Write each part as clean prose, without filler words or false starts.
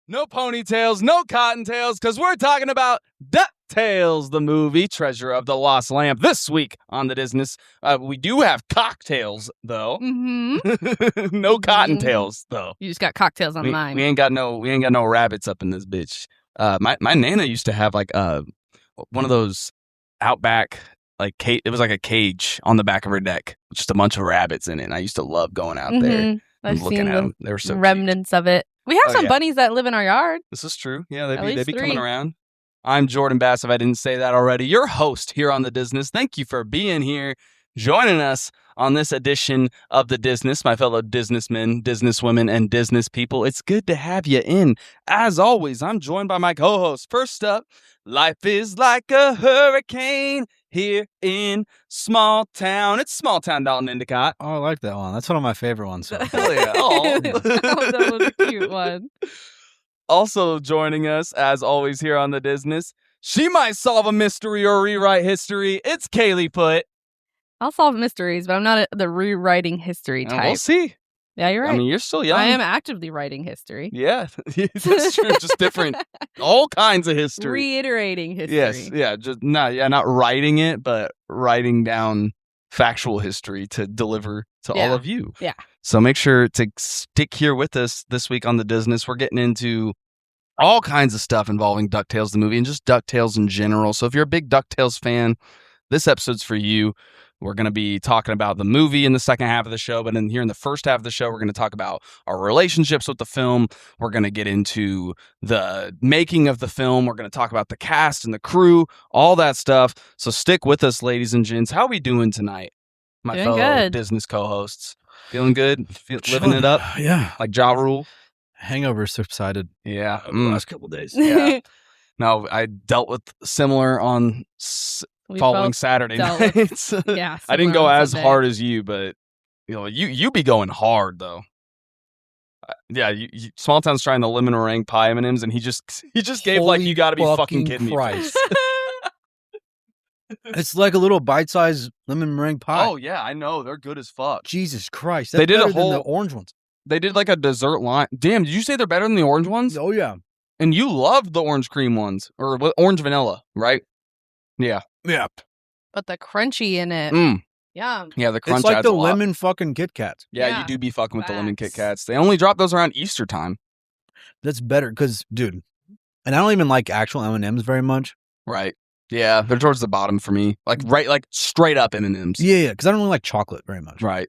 No ponytails, no cottontails, because we're talking about DuckTales The Movie, Treasure of the Lost Lamp. This week on the Disness, we do have cocktails, though. Mm-hmm. No cottontails, though. You just got cocktails on mine. We ain't got no rabbits up in this bitch. My nana used to have like one of those Outback, like it was like a cage on the back of her deck, just a bunch of rabbits in it. And I used to love going out there. I've looking seen at them. They were so remnants of it. We have some bunnies that live in our yard. This is true. Yeah, they'd be 3. coming around. I'm Jordan Bass, if I didn't say that already. Your host here on the Disness. Thank you for being here, joining us on this edition of the Disness, my fellow Disnessmen, Disnesswomen, and Disness people. It's good to have you in. As always, I'm joined by my co-host. First up, life is like a hurricane here in Smalltown. It's Smalltown, Dalton Endicott. Oh, I like that one. That's one of my favorite ones. So. Hell yeah. Oh. That was a cute one. Also joining us, as always, here on the Disness, she might solve a mystery or rewrite history. It's Kaylee Put. I'll solve mysteries, but I'm not the rewriting history type. We'll see. Yeah, you're right. I mean, you're still young. I am actively writing history. Yeah, that's true. Just different, all kinds of history. Reiterating history. Yes, yeah, just not writing it, but writing down factual history to deliver to all of you. Yeah. So make sure to stick here with us this week on the Disness. We're getting into all kinds of stuff involving DuckTales the movie and just DuckTales in general. So if you're a big DuckTales fan, this episode's for you. We're going to be talking about the movie in the second half of the show, but then here in the first half of the show, we're going to talk about our relationships with the film. We're going to get into the making of the film. We're going to talk about the cast and the crew, all that stuff. So stick with us, ladies and gents. How are we doing tonight, my Doing fellow good. Disness co-hosts? Feeling good? Living it up? Yeah. Like Ja Rule? Hangover subsided. Yeah. The last couple days. Yeah. No, I dealt with similar on following Saturday nights. Yeah, I didn't go as Sunday. hard as you, but you be going hard though. Yeah, Smalltown's trying the lemon meringue pie M&Ms, and he just gave like, you got to be fucking kidding Christ. me. It's like a little bite-sized lemon meringue pie. Oh yeah, I know they're good as fuck. Jesus Christ! They That's did a better than whole- the orange ones. They did like a dessert line. Damn, did you say they're better than the orange ones? Oh yeah. And you loved the orange cream ones or orange vanilla, right? Yeah. Yeah. But the crunchy in it. Yum. Yeah, the crunch It's like adds the a lot. lemon fucking Kit Kats. Yeah, Yeah, you do be fucking with the lemon Kit facts. Kats. They only drop those around Easter time. That's better because, dude, and I don't even like actual M&Ms very much. Right. Yeah, they're towards the bottom for me. Like straight up M&Ms. Yeah, because I don't really like chocolate very much. Right.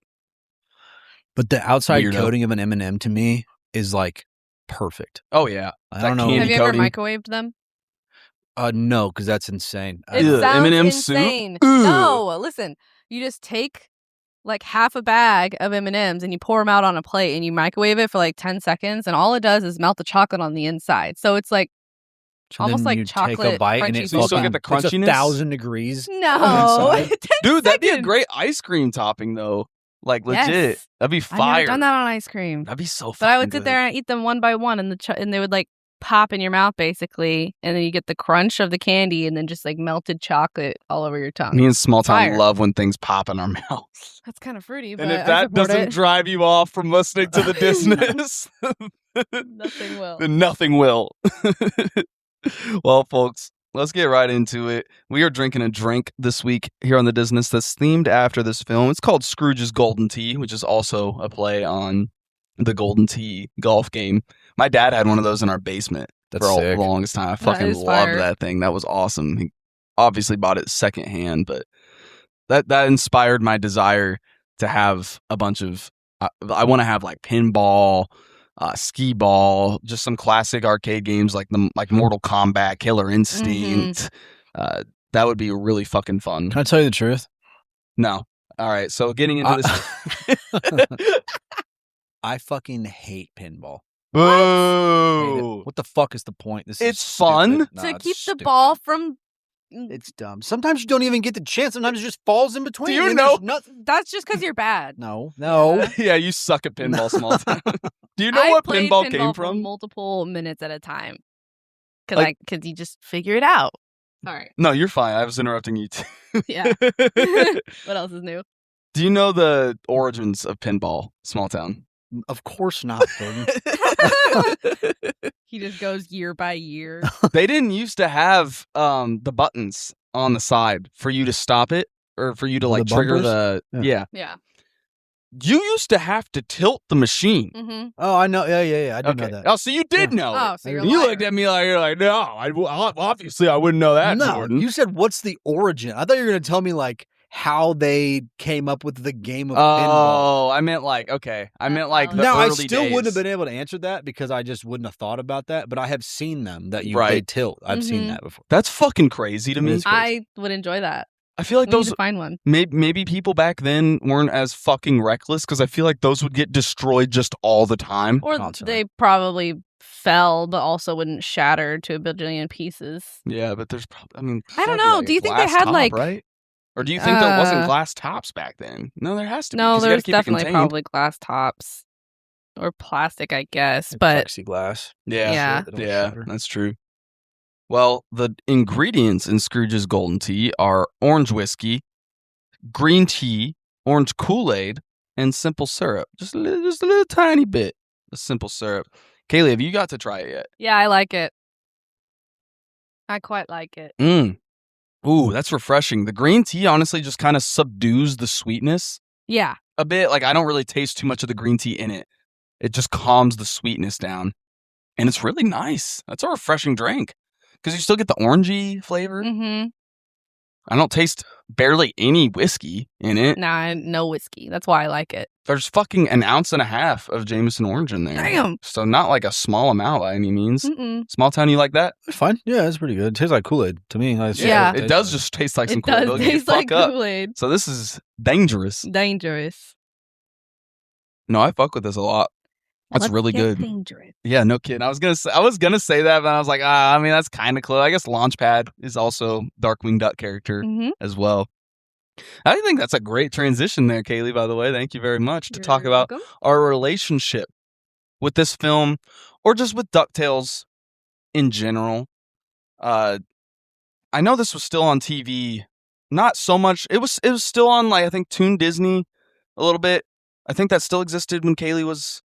But the outside Weirdo. coating of an M&M to me is like perfect. Oh yeah. I That don't know. candy Have you ever coating. microwaved them? No, because that's insane. It Ugh, sounds M&M soup? insane. Ugh. No, listen. You just take like half a bag of M&Ms and you pour them out on a plate and you microwave it for like 10 seconds, and all it does is melt the chocolate on the inside. So it's like So almost then like you chocolate take a bite and crunchy it's So you still get the it's crunchiness? 1,000 degrees. no. inside. 10 Dude, that'd be a seconds. great ice cream topping though. Like legit. Yes. That'd be I've fire. never done that on ice cream. That'd be so But fucking I would sit good. there and eat them one by one, and and they would like pop in your mouth basically, and then you get the crunch of the candy, and then just like melted chocolate all over your tongue. Me and Smalltown Fire. love when things pop in our mouths. That's kind of fruity, but And if I that support doesn't it. drive you off from listening to the Disness, Nothing will. then nothing will. Well, folks, let's get right into it. We are drinking a drink this week here on the Disness that's themed after this film. It's called Scrooge's Golden Tea, which is also a play on the Golden Tea golf game. My dad had one of those in our basement That's for sick. the longest time. I fucking is loved fire. that thing. That was awesome. He obviously bought it secondhand, but that inspired my desire to have a bunch of. I want to have like pinball, skee ball, just some classic arcade games like Mortal Kombat, Killer Instinct. That would be really fucking fun. Can I tell you the truth? No. All right. So getting into this. I fucking hate pinball. Hate Boo. it. What the fuck is the point? This It's is stupid. fun. No, To it's keep the stupid. ball from. It's dumb. Sometimes you don't even get the chance. Sometimes it just falls in between. Do you and know- there's nothing. That's just because you're bad. No. Yeah, you suck at pinball, small town. Do you know I what played pinball came for from? multiple minutes at a time. Like- Because you just figure it out. Sorry. No, you're fine. I was interrupting you too. Yeah. What else is new? Do you know the origins of pinball, small town? Of course not, Jordan. He just goes year by year. They didn't used to have the buttons on the side for you to stop it or for you to The like trigger bumpers? the Yeah. Yeah. You used to have to tilt the machine. Mm-hmm. Oh, I know. Yeah. I did know that. Oh, so you did Yeah. know it. Oh, so you're a You liar. looked at me like you're like, no, obviously I wouldn't know that, No, Jordan. you said what's the origin? I thought you were going to tell me like how they came up with the game of pinball. Oh, I meant like the Now, I early still wouldn't have days. been able to answer that because I just wouldn't have thought about that. But I have seen them that they Right. tilt. I've seen Mhm. that before. That's fucking crazy to me. It's crazy. I would enjoy that. I feel like We need those to find one. maybe people back then weren't as fucking reckless because I feel like those would get destroyed just all the time. Or Constantly. they probably fell, but also wouldn't shatter to a bajillion pieces. Yeah, but there's probably, I mean, I don't that'd be know. like Do a you think they glass had, top, like- right? Or do you think there wasn't Uh, glass tops back then? No, there has to be. No, 'cause you gotta there's keep it definitely contained. probably glass tops or plastic, I guess. Like But plexiglass. Yeah. Shit, they don't Yeah, shatter. that's true. Well, the ingredients in Scrooge's Golden Tea are orange whiskey, green tea, orange Kool-Aid, and simple syrup. Just a little tiny bit of simple syrup. Kaylee, have you got to try it yet? yeah, I like it. I quite like it. Ooh, that's refreshing. The green tea honestly just kind of subdues the sweetness Yeah. a bit. Like I don't really taste too much of the green tea in it. It just calms the sweetness down. And it's really nice. That's a refreshing drink. Because you still get the orangey flavor. Mm-hmm. I don't taste barely any whiskey in it. Nah, no whiskey. That's why I like it. There's fucking an ounce and a half of Jameson orange in there. Damn. So not like a small amount by any means. Mm-mm. Smalltown, you like that? It's fine. Yeah, it's pretty good. It tastes like Kool-Aid to me. Yeah. It does just taste like some It Kool-Aid. does It'll get you taste like fuck up. Kool-Aid. So this is dangerous. Dangerous. No, I fuck with this a lot. That's Let's really get good. Dangerous. Yeah, no kidding. I was gonna say that, but I was like, I mean, that's kind of close. I guess Launchpad is also Darkwing Duck character Mm-hmm. as well. I think that's a great transition there, Kaylee. By the way, thank you very much to talk about our relationship with this film, or just with DuckTales in general. I know this was still on TV, not so much. It was still on, like, I think Toon Disney a little bit. I think that still existed when Kaylee was.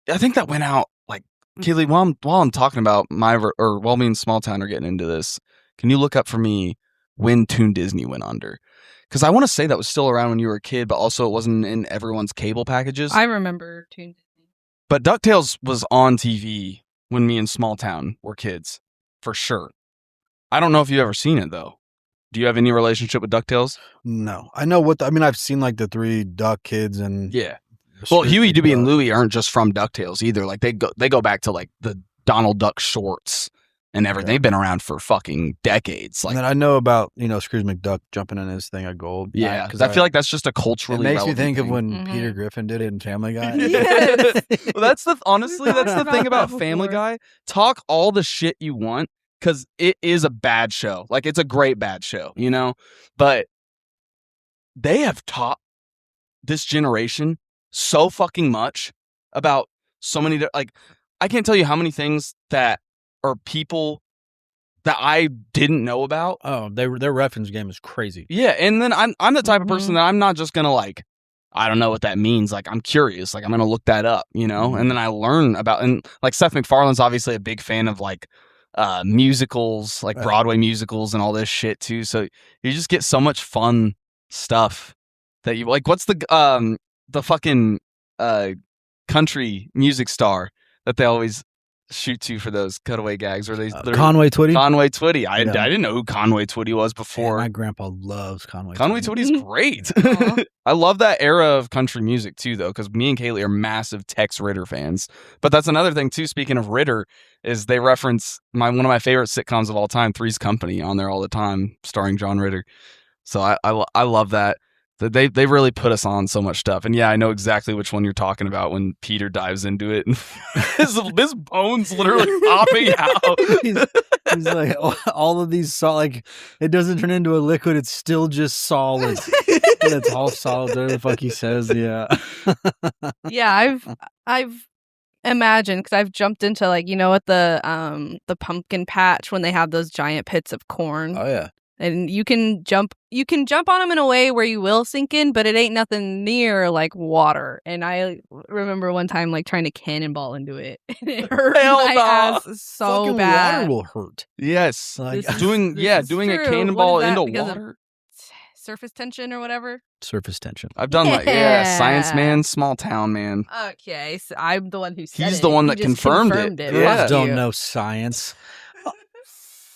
I think that went out, like, Kaylee, while I'm talking about while me and Smalltown are getting into this, can you look up for me when Toon Disney went under? Because I want to say that was still around when you were a kid, but also it wasn't in everyone's cable packages. I remember Toon Disney. But DuckTales was on TV when me and Smalltown were kids, for sure. I don't know if you've ever seen it, though. Do you have any relationship with DuckTales? No, I know what. I mean, I've seen like the three Duck kids and Yeah. Well, Huey, Dewey, and Louie aren't just from DuckTales either. Like they go back to like the Donald Duck shorts and everything. Yeah. They've been around for fucking decades. Like, and then I know about Scrooge McDuck jumping in his thing of gold. yeah, because I feel like that's just a it culturally makes me relevant think of thing. when Mhm. Peter Griffin did it in Family Guy. Yes. Well, that's honestly, that's the talked thing about about that Family before. Guy. Talk all the shit you want because it is a bad show. Like, it's a great bad show, you know? But they have taught this generation so fucking much about so many, like, I can't tell you how many things that are people that I didn't know about. Oh, their reference game is crazy. Yeah, and then I'm the type of person Mhm. that I'm not just gonna like, I don't know what that means. Like, I'm curious. Like, I'm gonna look that up, you know? And then I learn about, and like Seth MacFarlane's obviously a big fan of like musicals, like Right. Broadway musicals and all this shit too. So you just get so much fun stuff that you like. What's the fucking country music star that they always shoot to for those cutaway gags where they Conway Twitty. Conway Twitty. I Yeah. didn't know who Conway Twitty was Man, before. my grandpa loves Conway. Conway Twitty. Twitty's great. Aw. I love that era of country music too, though, because me and Kaylee are massive Tex Ritter fans. But that's another thing too. Speaking of Ritter, is they reference one of my favorite sitcoms of all time, Three's Company, on there all the time, starring John Ritter. So I love that. They really put us on so much stuff. And yeah, I know exactly which one you're talking about when Peter dives into it. And his bones literally popping out. He's like, all of these like, it doesn't turn into a liquid. It's still just solid. And it's all solid. Whatever the fuck he says. Yeah. Yeah, I've imagined, because I've jumped into, like, at the pumpkin patch when they have those giant pits of corn. Oh yeah. And you can jump on them in a way where you will sink in, but it ain't nothing near like water. And I remember one time like trying to cannonball into it. And it hurt my ass so Fucking bad. water will hurt. Yes. Like, Doing a true. cannonball What is that? into Because of water. surface tension or whatever. surface tension. I've done science man, Smalltown man. Okay, so I'm the one who said He's it. the one He that just confirmed it. it. Yeah. Fuck Don't you. know science.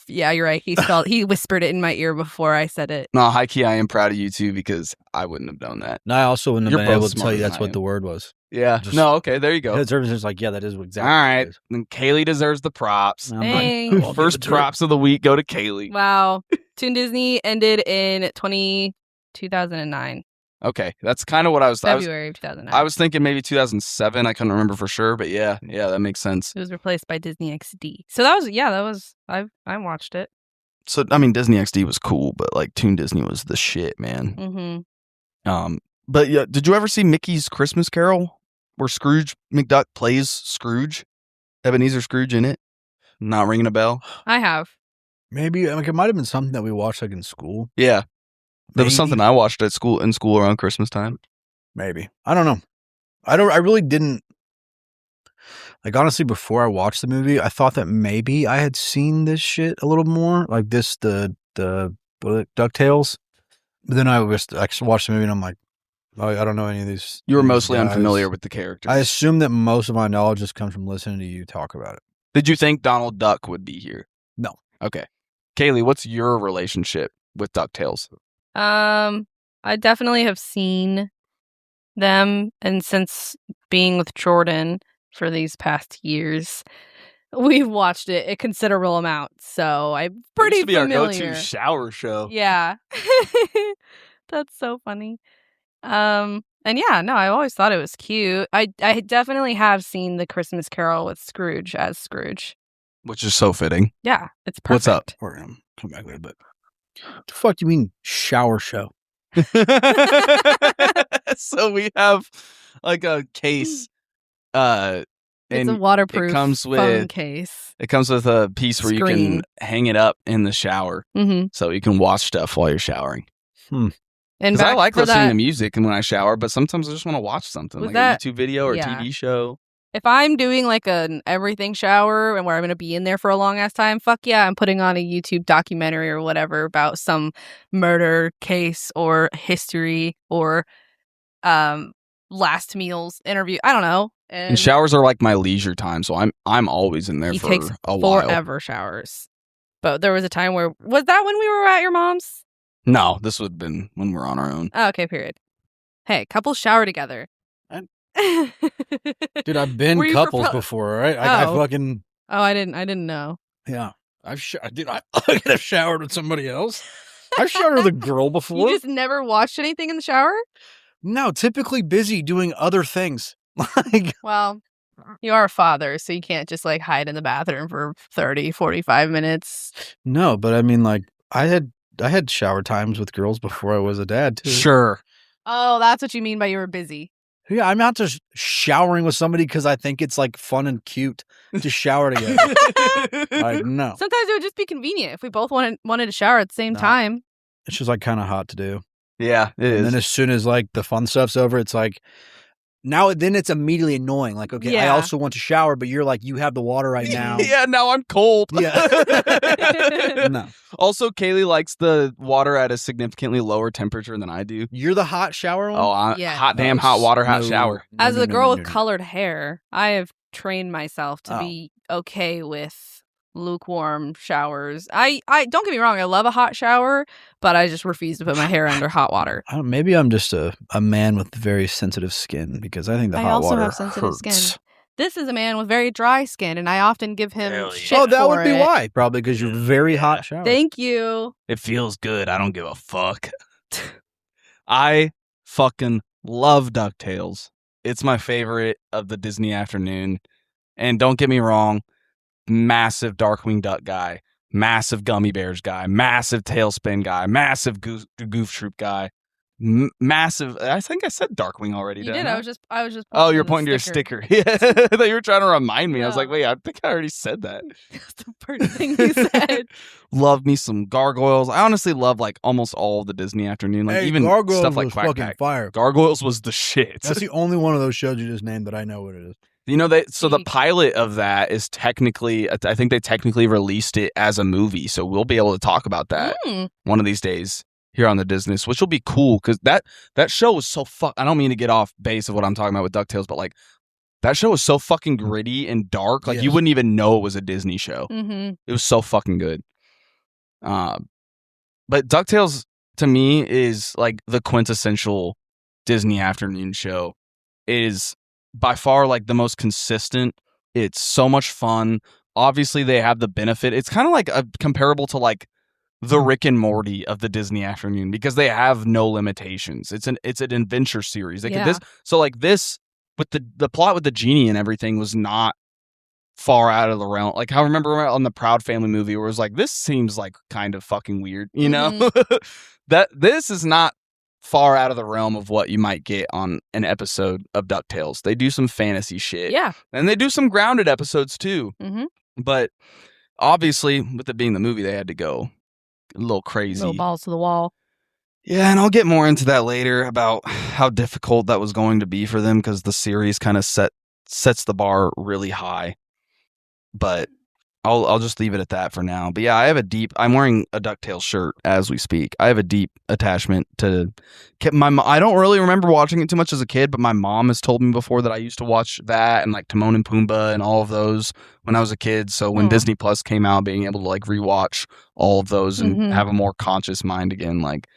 Yeah, you're right. He whispered it in my ear before I said it. No, high key, I am proud of you too because I wouldn't have known that. No, I also wouldn't have You're been both able to tell smarter you than that's I what am. the word was. Yeah. Just- No, okay, there you go. The service is like, yeah, that is exactly. All what it right. is. Then Kaylee deserves the props. I'm like, Thanks. I'll give First it to her. props of the week go to Kaylee. Wow. Toon Disney ended in 2009. Okay, that's kind of what I was February of 2009. I was thinking maybe 2007. I couldn't remember for sure, but yeah, that makes sense. It was replaced by Disney XD. So that was I watched it. So I mean, Disney XD was cool, but like Toon Disney was the shit, man. Mm-hmm. But yeah, did you ever see Mickey's Christmas Carol, where Scrooge McDuck plays Scrooge, Ebenezer Scrooge in it? Not ringing a bell. I have. Maybe like it might have been something that we watched like in school. Yeah, that was Maybe. something I watched at school around Christmas time. Maybe. I don't know. I really didn't. Like, honestly, before I watched the movie, I thought that maybe I had seen this shit a little more. Like the DuckTales. But then I watched the movie and I'm like, oh, I don't know any of these. You were these mostly guys. unfamiliar with the characters. I assume that most of my knowledge just comes from listening to you talk about it. Did you think Donald Duck would be here? No. Okay. Kaylee, what's your relationship with DuckTales? I definitely have seen them, and since being with Jordan for these past years, we've watched it a considerable amount. So I'm pretty It used to be familiar. our go-to shower show. Yeah. That's so funny. And yeah, no, I always thought it was cute. I definitely have seen the Christmas Carol with Scrooge as Scrooge. Which is so fitting. Yeah, it's perfect. What's up? We're gonna come back with it, but what the fuck do you mean shower show? So we have like a case. It's and a waterproof it comes phone with case. It comes with a piece where you Screen. can hang it up in the shower, Mm-hmm. so you can watch stuff while you're showering. And Because I like listening to that, music and when I shower, but sometimes I just want to watch something Was like that- a YouTube video or yeah. TV show. if I'm doing like an everything shower and where I'm going to be in there for a long ass time, fuck yeah, I'm putting on a YouTube documentary or whatever about some murder case or history or last meals interview. I don't know. And showers are like my leisure time, so I'm always in there He for takes a while. forever showers. But there was a time where, was that when we were at your mom's? No, this would have been when we're on our own. Oh, okay, period. Hey, couples shower together. Dude, I've been Were you couples propo- before, right? I Oh. fucking Oh, I didn't know. yeah. I could have showered with somebody else. I've showered with a girl before. You just never watched anything in the shower? No, typically busy doing other things. Like, Well, you are a father, so you can't just like hide in the bathroom for 30, 45 minutes. no, but I mean, like, I had shower times with girls before I was a dad too. Sure. Oh, that's what you mean by you were busy. Yeah, I'm not just showering with somebody because I think it's like fun and cute to shower together. Like, no, Sometimes it would just be convenient if we both wanted to shower at the same No. time. it's just like kind of hot to do. Yeah, it And is. then as soon as like the fun stuff's over, it's like then it's immediately annoying. Like, okay, I Yeah. also want to shower, but you're like, you have the water right now. Yeah, now I'm cold. Yeah. No, Also, Kaylee likes the water at a significantly lower temperature than I do. you're the hot shower one. Oh, Yeah. hot damn hot water, hot No. shower. No, As no, a no, girl no, with no, no. colored hair, I have trained myself to Oh. be okay with lukewarm showers. I don't get me wrong, I love a hot shower, but I just refuse to put my hair under hot water. Maybe I'm just a man with very sensitive skin because I think the I hot also water have sensitive hurts. skin. This is a man with very dry skin, and I often give him Hell yeah. shit Oh, that for would be it. why. Probably because you're very hot shower. Thank you. It feels good. I don't give a fuck. I fucking love DuckTales. It's my favorite of the Disney afternoon. And don't get me wrong, massive Darkwing Duck guy, massive Gummy Bears guy, massive Tailspin guy, massive Goof Troop guy. massive. I think I said Darkwing already. You did. did. I was just. Oh, you're the pointing to your sticker. sticker. Yeah, I thought you were trying to remind me. I was like, No. wait, I think I already said that. That's the first thing you said. Love me some Gargoyles. I honestly love like almost all of the Disney afternoon, like Hey, even Gargoyles stuff like was Quack fucking Pack. fire. Gargoyles was the shit. That's the only one of those shows you just named that I know what it is. You know, so the Peak. pilot of that is technically, I think they technically released it as a movie, so we'll be able to talk about that one of these days here on the Disness, which will be cool because that show was so I don't mean to get off base of what I'm talking about with DuckTales, but like that show was so fucking gritty and dark, like you wouldn't even know it was a Disney show. Mm-hmm. It was so fucking good. But DuckTales to me is like the quintessential Disney afternoon show. It is by far like the most consistent. It's so much fun. Obviously, they have the benefit. It's kind of like comparable to like the Rick and Morty of the Disney afternoon because they have no limitations. It's an adventure series. They could so like this with the plot with the genie and everything was not far out of the realm. Like I remember on the Proud Family movie where it was like, this seems like kind of fucking weird, you know? That this is not far out of the realm of what you might get on an episode of DuckTales. They do some fantasy shit. Yeah. And they do some grounded episodes too. Mm-hmm. But obviously, with it being the movie, they had to go a little crazy. Little balls to the wall. Yeah, and I'll get more into that later about how difficult that was going to be for them because the series kind of sets the bar really high. But I'll just leave it at that for now. But yeah, I'm wearing a DuckTales shirt as we speak. I have a deep attachment to I don't really remember watching it too much as a kid, but my mom has told me before that I used to watch that and like Timon and Pumbaa and all of those when I was a kid. So when Disney Plus came out, being able to like rewatch all of those and have a more conscious mind again, like,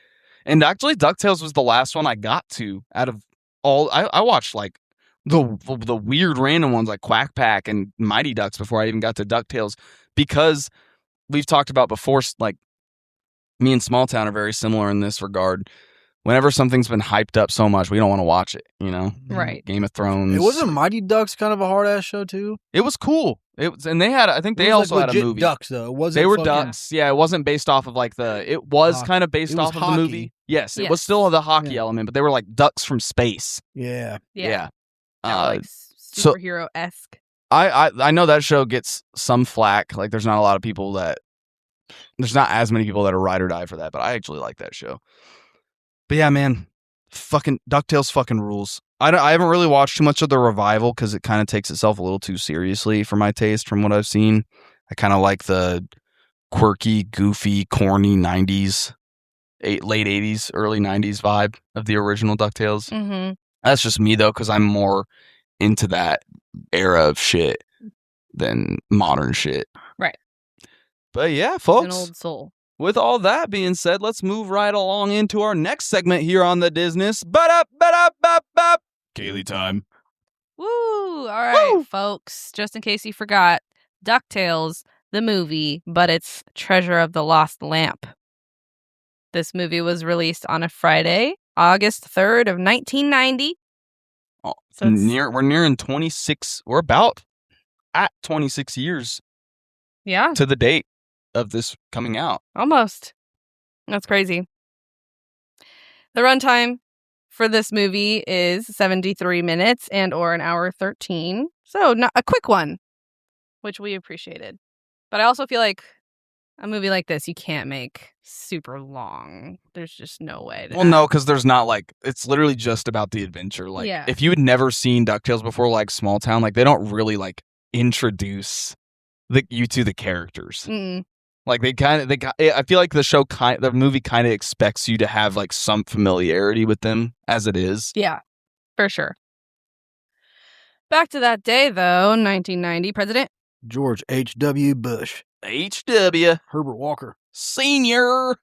and actually DuckTales was the last one I got to out of all. I watched like the weird random ones like Quack Pack and Mighty Ducks before I even got to DuckTales because we've talked about before, like me and Smalltown are very similar in this regard. Whenever something's been hyped up so much, we don't want to watch it, you know? Right. Game of Thrones. It wasn't Mighty Ducks kind of a hard ass show too? It was cool. It was, and they had, I think they also like had a movie. Ducks though. It wasn't they were fucking... ducks. Yeah, it wasn't based off of like it was kind of based off of hockey. the movie. Yes, it was still the hockey element, but they were like ducks from space. Yeah. Yeah. Like superhero-esque. I know that show gets some flack. Like there's not as many people that are ride or die for that, but I actually like that show. But yeah, man, fucking DuckTales fucking rules. I haven't really watched too much of the revival because it kind of takes itself a little too seriously for my taste from what I've seen. I kind of like the quirky, goofy, corny 90s, late 80s, early 90s vibe of the original DuckTales. Mm-hmm. That's just me though, because I'm more into that era of shit than modern shit. Right. But yeah, folks. An old soul. With all that being said, let's move right along into our next segment here on the Disness. Kaylee time. Woo! All right, folks. Just in case you forgot, DuckTales, the movie, but it's Treasure of the Lost Lamp. This movie was released on a Friday, August 3rd of 1990. Oh, so we're nearing 26. We're about at 26 years. Yeah. To the date of this coming out. Almost. That's crazy. The runtime for this movie is 73 minutes and or an hour 13. So not a quick one, which we appreciated. But I also feel like a movie like this, you can't make super long. There's just no way. No, because there's not like, it's literally just about the adventure. Like, if you had never seen DuckTales before, like Smalltown, like they don't really like introduce you to the characters. Mm-mm. Like I feel like the movie kind of expects you to have like some familiarity with them as it is. Yeah, for sure. Back to that day though, 1990, President George H.W. Bush. H.W. Herbert Walker. Senior.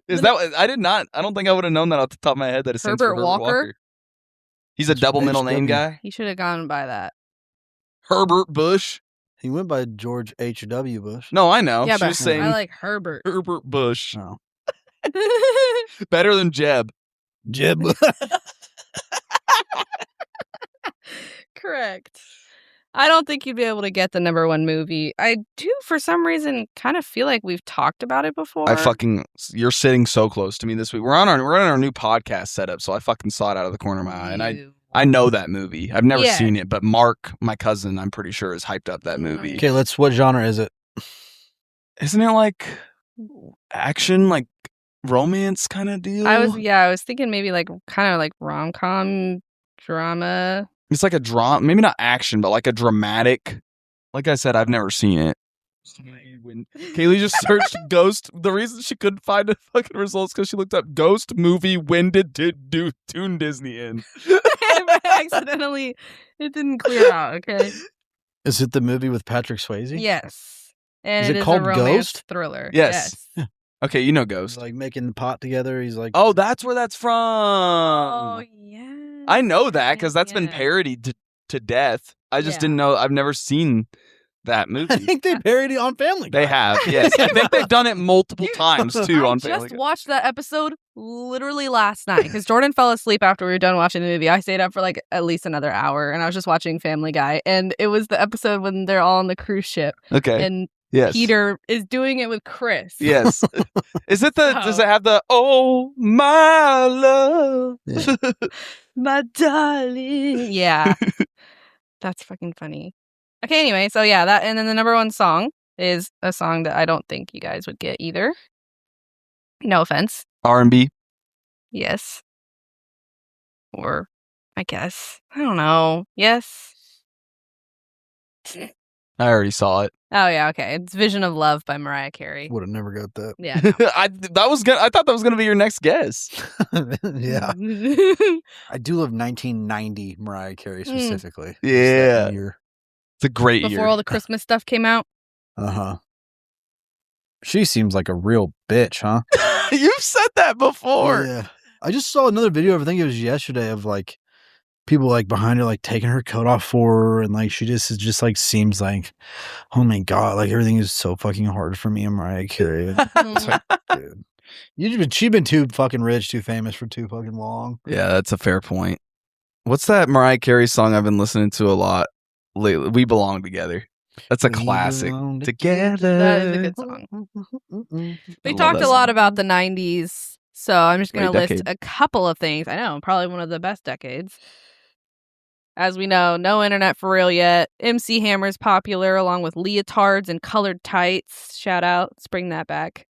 Is that I don't think I would have known that off the top of my head that it stands for Herbert Walker. He's a double middle name guy. He should have gone by that. Herbert Bush. He went by George H.W. Bush. No, I know. Yeah, she was saying I like Herbert. Herbert Bush. Oh. Better than Jeb. Jeb. Correct. I don't think you'd be able to get the number one movie. I do, for some reason, kind of feel like we've talked about it before. You're sitting so close to me this week. We're on our new podcast setup, so I fucking saw it out of the corner of my eye, and I know that movie. I've never seen it, but Mark, my cousin, I'm pretty sure, has hyped up that movie. Okay, what genre is it? Isn't it like action, like romance kind of deal? I was thinking maybe like kind of like rom-com drama. It's like a drama, maybe not action, but like a dramatic. Like I said, I've never seen it. Kaylee just searched Ghost. The reason she couldn't find the fucking results because she looked up Ghost movie. When did Toon Disney in? Accidentally, it didn't clear out. Okay. Is it the movie with Patrick Swayze? Yes. And Is it called a romance Ghost? thriller. Yes. Okay, you know Ghost. He's like making the pot together. He's like, oh, that's where that's from. Oh yeah. I know that because that's been parodied to death. I just didn't know. I've never seen that movie. I think they parody on Family Guy. They have, yes. I think they've done it multiple times too on Family Guy. I just watched that episode literally last night because Jordan fell asleep after we were done watching the movie. I stayed up for like at least another hour, and I was just watching Family Guy, and it was the episode when they're all on the cruise ship. Okay. And yes. Peter is doing it with Chris. Yes. Is it does it have the oh my love? Yeah. My darling. Yeah. That's fucking funny. Okay, anyway, so yeah, that, and then the number one song is a song that I don't think you guys would get either. No offense. R&B. Yes. Or, I guess. I don't know. Yes. I already saw it. Oh, yeah, okay. It's Vision of Love by Mariah Carey. Would have never got that. Yeah. No. I thought that was gonna be your next guess. Yeah. I do love 1990 Mariah Carey specifically. Yeah. Year. It's a great year. Before all the Christmas stuff came out. Uh-huh. She seems like a real bitch, huh? You've said that before. Yeah. I just saw another video, I think it was yesterday, of like people like behind her like taking her coat off for her, and like she just like seems like, oh my god, like everything is so fucking hard for me and Mariah Carey. It's like, dude, she's been too fucking rich, too famous for too fucking long. Yeah, that's a fair point. What's that Mariah Carey song I've been listening to a lot lately? We Belong Together. That's a classic. Together. That is a good song. We talked a lot about the 90s, so I'm just going to list a couple of things. I know, probably one of the best decades. As we know, no internet for real yet. MC Hammer's popular, along with leotards and colored tights. Shout out. Let's bring that back.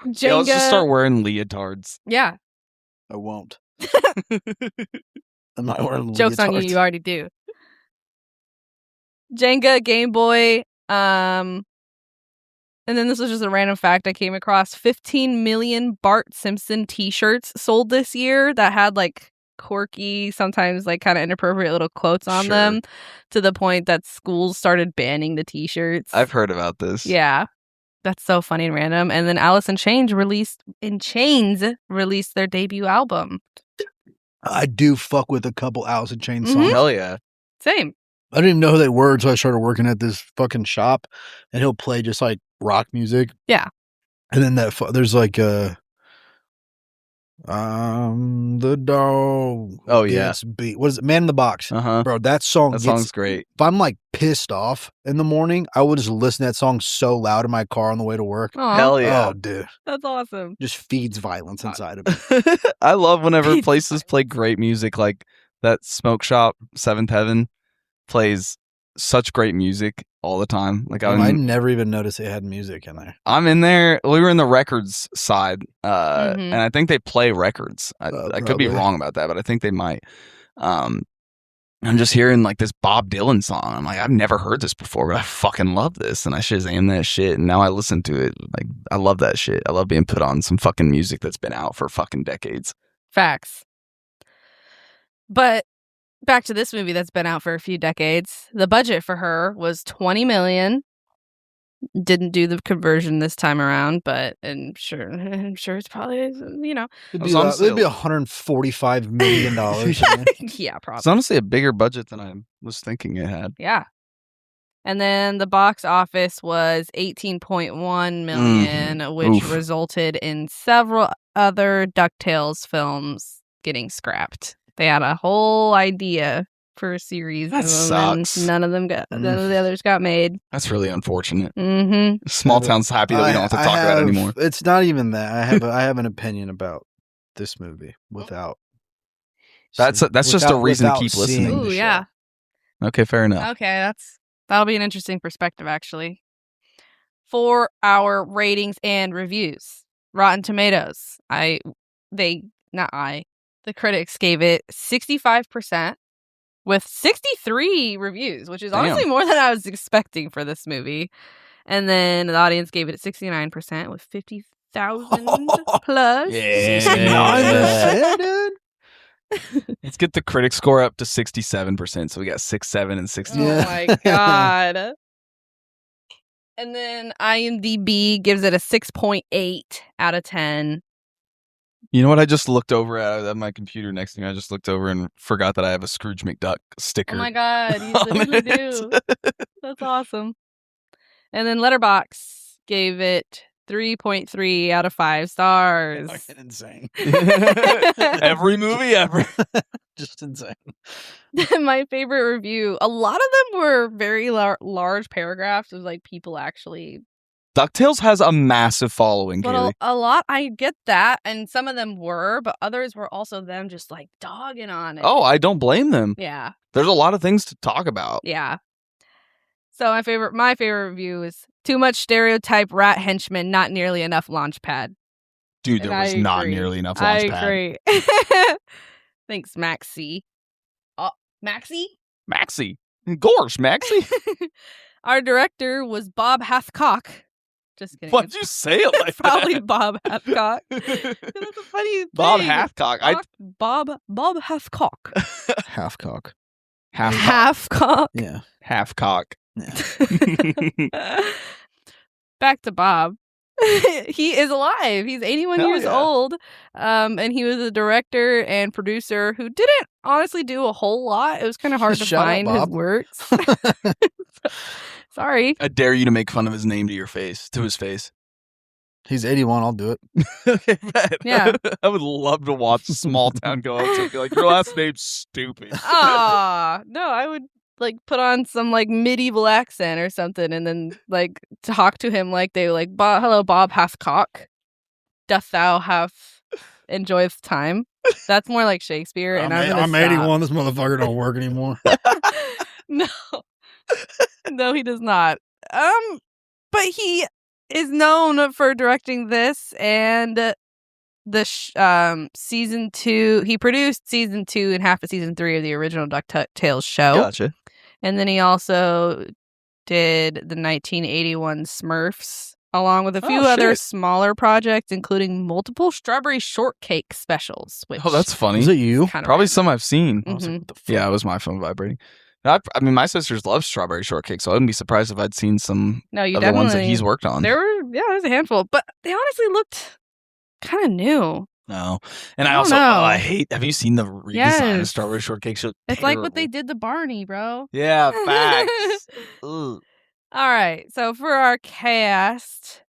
Jenga. Yeah, let's just start wearing leotards. Yeah. I won't. I'm not wearing Joke's on you, you already do. Jenga, Game Boy, and then this was just a random fact I came across. 15 million Bart Simpson t-shirts sold this year that had like quirky, sometimes like kind of inappropriate little quotes on them, to the point that schools started banning the t-shirts. I've heard about this. Yeah. That's so funny and random. And then Alice in Chains released their debut album. I do fuck with a couple Alice in Chains songs. Hell yeah. Same. I didn't even know who they were until I started working at this fucking shop, and he'll play just like rock music. Yeah. And then there's like the dog. Oh yeah. Beat. What is it? Man in the Box. Bro, that song's great. If I'm like pissed off in the morning, I would just listen to that song so loud in my car on the way to work. Aww. Hell yeah. Oh, dude. That's awesome. Just feeds violence inside of me. I love whenever places play great music, like that smoke shop, Seventh Heaven, plays such great music all the time. Like I never even noticed they had music in there. I'm in there. We were in the records side, and I think they play records. I could be wrong about that, but I think they might. I'm just hearing like this Bob Dylan song. I'm like, I've never heard this before, but I fucking love this, and I Shazam that shit, and now I listen to it. Like, I love that shit. I love being put on some fucking music that's been out for fucking decades. Facts. But back to this movie that's been out for a few decades. The budget for her was $20 million. Didn't do the conversion this time around, but I'm sure it's probably, it'd be $145 million. Yeah, probably. It's honestly a bigger budget than I was thinking it had. Yeah. And then the box office was $18.1 million, which resulted in several other DuckTales films getting scrapped. They had a whole idea for a series That of them, sucks. and none of the others got made. That's really unfortunate. Mm-hmm. Smalltown's happy that we don't have to talk about it anymore. It's not even that. I have an opinion about this movie without. That's just a reason to keep listening. seeing the Ooh, show. yeah. Okay, fair enough. Okay, that'll be an interesting perspective, actually. For our ratings and reviews, Rotten Tomatoes, the critics gave it 65% with 63 reviews, which is honestly more than I was expecting for this movie. And then the audience gave it 69% with 50,000 plus. Yeah. 69%, dude. Let's get the critic score up to 67%. So we got 6, 7, and 60. Oh my god. And then IMDb gives it a 6.8 out of 10. You know what? I just looked over at my computer next to me. I just looked over and forgot that I have a Scrooge McDuck sticker. Oh my god, you on literally it. do. That's awesome. And then Letterboxd gave it 3.3 out of 5 stars. Fucking insane. Every movie ever. Just insane. My favorite review, a lot of them were very large paragraphs of like people actually. DuckTales has a massive following, But Kaylee. a lot, I get that, and some of them were, but others were also them just like dogging on it. Oh, I don't blame them. Yeah, There's a lot of things to talk about. yeah. So my favorite review is too much stereotype rat henchman, not nearly enough launchpad. Dude, And there was I not agree. nearly enough I launchpad. agree. Thanks, Maxie. Maxie? Maxie. Gorsh, Maxie. Our director was Bob Hathcock. Just kidding. Why'd you say it like Probably that? Bob Hathcock. That's a funny thing. Bob Hathcock. Bob Hathcock. Half-cock. Halfcock. Yeah. Half-cock. Yeah. Back to Bob. He is alive. He's 81 Hell years yeah. old. And he was a director and producer who didn't honestly do a whole lot. It was kind of hard to Shut up, find his Bob. works. Sorry. I dare you to make fun of his name to his face. He's 81. I'll do it. Okay, bet. Yeah. I would love to watch Smalltown go up to and be like, your last name's stupid. No, I would like put on some like medieval accent or something and then like talk to him like they were like, hello, Bob Hathcock. Doth thou have enjoyed time? That's more like Shakespeare. And I'm 81. This motherfucker don't work anymore. No. No, he does not. But he is known for directing this and the season 2. He produced season 2 and half of season 3 of the original DuckTales show. Gotcha. And then he also did the 1981 Smurfs, along with a few other smaller projects, including multiple strawberry shortcake specials. Which Oh, that's funny. Is it you? kinda Probably random. some I've seen. I was like, Mhm. what the fuck? Yeah, it was my phone vibrating. I mean, my sisters love strawberry shortcake, so I wouldn't be surprised if I'd seen some No, you of the definitely. ones that he's worked on. There's a handful, but they honestly looked kind of new. No. And I I don't also, know. I hate, have you seen the redesign of Yes. strawberry shortcake? It's like what they did to Barney, bro. Yeah, facts. Ugh. All right, so for our cast,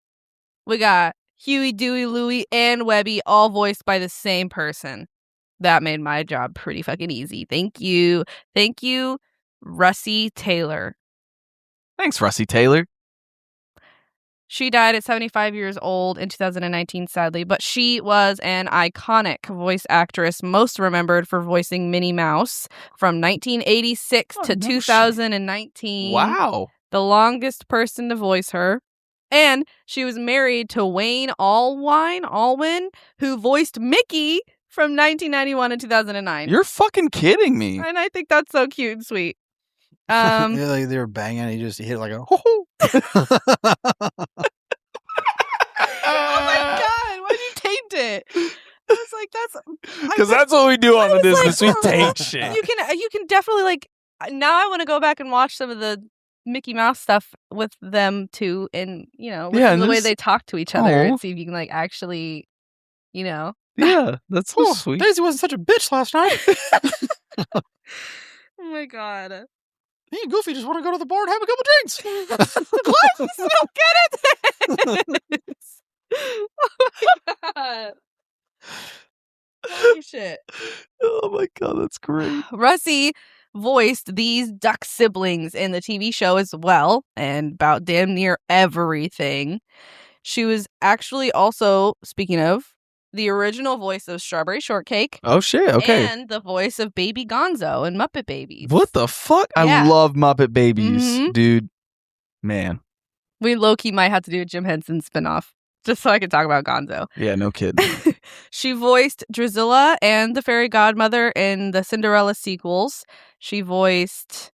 we got Huey, Dewey, Louie, and Webby, all voiced by the same person. That made my job pretty fucking easy. Thank you. Thank you, Russie Taylor. Thanks, Russie Taylor. She died at 75 years old in 2019, sadly, but she was an iconic voice actress, most remembered for voicing Minnie Mouse from 1986 to 2019. Wow. The longest person to voice her. And she was married to Wayne Allwyn, who voiced Mickey from 1991 and 2009. You're fucking kidding me. And I think that's so cute and sweet. Yeah, like they were banging. He hit like a. Oh my god, why'd you taint it? I was like, Because that's what we do on the Disness. like, We take shit. you can definitely like. Now I want to go back and watch some of the Mickey Mouse stuff with them too, and listen Yeah, to and the way this- they talk to each other Aw. and see if you can like actually, Yeah, that's so sweet. Daisy wasn't such a bitch last night. Oh my god. Me and Goofy just want to go to the bar and have a couple drinks. What? You still don't get it? Oh my god. Holy shit. Oh my god, that's great. Russie voiced these duck siblings in the TV show as well, and about damn near everything. She was actually also, speaking of, the original voice of Strawberry Shortcake. Oh, shit. Okay. And the voice of Baby Gonzo in Muppet Babies. What the fuck? Yeah. I love Muppet Babies, Mhm. dude. Man. We low-key might have to do a Jim Henson spinoff, just so I can talk about Gonzo. Yeah, no kidding. She voiced Drusilla and the fairy godmother in the Cinderella sequels. She voiced...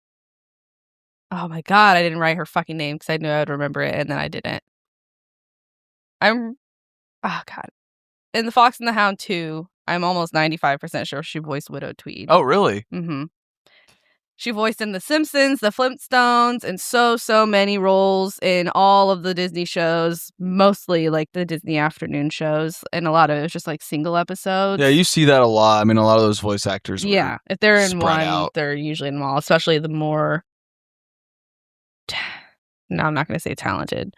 Oh my god, I didn't write her fucking name because I knew I would remember it, and then I didn't. Oh god. In The Fox and the Hound 2, I'm almost 95% sure she voiced Widow Tweed. Oh, really? Mm-hmm. She voiced in The Simpsons, The Flintstones, and so many roles in all of the Disney shows, mostly like the Disney afternoon shows, and a lot of it was just like single episodes. Yeah, you see that a lot. I mean, a lot of those voice actors. Yeah, if they're in spread one, out. they're usually in them all, especially the more... No, I'm not going to say talented.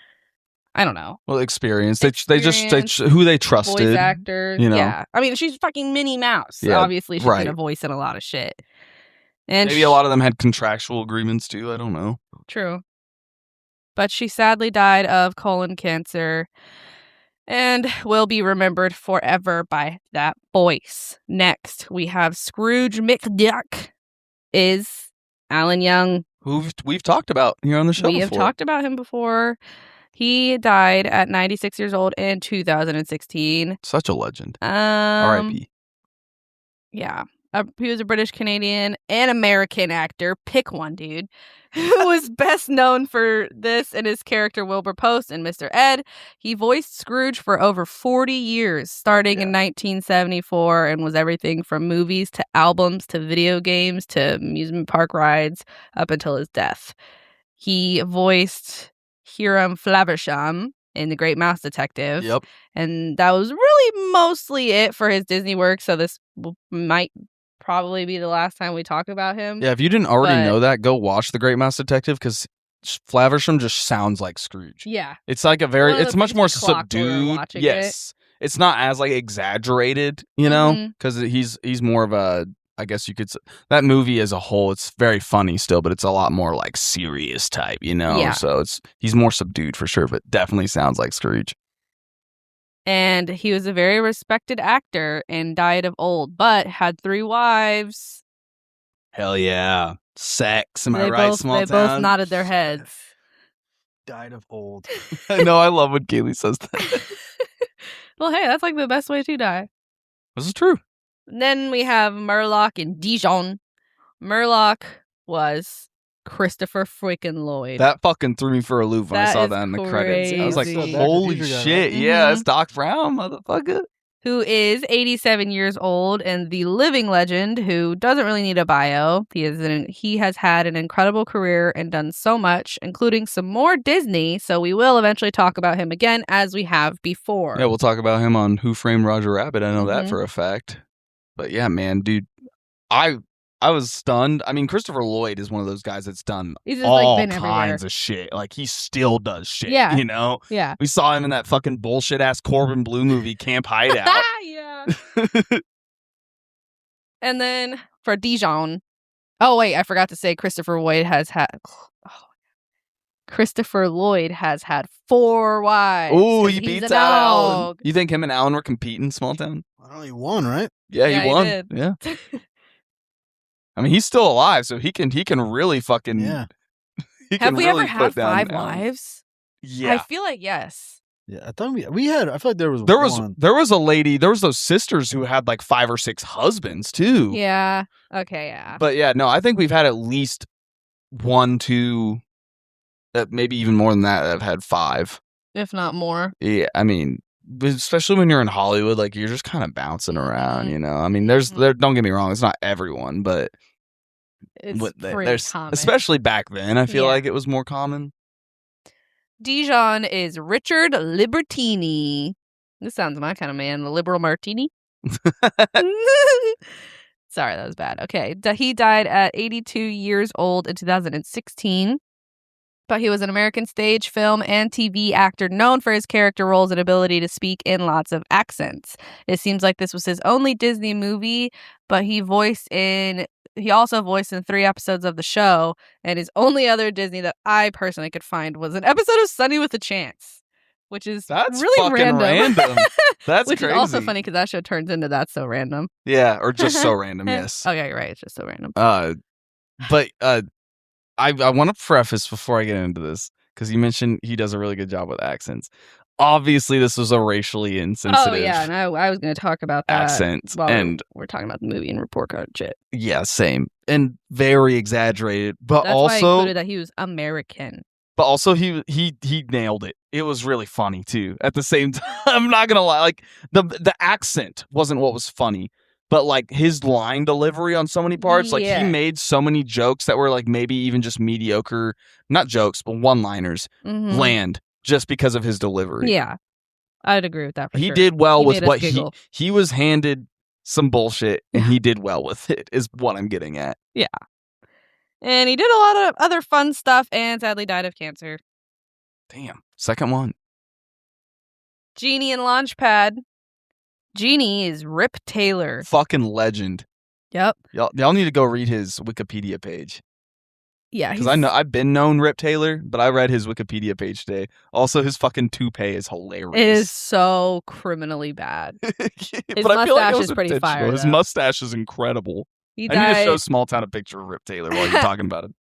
I don't know. Well, experience. They who they trusted. Voice actors. You know? Yeah. I mean, she's fucking Minnie Mouse. Yeah, Obviously, she's right. been a voice in a lot of shit. And Maybe a lot of them had contractual agreements too. I don't know. True. But she sadly died of colon cancer and will be remembered forever by that voice. Next, we have Scrooge McDuck is Alan Young. Who we've talked about here on the show We have talked about him before. He died at 96 years old in 2016. Such a legend. R.I.P. Yeah. He was a British Canadian and American actor. Pick one, dude. Who was best known for this and his character Wilbur Post in Mr. Ed. He voiced Scrooge for over 40 years, starting in 1974, and was everything from movies to albums to video games to amusement park rides up until his death. He voiced Hiram Flaversham in The Great Mouse Detective. Yep. And that was really mostly it for his Disney work, so this might probably be the last time we talk about him. Yeah, if you didn't already know that, go watch The Great Mouse Detective because Flaversham just sounds like Scrooge. Yeah. It's like it's much more subdued. Yes. It's not as like exaggerated, you know, because he's more of a, I guess you could say, that movie as a whole, it's very funny still, but it's a lot more like serious type, you know? Yeah. So he's more subdued for sure, but definitely sounds like Scrooge. And he was a very respected actor and died of old, but had 3 wives. Hell yeah. Sex, am I right, Smalltown? They both nodded their heads. Died of old. I know, I love when Kaylee says that. Well, hey, that's like the best way to die. This is true. And then we have Murloc in Dijon. Murloc was Christopher freaking Lloyd. That fucking threw me for a loop when I saw that in the credits. I was like, crazy. holy shit. Yeah, it's Doc Brown, motherfucker. Who is 87 years old and the living legend who doesn't really need a bio. He has had an incredible career and done so much, including some more Disney, so we will eventually talk about him again as we have before. Yeah, we'll talk about him on Who Framed Roger Rabbit. I know that for a fact. But yeah, man, dude, I was stunned. I mean, Christopher Lloyd is one of those guys that's done all kinds of shit. Like, he still does shit, you know? Yeah. We saw him in that fucking bullshit-ass Corbin Blue movie, Camp Hideout. Yeah. And then for Dijon. Oh, wait, I forgot to say Christopher Lloyd has had 4 wives. Ooh, he beats out Alan. You think him and Alan were competing, Smalltown? I don't know, he won, right? Yeah, he won. He did. Yeah. I mean, he's still alive, so he can really fucking. Yeah. Have we ever had 5 wives? Yeah. I feel like yes. Yeah, I thought we had. I feel like there was a lady. There was those sisters who had like 5 or 6 husbands too. Yeah. Okay. Yeah. But yeah, no, I think we've had at least 1, 2, maybe even more than that. Have had 5, if not more. Yeah, I mean, especially when you're in Hollywood, like you're just kind of bouncing around, you know. I mean, don't get me wrong, it's not everyone, but it's pretty common. Especially back then, I feel like it was more common. Dijon is Richard Libertini. This sounds my kind of man, the liberal martini. Sorry, that was bad. Okay, he died at 82 years old in 2016. But he was an American stage, film, and TV actor known for his character roles and ability to speak in lots of accents. It seems like this was his only Disney movie, but he voiced in he also voiced in 3 episodes of the show, and his only other Disney that I personally could find was an episode of Sunny with a Chance, which is That's really fucking random. That's which crazy. is also funny because that show turns into That's So Random. Yeah, or just so random, yes. Oh, yeah, you're right. It's just so random. But I want to preface before I get into this, because you mentioned he does a really good job with accents. Obviously, this was a racially insensitive Oh, yeah, and I was going to talk about that accent. while And we're talking about the movie and report card shit. yeah, same. And very exaggerated. But That's why I also included that he was American. But also he nailed it. It was really funny too. At the same time, I'm not gonna lie, like the accent wasn't what was funny, but like his line delivery on so many parts, like Yeah. he made so many jokes that were like maybe even just mediocre, not jokes, but one-liners Mhm. land just because of his delivery. Yeah, I'd agree with that for He sure. did well He with made us what giggle. he was handed some bullshit and Yeah. he did well with it, is what I'm getting at. And he did a lot of other fun stuff and sadly died of cancer. Damn. Second one. Genie and Launchpad. Genie is Rip Taylor. Fucking legend. Yep. Y'all need to go read his Wikipedia page. Yeah. Because I've been known Rip Taylor, but I read his Wikipedia page today. Also, his fucking toupee is hilarious. It is so criminally bad. His But I feel like mustache it was is pretty intentional. fire, His though. mustache is incredible. He I need to show died. Smalltown a picture of Rip Taylor while you're talking about it.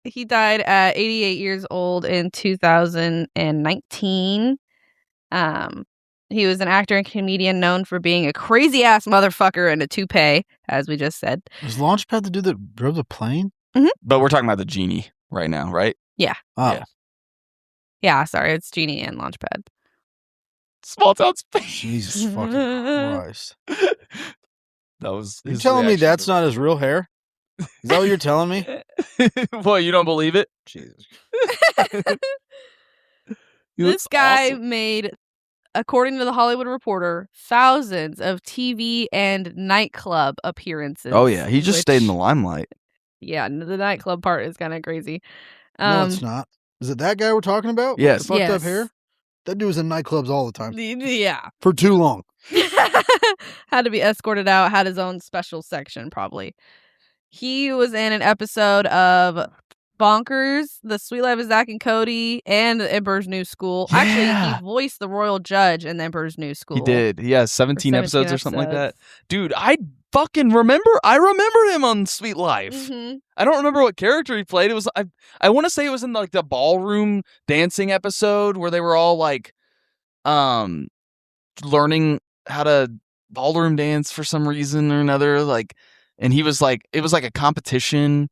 He died at 88 years old in 2019. He was an actor and comedian known for being a crazy ass motherfucker and a toupee, as we just said. Was Launchpad the dude that drove the plane? But we're talking about the genie right now, right? Oh, Yeah. Yeah, sorry, it's Genie and Launchpad. Smalltown's Jesus fucking Christ. That was. You his telling me reaction that's to not his real hair? Is that what you're telling me? it. What, you don't believe it? Jesus. He This looks guy awesome. made, according to the Hollywood Reporter, thousands of TV and nightclub appearances. Oh yeah, he just stayed in the which- limelight. Yeah, the nightclub part is kind of crazy. No, it's not. Is it that guy we're talking about? With Yes. The fucked up Yes. hair? That dude was in nightclubs all the time. Yeah. For too long. Had to be escorted out, had his own special section, probably. He was in an episode of Bonkers, The Sweet Life of Zack and Cody, and The Emperor's New School. Actually, Yeah. he voiced the royal judge in The Emperor's New School. He did. Yeah, 17 episodes 17 or something like that. episodes. Dude, I fucking remember. I remember him on Sweet Life. Mm-hmm. I don't remember what character he played. It was I want to say it was in like the ballroom dancing episode where they were all like learning how to ballroom dance for some reason or another, like, and he was like, it was like a competition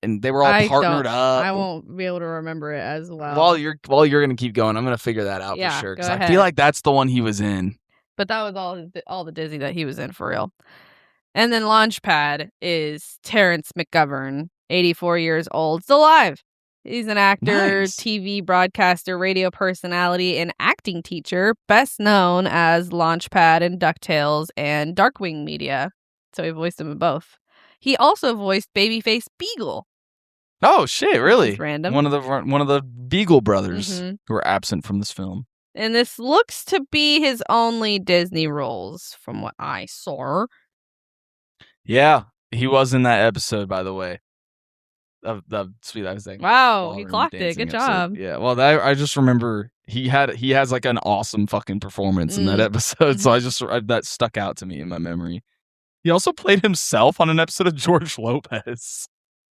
and they were all partnered up. I won't be able to remember it as well. While you're gonna keep going, I'm gonna figure that out Yeah, for sure, go because I ahead. feel like that's the one he was in. But that was all the Disney that he was in for real. And then Launchpad is Terrence McGovern, 84 years old, still alive. He's an actor, Nice. TV broadcaster, radio personality, and acting teacher, best known as Launchpad in DuckTales and Darkwing Media. So he voiced him in both. He also voiced Babyface Beagle. Oh shit! Really? It's random. One of the Beagle brothers Mhm. who are absent from this film. And this looks to be his only Disney roles, from what I saw. Yeah, he was in that episode, by the way. Of the Sweet Life of Zack. Wow, he ballroom clocked it. dancing Good episode. job. Yeah, well, I just remember he has like an awesome fucking performance in that Mm. episode, so that stuck out to me in my memory. He also played himself on an episode of George Lopez.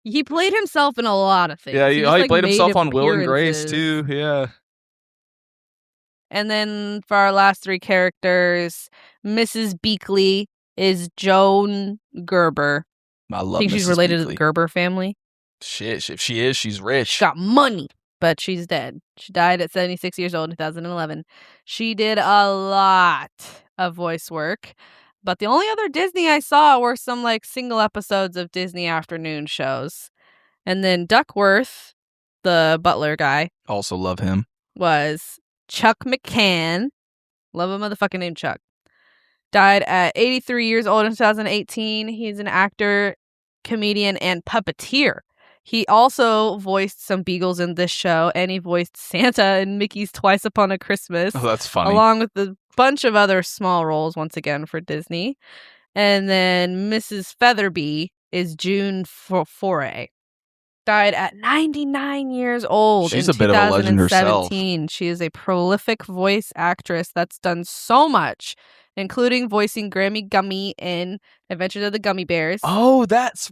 He played himself in a lot of things. Yeah, he just, played made himself on Will and Grace appearances. too. Yeah. And then for our last 3 characters, Mrs. Beakley is Joan Gerber. I I love think she's Mrs. related to Beakley. the Gerber family. Shit, if she is, she's rich. She got money, but she's dead. She died at 76 years old in 2011. She did a lot of voice work, but the only other Disney I saw were some like single episodes of Disney afternoon shows. And then Duckworth, the butler guy, Also love him. was Chuck McCann. Love a motherfucking name, Chuck. Died at 83 years old in 2018. He's an actor, comedian, and puppeteer. He also voiced some Beagles in this show, and he voiced Santa and Mickey's Twice Upon a Christmas, Oh, that's funny. along with a bunch of other small roles, once again, for Disney. And then Mrs. Featherby is June Foray. Died at 99 years old. She's in a bit of a legend herself. 2017. She is a prolific voice actress that's done so much, including voicing Grammy Gummy in Adventures of the Gummy Bears. Oh, that's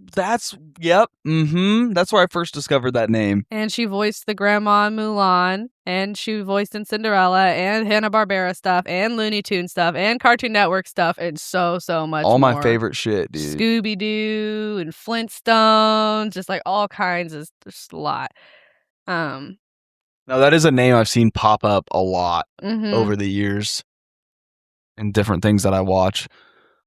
yep. That's where I first discovered that name. And she voiced the grandma in Mulan, and she voiced in Cinderella and Hanna-Barbera stuff and Looney Tunes stuff and Cartoon Network stuff and so much All more. my favorite shit, dude. Scooby-Doo and Flintstones, just like all kinds of just a lot. Now that is a name I've seen pop up a lot Mhm. over the years in different things that I watch.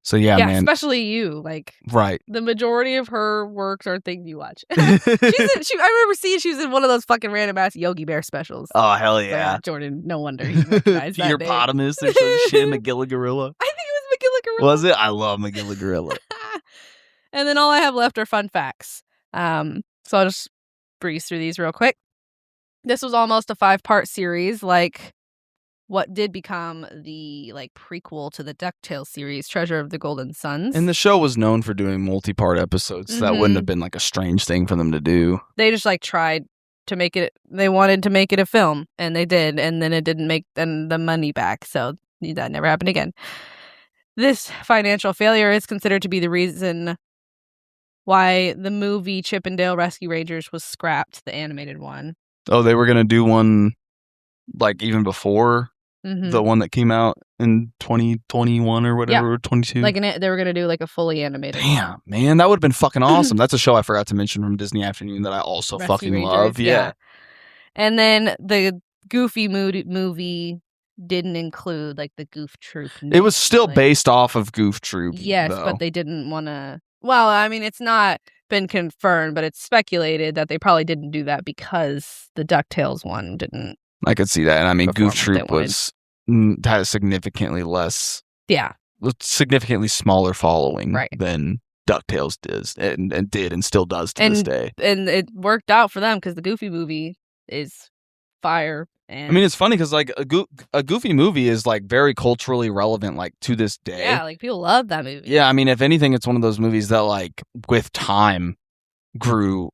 So yeah, man. Especially you. Like, right. The majority of her works are things you watch. I remember seeing she was in one of those fucking random ass Yogi Bear specials. Oh hell yeah, Jordan! No wonder you recognize that name. Hippopotamus or some shit. Magilla Gorilla. I think it was Magilla Gorilla. Was it? I love Magilla Gorilla. And then all I have left are fun facts. So I'll just breeze through these real quick. This was almost a 5-part series, like what did become the prequel to the DuckTales series, Treasure of the Golden Suns. And the show was known for doing multi-part episodes. So that wouldn't have been a strange thing for them to do. They just tried to make it. They wanted to make it a film, and they did, and then it didn't make the money back. So that never happened again. This financial failure is considered to be the reason why the movie Chip and Dale Rescue Rangers was scrapped, the animated one. Oh, they were going to do one even before the one that came out in 2021 or whatever, 22? They were going to do a fully animated Damn, one. Man, that would have been fucking awesome. That's a show I forgot to mention from Disney Afternoon that I also Rescue fucking Rangers, love. Yeah. And then the Goofy movie didn't include the Goof Troop. It was still based off of Goof Troop. Yes, though. but they didn't want to. Well, I mean, it's not been confirmed, but it's speculated that they probably didn't do that because the DuckTales one didn't. I could see that. And I mean, Goof Troop had a significantly smaller following than DuckTales did and still does to this day. And it worked out for them because the Goofy movie is fire. And I mean, it's funny because a Goofy movie is very culturally relevant to this day. Yeah, people love that movie. Yeah, I mean, if anything, it's one of those movies that with time grew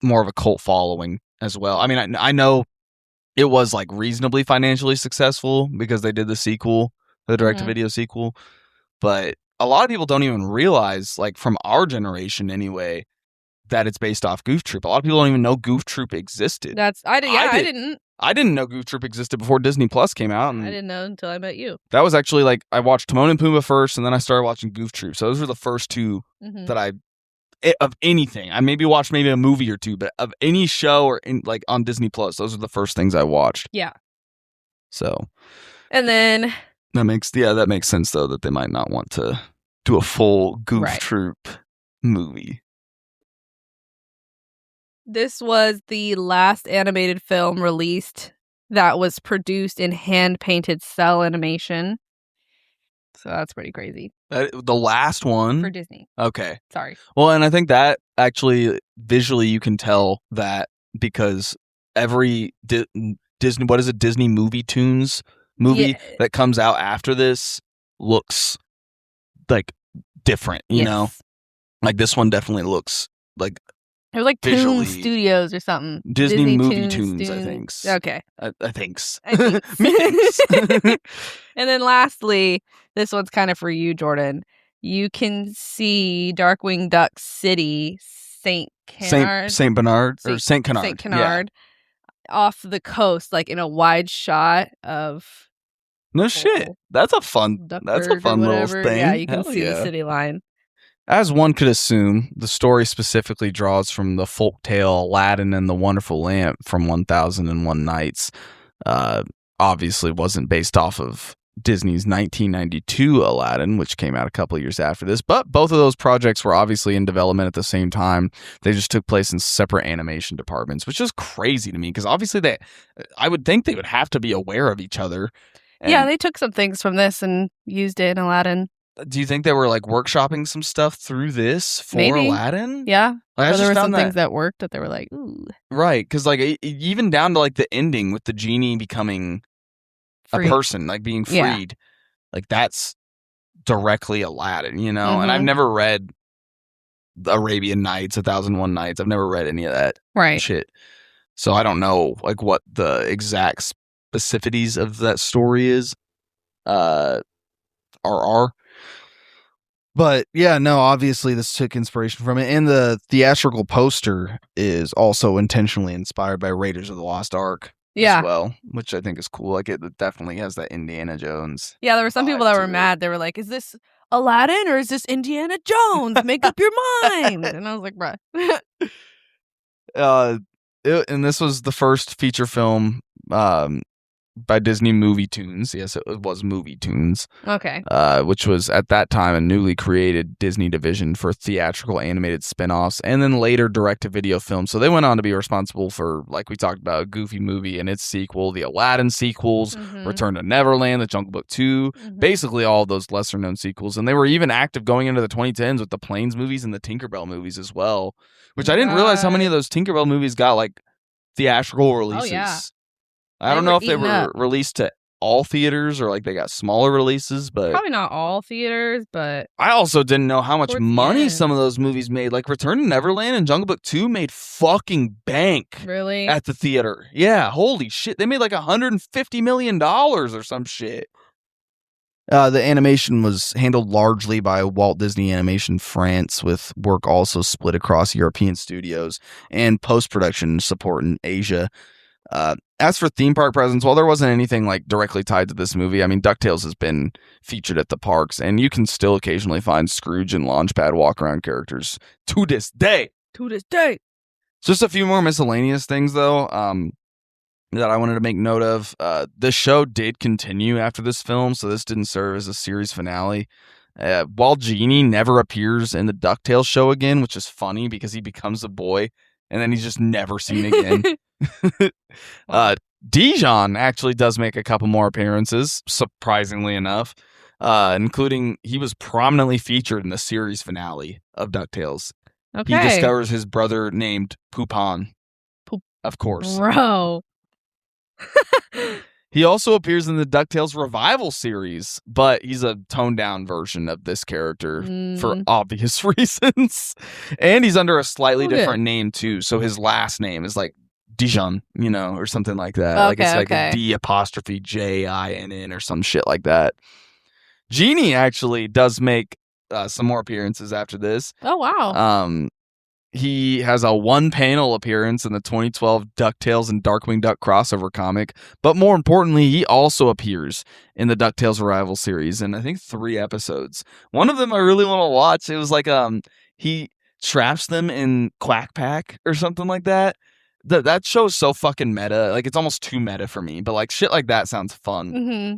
more of a cult following as well. I mean, I know it was reasonably financially successful because they did the sequel, the direct-to-video sequel, but a lot of people don't even realize, from our generation anyway, that it's based off Goof Troop. A lot of people don't even know Goof Troop existed. I didn't. I didn't know Goof Troop existed before Disney Plus came out. And I didn't know until I met you. That was actually I watched Timon and Pumbaa first, and then I started watching Goof Troop. So those were the first two that of anything. I maybe watched a movie or two, but of any show or on Disney Plus, those are the first things I watched. Yeah. So. And then. That makes sense though that they might not want to do a full Goof Troop movie. This was the last animated film released that was produced in hand-painted cell animation. So that's pretty crazy. The last one? For Disney. Okay. Sorry. Well, and I think that actually, visually, you can tell that because every Disney, what is it, Disney Movie Tunes movie that comes out after this looks different, you know? This one definitely looks it was visually. Toon Studios or something. Disney Movie Tunes, I think. Okay. I thinks. And then lastly, this one's kind of for you, Jordan. You can see Darkwing Duck City, St. Canard. St. Bernard or St. Canard. St. Canard. Off the coast, in a wide shot of. No shit. That's a fun little thing. Yeah, you can see the city line. As one could assume, the story specifically draws from the folktale Aladdin and the Wonderful Lamp from 1001 Nights. Obviously wasn't based off of Disney's 1992 Aladdin, which came out a couple of years after this, but both of those projects were obviously in development at the same time. They just took place in separate animation departments, which is crazy to me because obviously I would think they would have to be aware of each other. Yeah, they took some things from this and used it in Aladdin. Do you think they were workshopping some stuff through this for Aladdin? Yeah. There were some things that worked that they were ooh. Right, because even down to the ending with the genie becoming free. A person, being freed, that's directly Aladdin, you know? And I've never read Arabian Nights, 1001 Nights. I've never read any of that Right. shit. So I don't know like what the exact specificities of that story is. Are. But yeah, no, obviously this took inspiration from it. And the theatrical poster is also intentionally inspired by Raiders of the Lost Ark as well, which I think is cool. Like it definitely has that Indiana Jones. Yeah, there were some people that were mad. They were like, is this Aladdin or is this Indiana Jones? Make up your mind. And I was like, bruh. And this was the first feature film by Disney Movie Tunes. Yes, it was Movie Tunes. Okay. Which was at that time a newly created Disney division for theatrical animated spin-offs and then later direct-to-video films. So they went on to be responsible for, like we talked about, Goofy Movie and its sequel, the Aladdin sequels, Return to Neverland, The Jungle Book 2, basically all of those lesser-known sequels. And they were even active going into the 2010s with the Planes movies and the Tinkerbell movies as well, which I didn't realize how many of those Tinkerbell movies got, like, theatrical releases. Oh, yeah. I don't know if they were released to all theaters or like they got smaller releases, but probably not all theaters, but I also didn't know how much money some of those movies made. Like Return to Neverland and Jungle Book 2 made fucking bank. Really? At the theater. Yeah, holy shit. They made like $150 million or some shit. The animation was handled largely by Walt Disney Animation France, with work also split across European studios and post-production support in Asia. As for theme park presence, while there wasn't anything like directly tied to this movie, I mean, DuckTales has been featured at the parks, and you can still occasionally find Scrooge and Launchpad walk-around characters to this day. To this day. Just a few more miscellaneous things, though, that I wanted to make note of. The show did continue after this film, so this didn't serve as a series finale. While Genie never appears in the DuckTales show again, which is funny because he becomes a boy, and then he's just never seen again. Dijon actually does make a couple more appearances, surprisingly enough, including he was prominently featured in the series finale of DuckTales. Okay. He discovers his brother named Poupon. Of course. Bro. He also appears in the DuckTales revival series, but he's a toned-down version of this character for obvious reasons. And he's under a slightly different name, too. So his last name is like Dijon, or something like that. Okay, like it's like a D''Jinn or some shit like that. Genie actually does make some more appearances after this. Oh, wow. He has a one-panel appearance in the 2012 DuckTales and Darkwing Duck crossover comic, but more importantly, he also appears in the DuckTales Revival series in, I think, 3 episodes. One of them I really want to watch. It was like he traps them in Quack Pack or something like that. That show is so fucking meta. Like, it's almost too meta for me, but like shit like that sounds fun. Mm-hmm.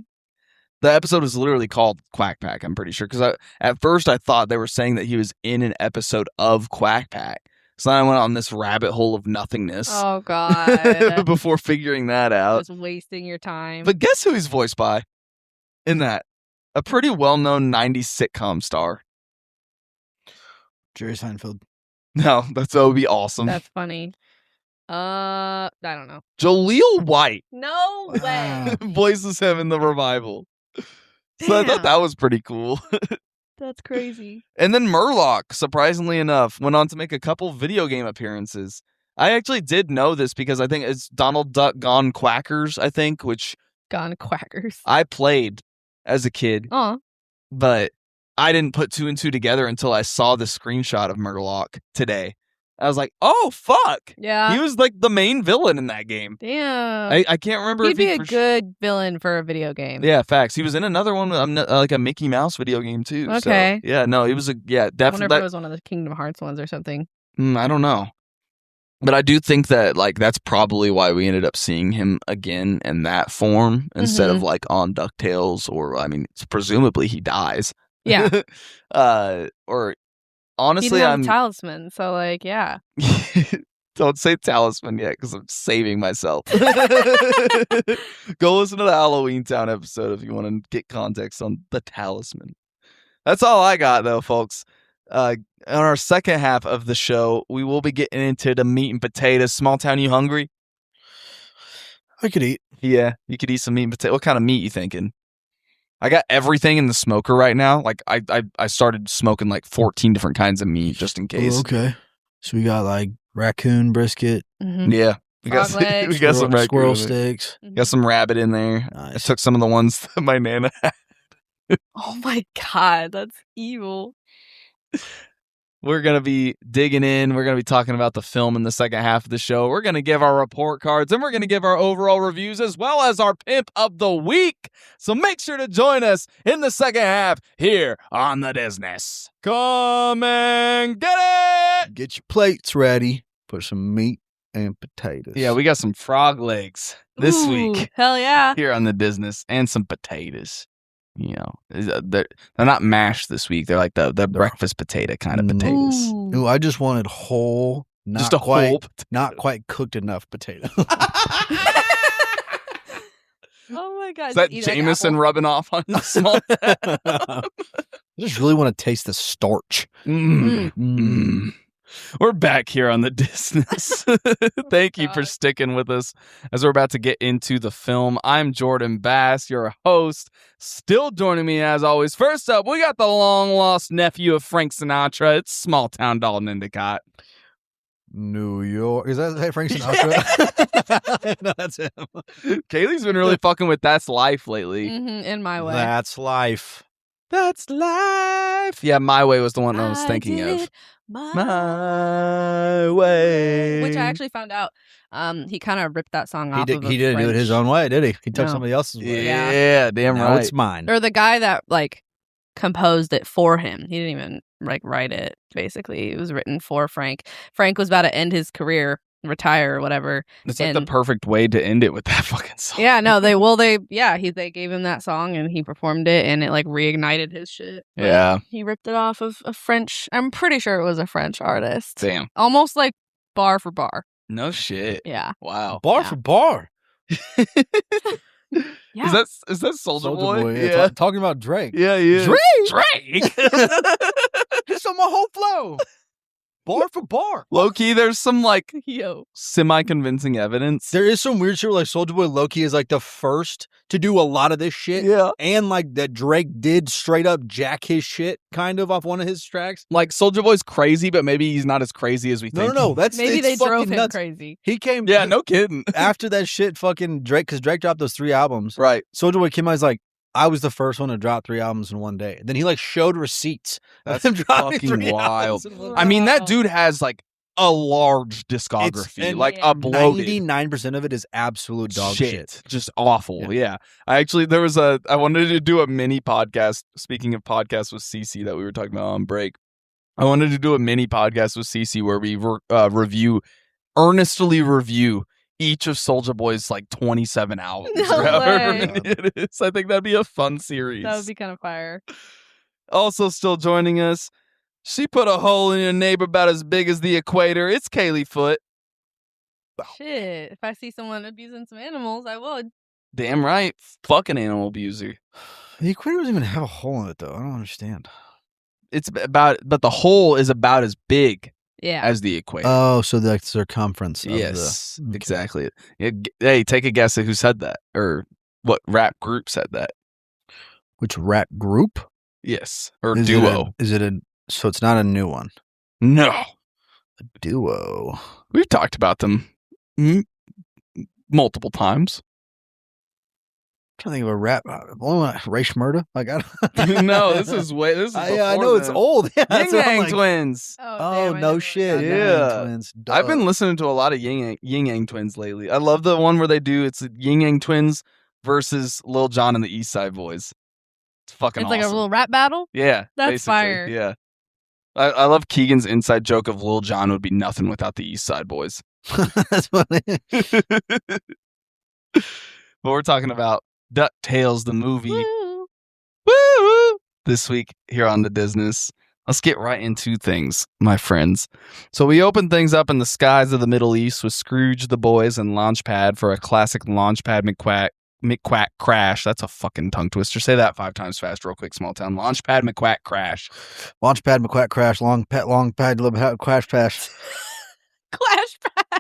The episode is literally called Quack Pack, I'm pretty sure, because at first I thought they were saying that he was in an episode of Quack Pack. So then I went on this rabbit hole of nothingness. Oh, God. Before figuring that out. Just wasting your time. But guess who he's voiced by in that? A pretty well-known 90s sitcom star. Jerry Seinfeld. No, that would be awesome. That's funny. I don't know. Jaleel White. No way. Voices him in the revival. Damn. So I thought that was pretty cool. That's crazy. And then Murloc, surprisingly enough, went on to make a couple video game appearances. I actually did know this because I think it's Donald Duck Gone Quackers, I think, which... Gone Quackers. I played as a kid. Aw. But I didn't put 2 and 2 together until I saw the screenshot of Murloc today. I was like, oh, fuck. Yeah. He was like the main villain in that game. Damn. I can't remember He'd if be a good villain for a video game. Yeah, facts. He was in another one, like a Mickey Mouse video game, too. Okay. So, yeah, no, he was definitely. I wonder if it was one of the Kingdom Hearts ones or something. I don't know. But I do think that, like, that's probably why we ended up seeing him again in that form instead of, like, on DuckTales or, I mean, presumably he dies. Yeah. Or... Honestly, I'm talisman, so like, yeah. Don't say talisman yet, because I'm saving myself. Go listen to the Halloween Town episode if you want to get context on the talisman. That's all I got, though, folks. On our second half of the show, we will be getting into the meat and potatoes. Smalltown, you hungry? I could eat. Yeah, you could eat some meat and potato. What kind of meat you thinking? I got everything in the smoker right now. Like I started smoking like 14 different kinds of meat just in case. Oh, okay. So we got like raccoon brisket, Yeah. We got, Frog legs. we got some raccoon squirrel in there. steaks. Got some rabbit in there. I Nice. took some of the ones that my nana had. Oh my god, that's evil. We're going to be digging in. We're going to be talking about the film in the second half of the show. We're going to give our report cards and we're going to give our overall reviews as well as our pimp of the week. So make sure to join us in the second half here on the Disness. Come and get it! Get your plates ready. Put some meat and potatoes. Yeah, we got some frog legs this Ooh, week Hell yeah. here on the Disness and some potatoes. You know, they're not mashed this week. They're like the breakfast potato kind of potatoes. Ooh, I just wanted whole, not Just a quite, whole potato. not quite cooked enough potato. Oh my god. Is that Just eat like Jameson apple. rubbing off on your small I just really want to taste the starch. We're back here on the Disness. Thank you for God. sticking with us as we're about to get into the film. I'm Jordan Bass, your host. Still joining me as always. First up, we got the long lost nephew of Frank Sinatra. It's Smalltown Dalton Endicott. New York. Is that Frank Sinatra? No, that's him. Kaylee's been really fucking with That's Life lately. In my way. That's life. That's life. Yeah, My Way was the one I was thinking did of. it my Way. Which I actually found out. He kind of ripped that song He off. did. Of He didn't do it his own way, did he? He took No. somebody else's way. Yeah, damn Now right. it's mine. Or the guy that like composed it for him. He didn't even like write it. Basically, it was written for Frank. Frank was about to end his career, retire or whatever. It's like the and- perfect way to end it with that fucking song. Yeah, no, they gave him that song and he performed it and it like reignited his shit. But Yeah. he ripped it off of a French. I'm pretty sure it was a French artist. Damn. Almost like bar for bar. No shit. Yeah. Wow. Bar Yeah. for bar. Yeah. Is that Soldier Soulja Boy? Yeah. Yeah. Talking about Drake. Yeah, yeah. Drake. Drake. Just on my whole flow. Bar for bar. Low key, there's some like Yo. semi-convincing evidence. There is some weird shit where, like Soulja Boy Loki is like the first to do a lot of this shit. Yeah. And like that Drake did straight up jack his shit kind of off one of his tracks. Like Soldier Boy's crazy, but maybe he's not as crazy as we think. No. That's Maybe it's they drove fucking him nuts. crazy. He came Yeah, no kidding. after that shit fucking Drake, because Drake dropped those 3 albums. Right. Soulja Boy came out, he's like, I was the first one to drop 3 albums in one day. Then he like showed receipts. of That's him dropping fucking 3 wild. albums in one I mean, that Wow. dude has like a large discography, and like yeah, uploaded. 99% of it is absolute dog shit. Just awful. Yeah. I actually, I wanted to do a mini podcast. Speaking of podcasts with Cece that we were talking about on break, I wanted to do a mini podcast with Cece where we earnestly review each of Soulja Boy's like 27 albums. No or however way. many it is. I think that'd be a fun series. That would be kind of fire. Also still joining us, she put a hole in your neighbor about as big as the equator. It's Kaylee Foot. Shit. If I see someone abusing some animals, I would. Damn right. Fucking animal abuser. The equator doesn't even have a hole in it, though. I don't understand. It's about, but the hole is about as big Yeah. as the equator. Oh, so the circumference of Yes, the... Okay. exactly. Yeah, hey, take a guess at who said that or what rap group said that. Which rap group? Yes, or Is duo. So it's not a new one. No, A duo. we've talked about them multiple times. I'm trying to think of a rap. Ray Schmurda? Like, I don't No, this is I before know it's then. old. Yeah, Yin that's what I'm Yang like. Twins. Oh, Oh, damn, I no never shit. got Yeah. that. Yang Twins. I've been Duh. listening to a lot of Yin Yang Twins lately. I love the one where they do it's Yin Yang Twins versus Lil Jon and the East Side Boys. It's fucking It's awesome. like a little rap battle. Yeah, That's basically, fire. Yeah, I love Keegan's inside joke of Lil Jon would be nothing without the East Side Boys. That's funny. But we're talking about DuckTales the movie. Woo. Woo! This week here on the Disness. Let's get right into things, my friends. So we open things up in the skies of the Middle East with Scrooge, the boys, and Launchpad for a classic Launchpad McQuack crash. That's a fucking tongue twister. Say that 5 times fast, real quick, Smalltown. Launchpad McQuack crash. Launchpad McQuack crash. Long pad crash pass. Clash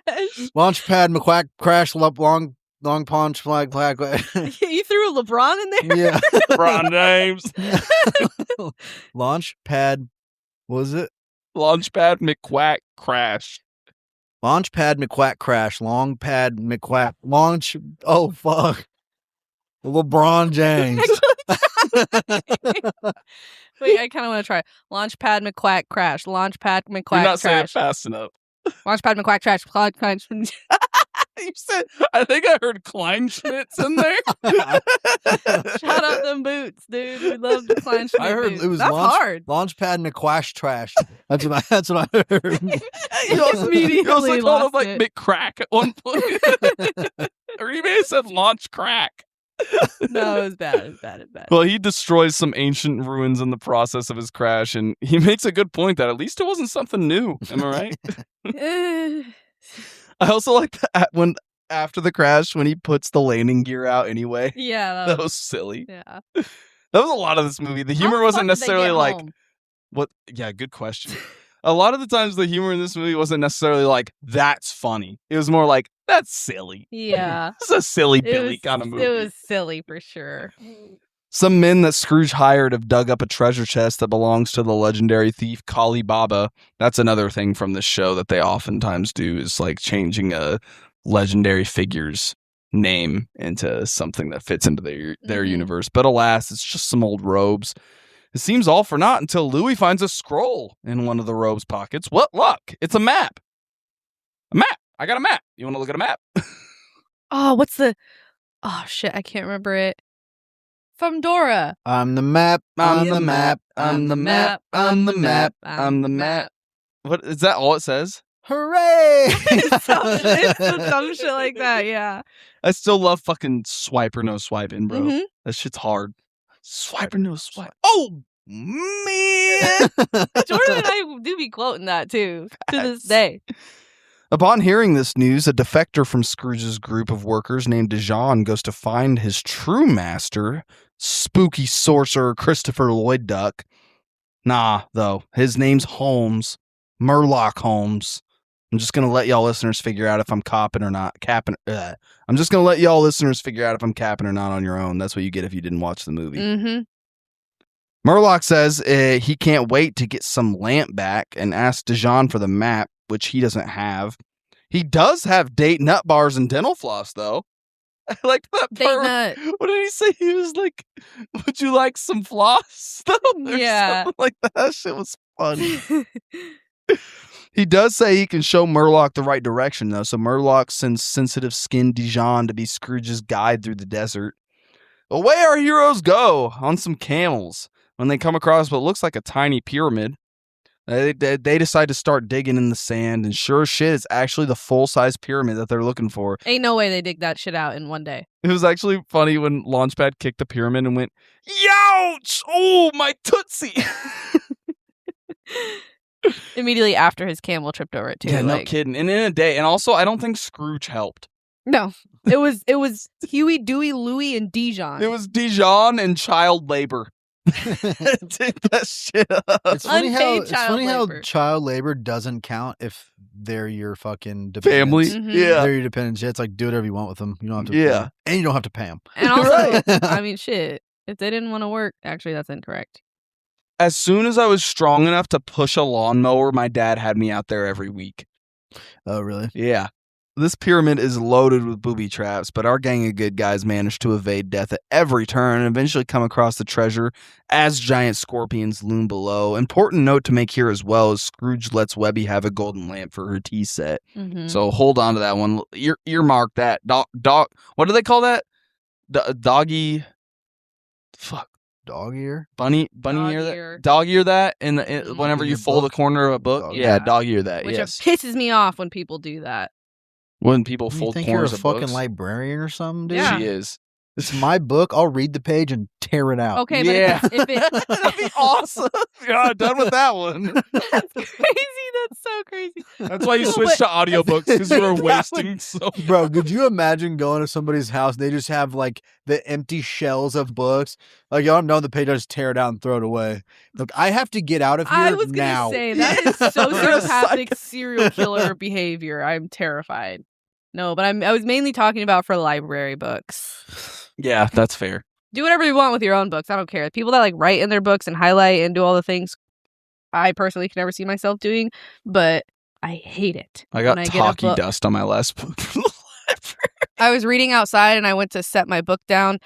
Bash. Launchpad McQuack crash. Long Long punch, flag. You threw LeBron in there? Yeah. LeBron James. Launch pad. What was it? Launchpad McQuack crash. Launch pad McQuack crash. Long pad McQuack. Launch. Oh, fuck. LeBron James. Wait, I kind of want to try. Launchpad McQuack crash. Launchpad McQuack You're not saying it crash. fast enough. Launchpad McQuack crash. You said, I think I heard Kleinschmitz in there. Shut up them boots, dude. We love the Kleinschmidt I heard boots. it was That's hard. Launchpad McQuash trash. That's what I heard. You also Immediately called him lost like it. McCrack at one point. Or you may have said launch crack. No, it was bad. It was bad. It was bad. Well, he destroys some ancient ruins in the process of his crash, and he makes a good point that at least it wasn't something new. Am I right? I also like that when after the crash, when he puts the landing gear out anyway. Yeah. That was silly. Yeah. That was a lot of this movie. The humor How wasn't fucked did they necessarily get like home? what. Yeah, good question. A lot of the times, the humor in this movie wasn't necessarily like that's funny. It was more like that's silly. Yeah. It's a silly It Billy was, kind of movie. It was silly for sure. Some men that Scrooge hired have dug up a treasure chest that belongs to the legendary thief Kali Baba. That's another thing from this show that they oftentimes do is like changing a legendary figure's name into something that fits into their Mhm. universe. But alas, it's just some old robes. It seems all for naught until Louis finds a scroll in one of the robe's pockets. What luck! It's a map. A map. I got a map. You want to look at a map? Oh, what's the... Oh, shit. I can't remember it. From Dora. I'm the map. I'm the map. I'm the map. I'm the map. I'm the map. What is that? All it says? Hooray! It's some shit like that, yeah. I still love fucking swipe or no swiping, bro. Mhm. That shit's hard. Swipe or no swipe. Oh man! Jordan and I do be quoting that too to this day. Upon hearing this news, a defector from Scrooge's group of workers named Dijon goes to find his true master, spooky sorcerer Christopher Lloyd Duck. Nah, though. His name's Holmes. Murloc Holmes. I'm just going to let y'all listeners figure out if I'm capping or not. I'm just going to let y'all listeners figure out if I'm capping or not on your own. That's what you get if you didn't watch the movie. Mm-hmm. Murloc says he can't wait to get some lamp back and asks Dijon for the map, which he doesn't have. He does have date nut bars and dental floss, though. I like that Date part. nut. What did he say? He was like, would you like some floss? Or Yeah. something like that. That shit was funny. He does say he can show Murloc the right direction, though. So Murloc sends sensitive-skinned Dijon to be Scrooge's guide through the desert. Away our heroes go on some camels. When they come across what looks like a tiny pyramid, they decide to start digging in the sand, and sure as shit, it's actually the full-size pyramid that they're looking for. Ain't no way they dig that shit out in one day. It was actually funny when Launchpad kicked the pyramid and went, "Youch! Oh, my tootsie!" Immediately after his camel tripped over it too. Yeah, no like, kidding. And in a day, and also, I don't think Scrooge helped. no. It was Huey, Dewey, Louie, and Dijon. It was Dijon and child labor. Dig that shit up. It's funny Unpaid how labor. child labor doesn't count if they're your fucking Family. dependents. Mhm. Yeah. They're your dependents. Yeah, it's like do whatever you want with them. You don't have to. Yeah. And you don't have to pay them. And also, Right. I mean, shit. If they didn't want to work, actually, that's incorrect. As soon as I was strong enough to push a lawnmower, my dad had me out there every week. Oh, really? Yeah. This pyramid is loaded with booby traps, but our gang of good guys managed to evade death at every turn and eventually come across the treasure as giant scorpions loom below. Important note to make here as well is Scrooge lets Webby have a golden lamp for her tea set. Mm-hmm. So hold on to that one. Earmark that. Dog. What do they call that? Doggy. Fuck. Dog ear? Bunny Dog ear ear. that. Dog ear that. In Mhm. whenever In you your fold book? a corner of a book. Dog Yeah, ear. dog ear that. Which Yes. pisses me off when people do that. When people You fold think you're a corners of fucking books. librarian or something, dude? Yeah. She is. It's my book. I'll read the page and tear it out. Okay, Yeah. but if it That'd be awesome. Yeah, done with that one. that's crazy. That's so crazy. That's why you No, switched to audiobooks because you were That wasting so. Bro, could you imagine going to somebody's house? They just have like the empty shells of books. Like, y'all know the page, I just tear it out and throw it away. Look, I have to get out of here I was gonna now. say that is You're a sociopathic psycho. serial killer behavior. I'm terrified. No, but I was mainly talking about for library books. Yeah, that's fair. Do whatever you want with your own books. I don't care. People that like write in their books and highlight and do all the things, I personally can never see myself doing, but I hate it. I got when talkie dust on my last book. I was reading outside and I went to set my book down.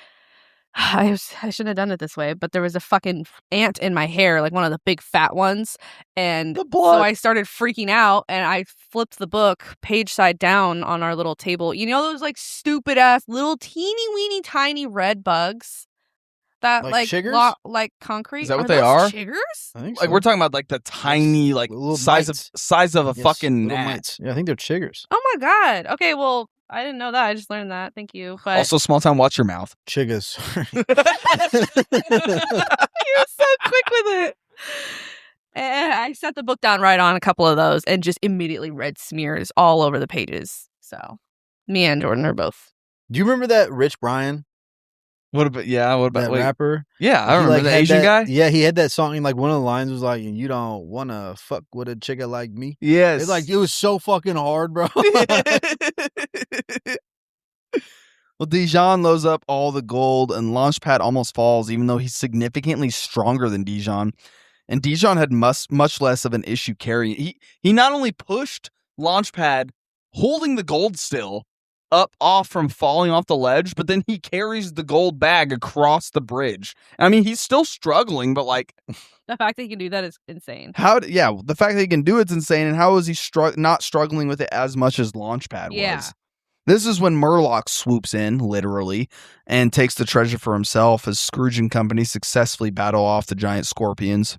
I shouldn't have done it this way, but there was a fucking ant in my hair, like one of the big fat ones. And so I started freaking out and I flipped the book page side down on our little table. You know those like stupid ass little teeny weeny tiny red bugs? That like like concrete. Is that what they are? Chiggers? I think so. Like we're talking about like the tiny like size of a fucking gnat. Mites. Yeah, I think they're chiggers. Oh my god. Okay, well, I didn't know that. I just learned that. Thank you. But also, Smalltown, watch your mouth. Chiggers. You're so quick with it. And I set the book down right on a couple of those and just immediately red smears all over the pages. So me and Jordan are both. Do you remember that Rich Brian? What about that rapper? Yeah, I remember the Asian guy. Yeah, he had that song. And like one of the lines was like, "You don't want to fuck with a chicka like me." Yes, it's like it was so fucking hard, bro. Well, Dijon loads up all the gold, and Launchpad almost falls, even though he's significantly stronger than Dijon. And Dijon had much less of an issue carrying. He not only pushed Launchpad, holding the gold still, off from falling off the ledge, but then he carries the gold bag across the bridge. I mean, he's still struggling, but like the fact that he can do that is insane. The fact that he can do it's insane. And how is he not struggling with it as much as Launchpad was? This is when Murloc swoops in, literally, and takes the treasure for himself as Scrooge and company successfully battle off the giant scorpions.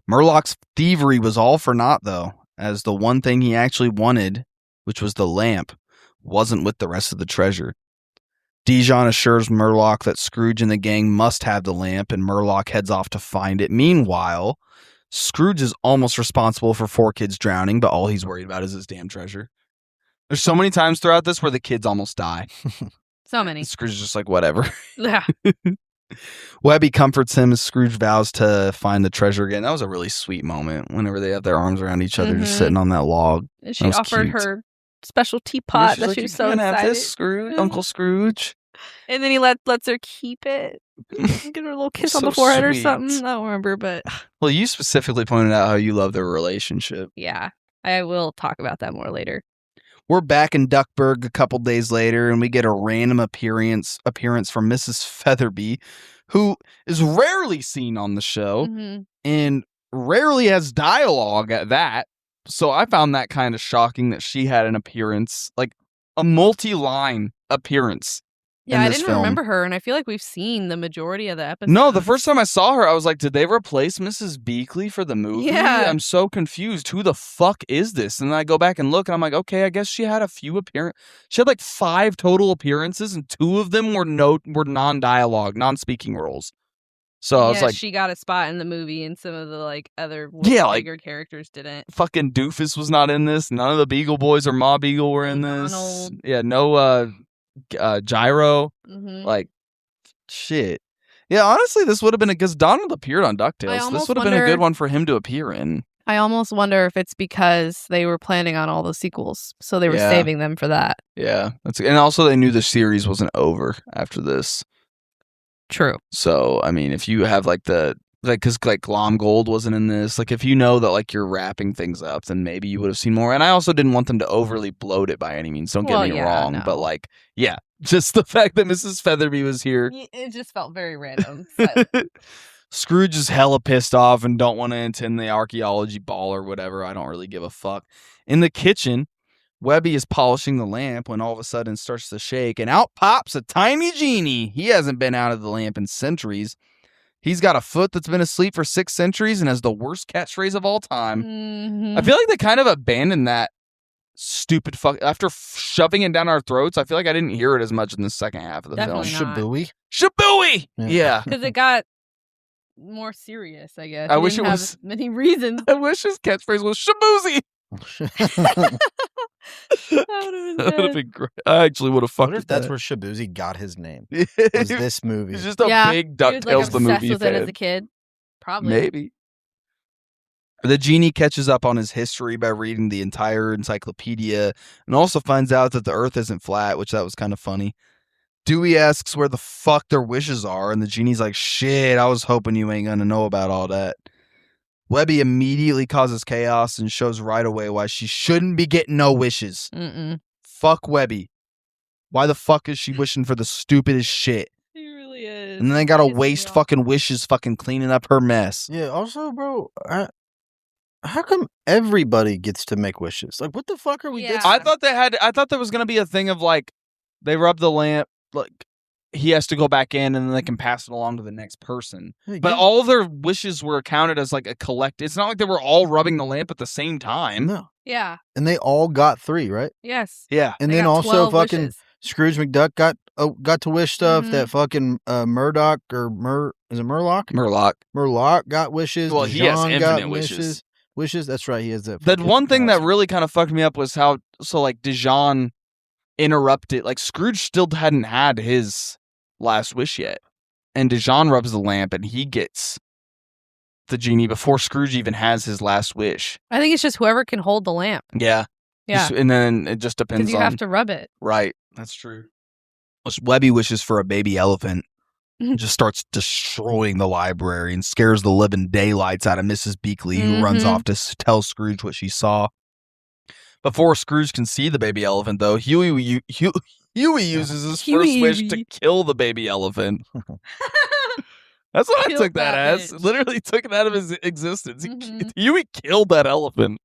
Murloc's thievery was all for naught, though, as the one thing he actually wanted, which was the lamp, wasn't with the rest of the treasure. Dijon assures Murloc that Scrooge and the gang must have the lamp, and Murloc heads off to find it. Meanwhile, Scrooge is almost responsible for 4 kids drowning, but all he's worried about is his damn treasure. There's so many times throughout this where the kids almost die. So many. And Scrooge is just like, whatever. Yeah. Webby comforts him as Scrooge vows to find the treasure again. That was a really sweet moment whenever they have their arms around each other, just sitting on that log. And she offered her special teapot that she was so excited. Have this, Scrooge, Uncle Scrooge. And then he lets her keep it. Get her a little kiss on the forehead or something. I don't remember, but... Well, you specifically pointed out how you love their relationship. Yeah. I will talk about that more later. We're back in Duckburg a couple days later, and we get a random appearance from Mrs. Featherby, who is rarely seen on the show and rarely has dialogue at that. So I found that kind of shocking that she had an appearance, like a multi-line appearance. Yeah, I didn't remember her, and I feel like we've seen the majority of the episodes. No, the first time I saw her, I was like, did they replace Mrs. Beakley for the movie? Yeah. I'm so confused. Who the fuck is this? And then I go back and look, and I'm like, okay, I guess she had a few appearances. She had like 5 total appearances, and 2 of them were non-dialogue, non-speaking roles. So I was like, she got a spot in the movie, and some of the like other bigger characters didn't. Fucking Doofus was not in this. None of the Beagle Boys or Ma Beagle were in this. Donald. Yeah, no Gyro. Like, shit. Yeah, honestly, this would have been because Donald appeared on DuckTales. This would have been a good one for him to appear in. I almost wonder if it's because they were planning on all the sequels, so they were saving them for that. Yeah, and also they knew the series wasn't over after this. True. So, I mean, if you have because Glom Gold wasn't in this, like if you know that like you're wrapping things up, then maybe you would have seen more. And I also didn't want them to overly bloat it by any means. Don't get me wrong, no. but like, yeah, just the fact that Mrs. Featherby was here, it just felt very random. Scrooge is hella pissed off and don't want to attend the archaeology ball or whatever. I don't really give a fuck. In the kitchen, Webby is polishing the lamp when all of a sudden it starts to shake, and out pops a tiny genie. He hasn't been out of the lamp in centuries. He's got a foot that's been asleep for 6 centuries and has the worst catchphrase of all time. I feel like they kind of abandoned that stupid fuck after shoving it down our throats. I feel like I didn't hear it as much in the second half of the film. Shabooey? Shabooey! Yeah. Because it got more serious, I guess. I wish it was many reasons. I wish his catchphrase was Shaboozy. That would have been great. I actually would have fucked with that. That's where Shaboozy got his name. Was this movie? He's just a big DuckTales the movie with fan. it as a kid. Probably. Maybe. The genie catches up on his history by reading the entire encyclopedia and also finds out that the Earth isn't flat, which that was kind of funny. Dewey asks where the fuck their wishes are, and the genie's like, shit, I was hoping you ain't gonna know about all that. Webby immediately causes chaos and shows right away why she shouldn't be getting no wishes. Fuck Webby. Why the fuck is she wishing for the stupidest shit? He really is. And then they gotta waste fucking wishes fucking cleaning up her mess. Yeah, also, bro, how come everybody gets to make wishes? Like, what the fuck are we Yeah. I thought there was gonna be a thing of like, they rub the lamp, like, he has to go back in and then they can pass it along to the next person. Hey, But all of their wishes were counted as like a collect. It's not like they were all rubbing the lamp at the same time. No. Yeah. And they all got 3, right? Yes. Yeah. And They then got also 12 fucking wishes. Scrooge McDuck got to wish stuff. Mhm. That fucking Murdoch or is it Murloc? Murloc got wishes. Well, he has Dijon got infinite wishes. Wishes. That's right. He has that. The fucking one thing that thousand. really kind of fucked me up was how, so like Dijon interrupted, like Scrooge still hadn't had his last wish yet. And Dijon rubs the lamp and he gets the genie before Scrooge even has his last wish. I think it's just whoever can hold the lamp. Yeah. Yeah. And then it just Because depends you on. have to rub it. Right. That's true. Webby wishes for a baby elephant. Just starts destroying the library and scares the living daylights out of Mrs. Beakley, who runs Mhm. off to tell Scrooge what she saw. Before Scrooge can see the baby elephant, though, Huey uses his first wish to Huey. kill the baby elephant. That's what I Kill took that that as. bitch. Literally took it out of his existence. Mhm. Huey killed that elephant.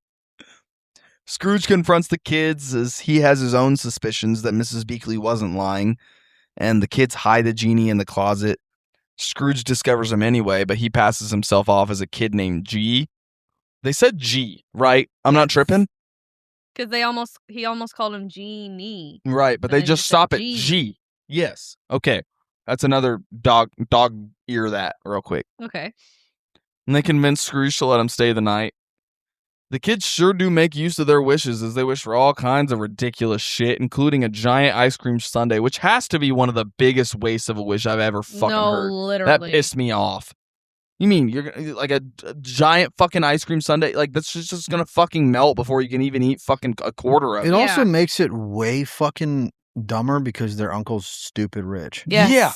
Scrooge confronts the kids as he has his own suspicions that Mrs. Beakley wasn't lying, and the kids hide the genie in the closet. Scrooge discovers him anyway, but he passes himself off as a kid named G. They said G, right? I'm not tripping? Because he almost called him Genie. Right, but But they then just you said stop at G. G. Yes. Okay. That's another dog ear that real quick. Okay. And they convince Scrooge to let him stay the night. The kids sure do make use of their wishes as they wish for all kinds of ridiculous shit, including a giant ice cream sundae, which has to be one of the biggest wastes of a wish I've ever fucking No, heard. literally. That pissed me off. You mean you're like a giant fucking ice cream sundae? Like that's just gonna fucking melt before you can even eat fucking a quarter of It it. also Yeah. makes it way fucking dumber because their uncle's stupid rich. Yes. Yeah.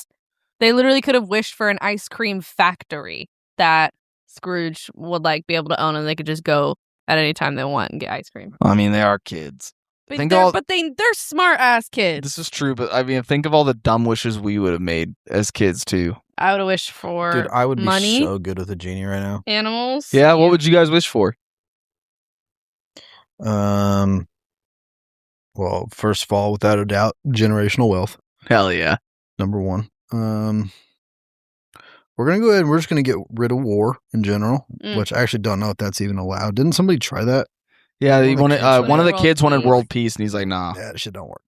They literally could have wished for an ice cream factory that Scrooge would like be able to own, and they could just go at any time they want and get ice cream. I mean, they are kids. But Think they're, all- they're smart ass kids. This is true, but I mean, think of all the dumb wishes we would have made as kids too. I would have wished for Dude, I would be money, so good with a genie right now. animals. Yeah, what would you guys wish for? Well, first of all, without a doubt, generational wealth, Hell yeah. number one. We're gonna go ahead and we're just gonna get rid of war in general, Mm. which I actually don't know if that's even allowed. Didn't somebody try that? Yeah, One he of the wanted, kids one of the wanted kids world wanted peace. world peace, and he's like, nah. Yeah, that shit don't work.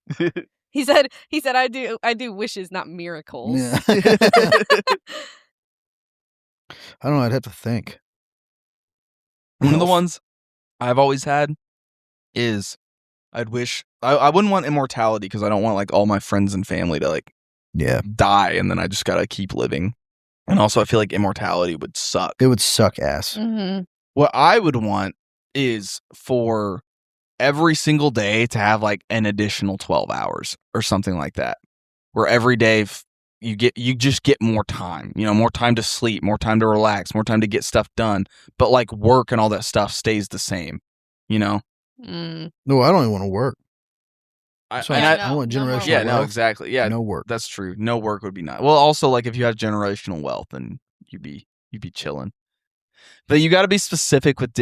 He said I do wishes, not miracles. Yeah. I don't know. I'd have to think. One of the ones I've always had is I'd wish I wouldn't want immortality because I don't want like all my friends and family to like Yeah, die and then I just gotta keep living. And also I feel like immortality would suck. it would suck ass. Mm-hmm. What I would want is for every single day to have like an additional 12 hours or something like that. Where every day you just get more time, more time to sleep, more time to relax, more time to get stuff done. But like work and all that stuff stays the same, Mm. No, I don't even want to work. So and Yeah, I no, want no more generational yeah, no, wealth. exactly. Yeah, No work. that's true. No work would be nice. Well, also like if you had generational wealth, then you'd be chilling. But you got to be specific with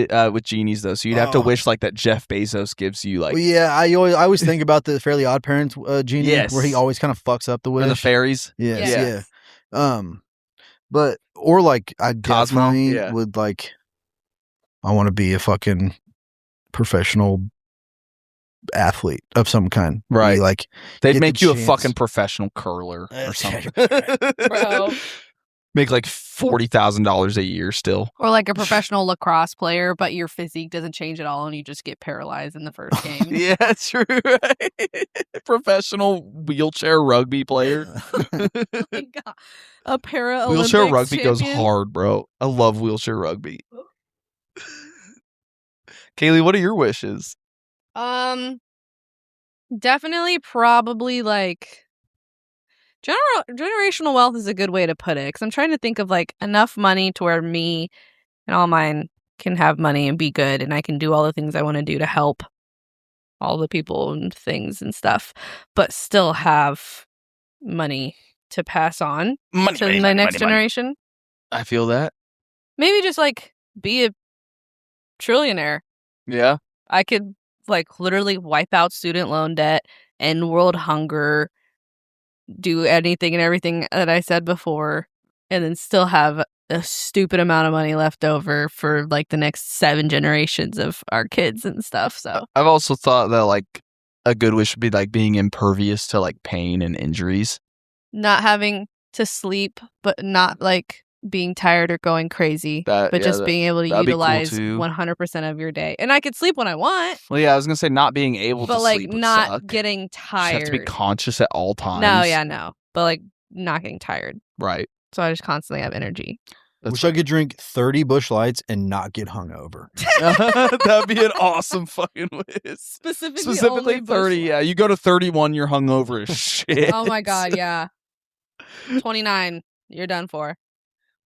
genies though. So you'd have to Oh. wish like that Jeff Bezos gives you like Well, yeah, I always think about the Fairly Odd Parents genie, Yes. where he always kind of fucks up the wish. or the fairies. Yes, Yes. yeah. But or like I Cosmo, definitely yeah. would like. I want to be a fucking professional athlete of some kind. Right. Be like They'd Get make the you a chance. fucking professional curler or That's something. Bro. Make like $40,000 a year still. Or like a professional lacrosse player, but your physique doesn't change at all and you just get paralyzed in the first game. Yeah, true. Right? Professional wheelchair rugby player. Oh my God. A para Wheelchair Olympics rugby goes champion. hard, bro. I love wheelchair rugby. Kaylee, what are your wishes? Definitely probably like generational wealth is a good way to put it, because I'm trying to think of like enough money to where me and all mine can have money and be good, and I can do all the things I want to do to help all the people and things and stuff, but still have money to pass on to my next generation. I feel that. Maybe just like be a trillionaire. Yeah. I could like literally wipe out student loan debt, end world hunger, do anything and everything that I said before, and then still have a stupid amount of money left over for like the next 7 generations of our kids and stuff. So I've also thought that like a good wish would be like being impervious to like pain and injuries. Not having to sleep, but not like being tired or going crazy, just being able to utilize 100% of your day. And I could sleep when I want. Well, yeah, I was gonna say not being able to sleep, but like not suck. getting tired. You have to be conscious at all times. No, but like not getting tired. Right. So I just constantly have energy. Wish I could drink 30 Busch Lights and not get hungover. That'd be an awesome fucking wish. Specifically 30. Yeah, you go to 31, you're hungover as shit. Oh my god, yeah. 29, you're done for.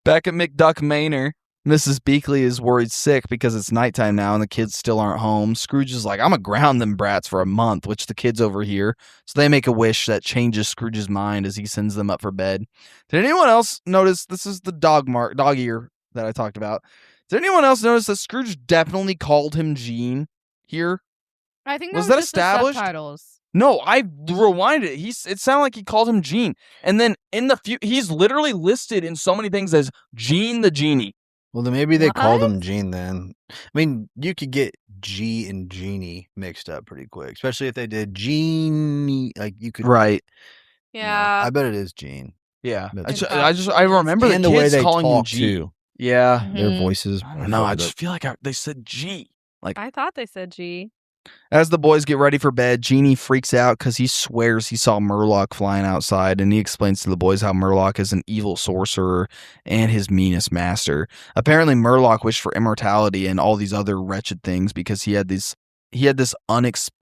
Back at McDuck Manor, Mrs. Beakley is worried sick because it's nighttime now and the kids still aren't home. Scrooge is like, I'm gonna ground them brats for a month, which the kids overhear. So they make a wish that changes Scrooge's mind as he sends them up for bed. Did anyone else notice, this is the dog ear that I talked about. Did anyone else notice that Scrooge definitely called him Gene here? I think was that just established? The subtitles. No, I rewinded it. It sounded like he called him Gene. And then in he's literally listed in so many things as Gene the Genie. Well, then maybe they called him Gene then. I mean, you could get G and Genie mixed up pretty quick, especially if they did Genie. Like, you could. Right. Yeah. I bet it is Gene. Yeah. I remember the way they calling him G. Too. Yeah. Mm-hmm. Their voices. I don't know. I just feel like they said G. Like, I thought they said G. As the boys get ready for bed, Genie freaks out because he swears he saw Murloc flying outside, and he explains to the boys how Murloc is an evil sorcerer and his meanest master. Apparently, Murloc wished for immortality and all these other wretched things because he had this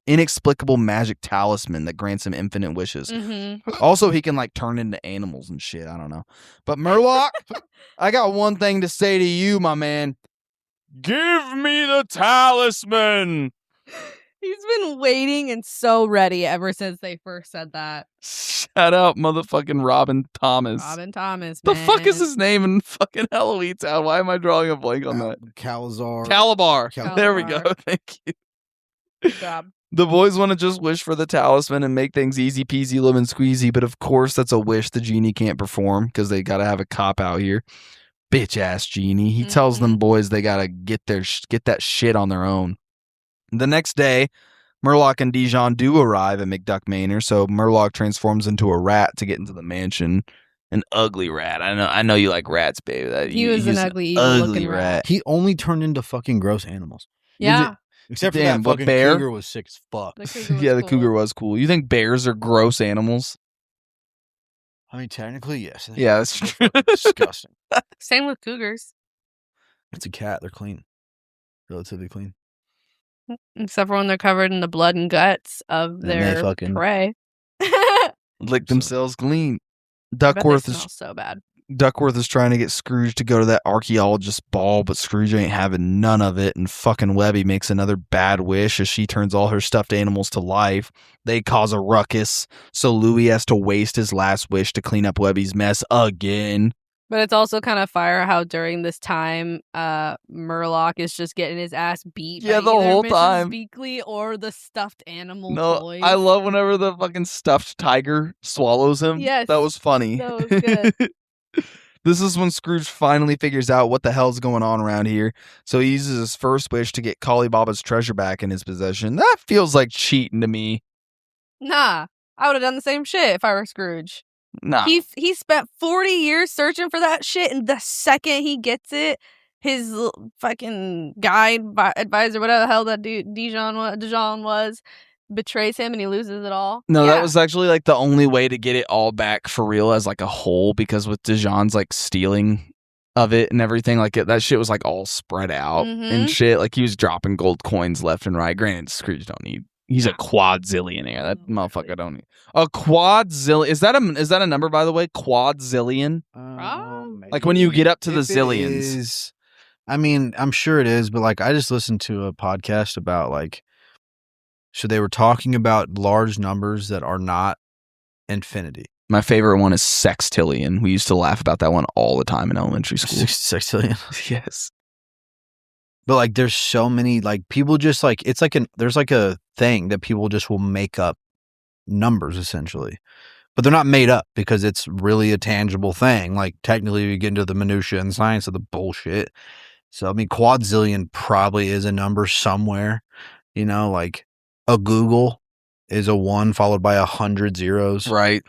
inexplicable magic talisman that grants him infinite wishes. Mm-hmm. Also, he can like turn into animals and shit. I don't know. But Murloc, I got one thing to say to you, my man. Give me the talisman. He's been waiting and so ready ever since they first said that. Shout out motherfucking Robin Thomas. Robin Thomas, man. The man. fuck is his name in fucking Halloween Town? Why am I drawing a blank on that? Calabar. There we go. Thank you. Good job. The boys want to just wish for the talisman and make things easy peasy lemon squeezy, but of course that's a wish the genie can't perform because they got to have a cop out here. Bitch ass genie. He tells them boys they got to get that shit on their own. The next day, Murloc and Dijon do arrive at McDuck Manor, so Murloc transforms into a rat to get into the mansion. An ugly rat. I know you like rats, baby. He was an ugly, evil-looking rat. He only turned into fucking gross animals. Yeah. Except for that fucking bear. Cougar was sick as fuck. The cougar was cool. You think bears are gross animals? I mean, technically, yes. Yeah, that's true. Disgusting. Same with cougars. It's a cat. They're clean. Relatively clean. Except for when they're covered in the blood and guts of their prey. Lick themselves clean. Duckworth is so bad. Duckworth is trying to get Scrooge to go to that archaeologist ball, but Scrooge ain't having none of it, and fucking Webby makes another bad wish as she turns all her stuffed animals to life. They cause a ruckus, so Louis has to waste his last wish to clean up Webby's mess again. But it's also kind of fire how during this time, Murloc is just getting his ass beat. Yeah, by the whole Mrs. time. Beakley or the stuffed animal toys. I love whenever the fucking stuffed tiger swallows him. Yes, that was funny. That was good. This is when Scrooge finally figures out what the hell's going on around here. So he uses his first wish to get Kali Baba's treasure back in his possession. That feels like cheating to me. Nah, I would have done the same shit if I were Scrooge. Nah. He spent 40 years searching for that shit, and the second he gets it, his fucking guide, advisor, whatever the hell that dude Dijon was, betrays him and he loses it all. No, that was actually like the only way to get it all back for real as like a whole, because with Dijon's like stealing of it and everything. Like that shit was like all spread out and shit. Like he was dropping gold coins left and right. Granted, Scrooge don't need. He's a quadzillionaire. That motherfucker don't need a quadzillion. Is that a number, by the way? Quadzillion. Like when you get up to the zillions. I mean, I'm sure it is, but like I just listened to a podcast about like, so they were talking about large numbers that are not infinity. My favorite one is sextillion. We used to laugh about that one all the time in elementary school. Sextillion. Yes. But like there's so many like people just like it's like there's like a thing that people just will make up numbers essentially. But they're not made up because it's really a tangible thing. Like technically we get into the minutia and science of the bullshit. So I mean quadzillion probably is a number somewhere. You know, like a Google is a 1 followed by 100 zeros. Right.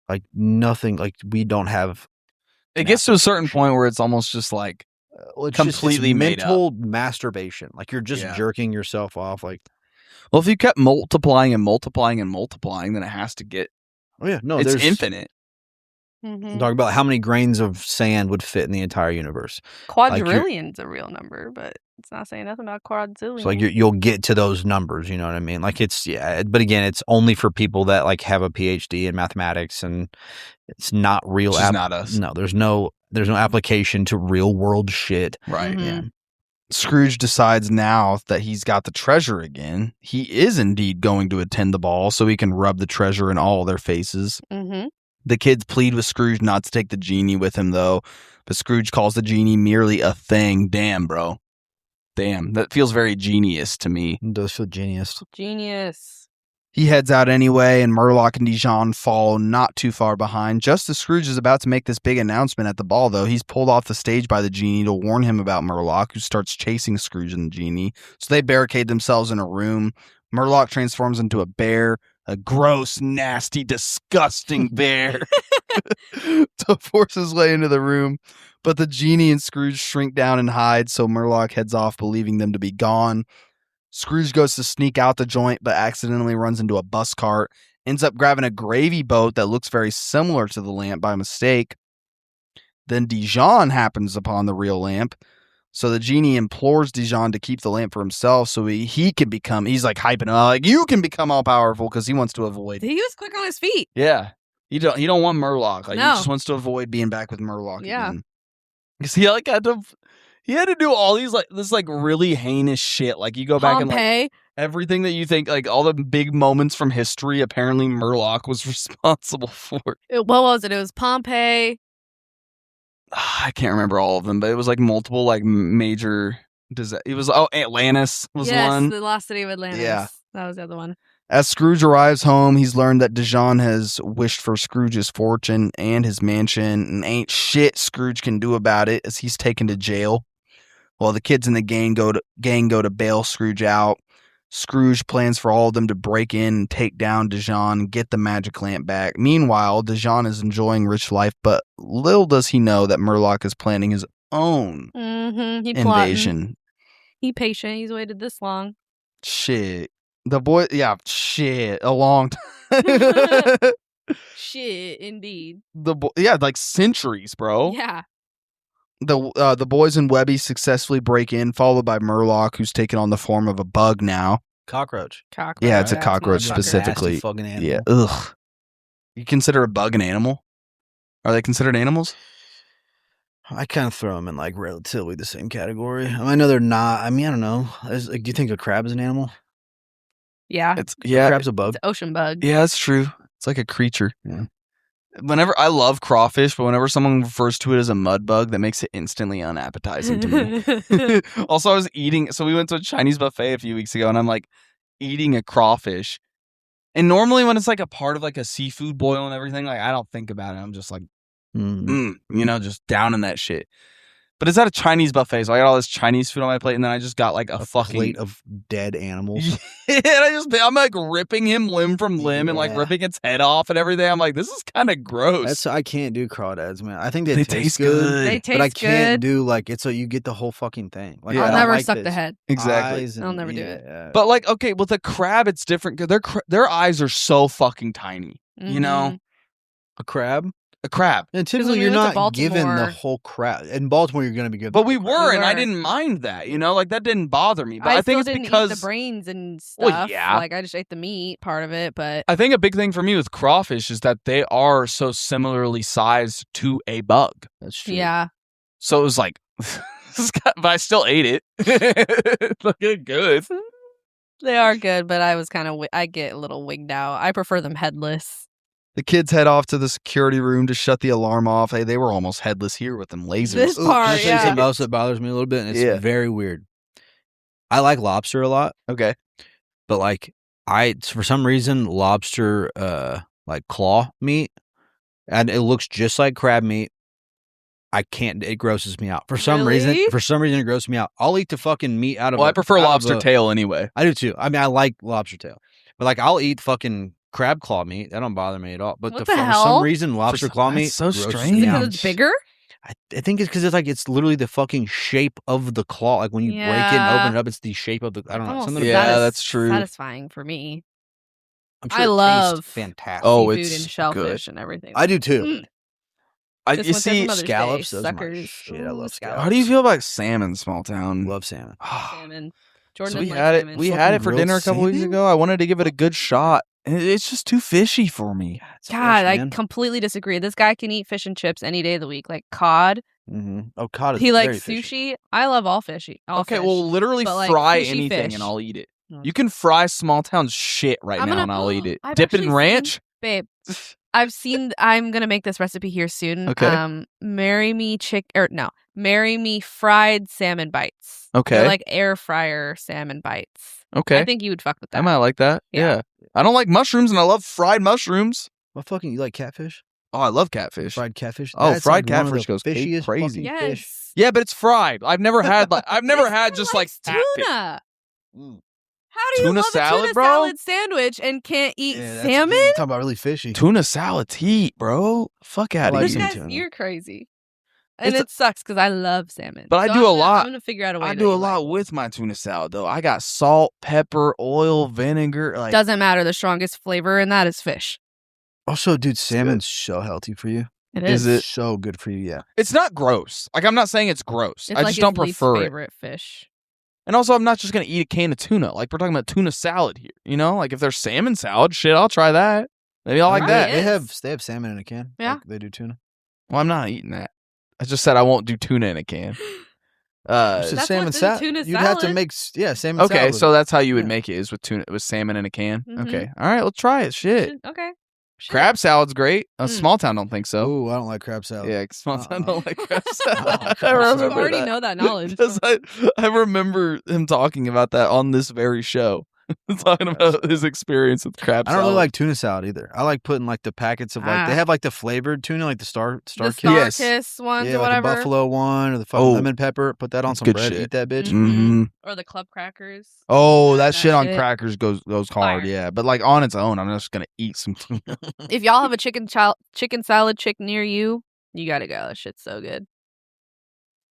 Like nothing, like we don't have. It gets to a certain point where it's almost just like completely made up. Mental masturbation. Like you're just jerking yourself off. Like, well, if you kept multiplying and multiplying and multiplying, then it has to get. Oh yeah, no, it's infinite. I'm talking about how many grains of sand would fit in the entire universe. Quadrillion's a real number, but it's not saying nothing about quadzillion. So like you'll get to those numbers, you know what I mean? Like it's but again, it's only for people that like have a PhD in mathematics, and it's not real. Which is not us. No, there's no application to real world shit. Right. Yeah. Scrooge decides now that he's got the treasure again. He is indeed going to attend the ball so he can rub the treasure in all their faces. The kids plead with Scrooge not to take the genie with him, though, but Scrooge calls the genie merely a thing. Damn, bro. Damn, that feels very genius to me. It does feel genius. Genius. He heads out anyway, and Murloc and Dijon follow not too far behind. Just as Scrooge is about to make this big announcement at the ball, though, he's pulled off the stage by the genie to warn him about Murloc, who starts chasing Scrooge and the genie. So they barricade themselves in a room. Murloc transforms into a bear, a gross, nasty, disgusting bear, to force his way into the room. But the genie and Scrooge shrink down and hide, so Murloc heads off, believing them to be gone. Scrooge goes to sneak out the joint, but accidentally runs into a bus cart, ends up grabbing a gravy boat that looks very similar to the lamp by mistake. Then Dijon happens upon the real lamp, so the genie implores Dijon to keep the lamp for himself so he can become, he's like hyping up, like, you can become all powerful, because he wants to avoid. He was quick on his feet. Yeah. He don't want Murloc. Like, no. He just wants to avoid being back with Murloc again. Because he had to do all these this really heinous shit. Like you go back and like everything that you think, like all the big moments from history, apparently Murloc was responsible for. What was it? It was Pompeii. I can't remember all of them, but it was like multiple like major. It was Atlantis was one. Yes, the lost city of Atlantis. Yeah, that was the other one. As Scrooge arrives home, he's learned that Dijon has wished for Scrooge's fortune and his mansion, and ain't shit Scrooge can do about it as he's taken to jail. While the kids in the gang go to bail Scrooge out, Scrooge plans for all of them to break in and take down Dijon and get the magic lamp back. Meanwhile, Dijon is enjoying rich life, but little does he know that Murloc is planning his own invasion. Plotting. He patient. He's waited this long. Shit. The boy, a long time. Shit, indeed. Like centuries, bro. Yeah. The boys and Webby successfully break in, followed by Murloc, who's taken on the form of a bug now. Cockroach. Yeah, it's a cockroach specifically. Yeah. Ugh. You consider a bug an animal? Are they considered animals? I kind of throw them in like relatively the same category. I know they're not. I mean, I don't know. Do you think a crab is an animal? Yeah. A crab's a bug. It's an ocean bug. Yeah, that's true. It's like a creature. Yeah. Whenever I love crawfish, but whenever someone refers to it as a mud bug, that makes it instantly unappetizing to me. Also, I was eating. So we went to a Chinese buffet a few weeks ago, and I'm like eating a crawfish. And normally, when it's like a part of like a seafood boil and everything, like I don't think about it. I'm just like, just down in that shit. But it's at a Chinese buffet, so I got all this Chinese food on my plate, and then I just got like a fucking plate of dead animals. Yeah, and I'm like ripping him limb from limb and like ripping its head off and everything. I'm like, this is kind of gross. I can't do crawdads, man. I think they taste good. They taste but I can't good. do like it's so you get the whole fucking thing. Like I'll never suck the head. Exactly. I'll never do it. But like, okay, with a crab, it's different because their eyes are so fucking tiny. You know, a crab. a crab. And typically, when we you're went to not given the Baltimore- whole crab. In Baltimore, you're going to be good. But we were, and I were. didn't mind that. Like that didn't bother me. But I think still it's didn't because eat the brains and Well, stuff. yeah. Like I just ate the meat part of it, but I think a big thing for me with crawfish is that they are so similarly sized to a bug. That's true. yeah. So it was like, but I still ate it. Looking good. They are good, but I was kind of I get a little wigged out. I prefer them headless. The kids head off to the security room to shut the alarm off. Hey, they were almost headless here with them lasers. This Ooh, part, can I tell you yeah. something else that bothers me a little bit, and it's Yeah. very weird. I like lobster a lot, Okay. but like for some reason, lobster like claw meat, and it looks just like crab meat. I can't. It grosses me out for some reason. Really? For some reason, it grosses me out. I'll eat the fucking meat out of. Well, I prefer lobster tail anyway. I do too. I mean, I like lobster tail, but like I'll eat fucking crab claw meat. That don't bother me at all. But What for the hell? some reason, lobster claw that's meat so grosses strange. me Is it out. because it's bigger? I think it's because it's literally the fucking shape of the claw. Like when you break it and Yeah. open it up, it's the shape of the. I don't know. Almost Something Yeah, about it. that's true. Satisfying for me. I'm I sure it tastes love fantastic. Oh, Seafood it's and shellfish and everything. I do too. Mm. You Just went there see, for Mother's Day, scallops, those are my suckers. shit. I Ooh, love scallops. how do you feel about salmon, Small Town? Love salmon. Salmon. Jordan So we likes had it. salmon. We Fucking had it for grilled dinner a couple weeks salmon? ago. I wanted to give it a good shot, and it's just too fishy for me. It's God, fresh, I man. completely disagree. This guy can eat fish and chips any day of the week, like cod. Mhm. Oh, cod is He very likes fishy. sushi. I love all fishy. All Okay, fish. well, literally but, like, fry fishy anything fish. and I'll eat it. Mm. You can fry Small Town shit right I'm now gonna- and I'll eat it. I've Dip it actually in ranch. babe. I'm gonna make this recipe here soon. Okay. Marry me fried salmon bites. Okay. They're like air fryer salmon bites. Okay. I think you would fuck with that. I might like that. Yeah. Yeah. I don't like mushrooms and I love fried mushrooms. What fucking you like catfish? Oh, I love catfish. Fried catfish. Oh, That's fried like one of catfish the goes fishiest crazy. fucking fish. Yes. Yeah, but it's fried. I've never had This just guy like likes catfish. tuna. Mm. How do you Tuna love salad, a tuna bro? salad sandwich and can't eat Yeah, salmon? You're talking about really fishy. Tuna salad's heat, bro. Fuck out like of This eating here. guy's you're crazy. And It's a- it sucks because I love salmon. But I So do I'm a gonna- lot. I'm gonna figure out a way. I that do a you lot like. with my tuna salad though. I got salt, pepper, oil, vinegar. Like Doesn't matter. The strongest flavor in that is fish. Also, dude, salmon's so healthy for you. It Is is. it? So good for you. Yeah. it's not gross. Like I'm not saying it's gross. It's I like just don't his least prefer it. favorite fish. And also, I'm not just gonna eat a can of tuna. Like we're talking about tuna salad here. Like if there's salmon salad, shit, I'll try that. Maybe I'll like Right. that. Yeah. They have salmon in a can. Yeah. Like they do tuna. Well, I'm not eating that. I just said I won't do tuna in a can. It's a That's salmon what's in salad. tuna You'd have to salad. make salmon Okay, salad. so that's how you would Yeah. make it is with tuna, with salmon in a can. Mhm. Okay, all right, let's try it. Shit, Okay. Shit. crab salad's great. Mm. Small Town don't think so. Oh, I don't like crab salad. Yeah, Small Town Uh-uh. don't like crab I salad. don't like I crab salad. remember You already that. know that knowledge. Because I remember him talking about that on this very show. Talking about his experience with crab I salad. don't really like tuna salad either. I like putting like the packets of like they have like the flavored tuna, like the star the kiss. Yes. Kiss ones Yeah, or like the whatever. buffalo one or the fucking Oh. lemon pepper. Put that on That's some good bread. shit. Eat that bitch. Mhm. Or the club crackers. Oh, That that shit on shit. crackers goes hard, Fire. yeah. But like on its own, I'm just gonna eat some tuna. If y'all have a chicken salad chick near you, you gotta go. That shit's so good.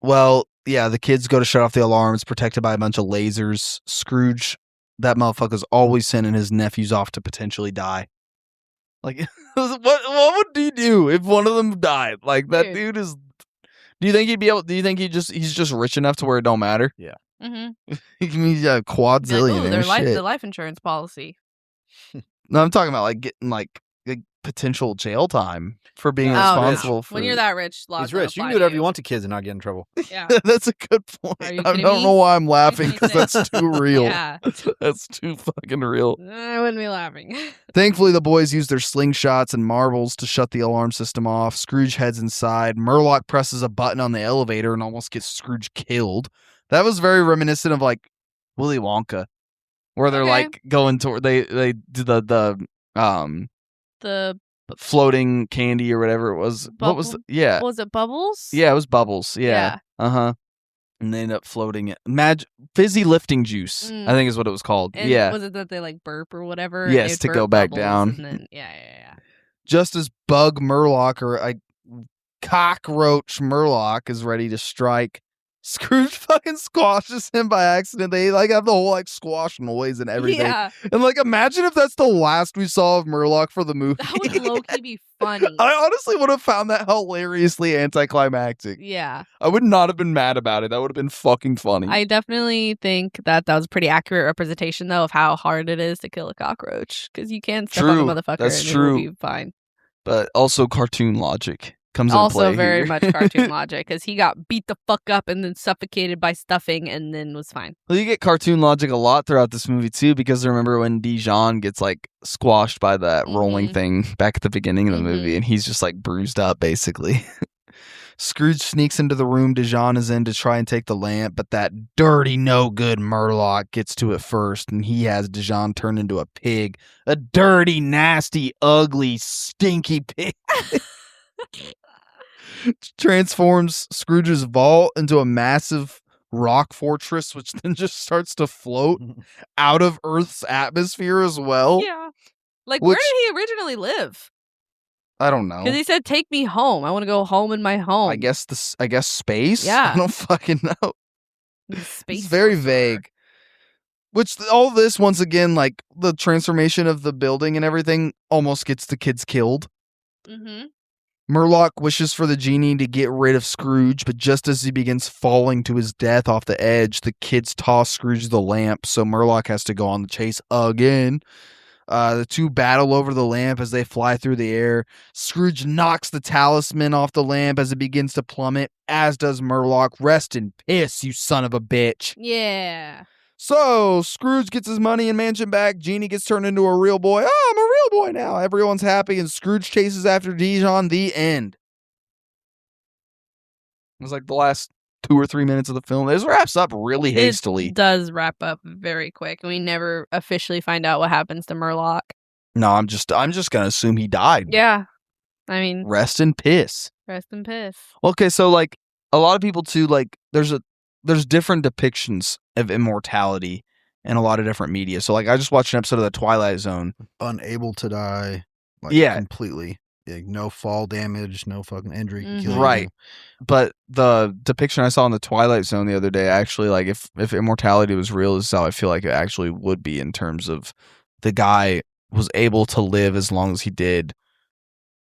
Well, yeah, the kids go to shut off the alarm. It's protected by a bunch of lasers. Scrooge, that motherfucker's always sending his nephews off to potentially die. Like, what would he do if one of them died? Like that Dude. dude is. Do you think he'd be able? Do you think he's just rich enough to where it don't matter? Mm-hmm. He's a quadzillionaire. their shit. life insurance policy. No, I'm talking about like getting like potential jail time for being Oh, responsible for. When you're that rich, laws He's don't rich. You apply can do whatever to you want to kids and not get in trouble. Yeah. That's a good point. Are you I kidding don't me? know why I'm laughing because that's 26. too real. Yeah. That's too fucking real. I wouldn't be laughing. Thankfully, the boys use their slingshots and marbles to shut the alarm system off. Scrooge heads inside. Murloc presses a button on the elevator and almost gets Scrooge killed. That was very reminiscent of like Willy Wonka, where they're Okay. like going toward they do the The floating candy or whatever it was. What was Bubble- yeah was it Bubbles? yeah it was bubbles yeah. Uh-huh. And they end up floating it. Fizzy lifting juice, Mm. I think is what it was called. And yeah. was it that they like burp or whatever? Yes, They'd to burp go back bubbles down. And then, yeah. Just as Bug Murloc or a cockroach Murloc is ready to strike, Scrooge fucking squashes him by accident. They like have the whole like squash noise and everything. Yeah, And like imagine if that's the last we saw of Murloc for the movie. that would low-key be funny. I honestly would have found that hilariously anticlimactic. Yeah, I would not have been mad about it. That would have been fucking funny. I definitely think that was a pretty accurate representation, though, of how hard it is to kill a cockroach. Because you can step on a True. motherfucker That's and true. it will be fine. But also cartoon logic comes into play Also very here. much cartoon logic, because he got beat the fuck up and then suffocated by stuffing and then was fine. Well, you get cartoon logic a lot throughout this movie too, because remember when Dijon gets like squashed by that rolling thing back at the beginning of the movie, and he's just like bruised up basically. Scrooge sneaks into the room Dijon is in to try and take the lamp, but that dirty, no good Murloc gets to it first, and he has Dijon turn into a pig. A dirty, nasty, ugly, stinky pig. Transforms Scrooge's vault into a massive rock fortress, which then just starts to float out of Earth's atmosphere as well. Yeah. Like, where Which- did he originally live? I don't know. Because he said, take me home. I want to go home in my home. I guess space? Yeah. I don't fucking know. Space It's very sorcerer. vague. Which all this, once again, like the transformation of the building and everything almost gets the kids killed. Mm-hmm. Murloc wishes for the genie to get rid of Scrooge, but just as he begins falling to his death off the edge, the kids toss Scrooge the lamp, so Murloc has to go on the chase again. The two battle over the lamp as they fly through the air. Scrooge knocks the talisman off the lamp as it begins to plummet, as does Murloc. Rest in piss, you son of a bitch. Yeah. So, Scrooge gets his money and mansion back. Genie gets turned into a real boy. Oh, I'm a real boy now. Everyone's happy, and Scrooge chases after Dijon. The end. It was like the last 2 or 3 minutes of the film. This wraps up really hastily. It does wrap up very quick. We never officially find out what happens to Murloc. No, I'm just gonna assume he died. Yeah. I mean, Rest in piss. rest in piss. Okay, so like a lot of people too, like there's different depictions of immortality in a lot of different media. So like I just watched an episode of The Twilight Zone. Unable to die. Like, Yeah. completely. Like, no fall damage, no fucking injury can kill you. Right. But the depiction I saw in The Twilight Zone the other day, actually, like if immortality was real, is how I feel like it actually would be, in terms of the guy was able to live as long as he did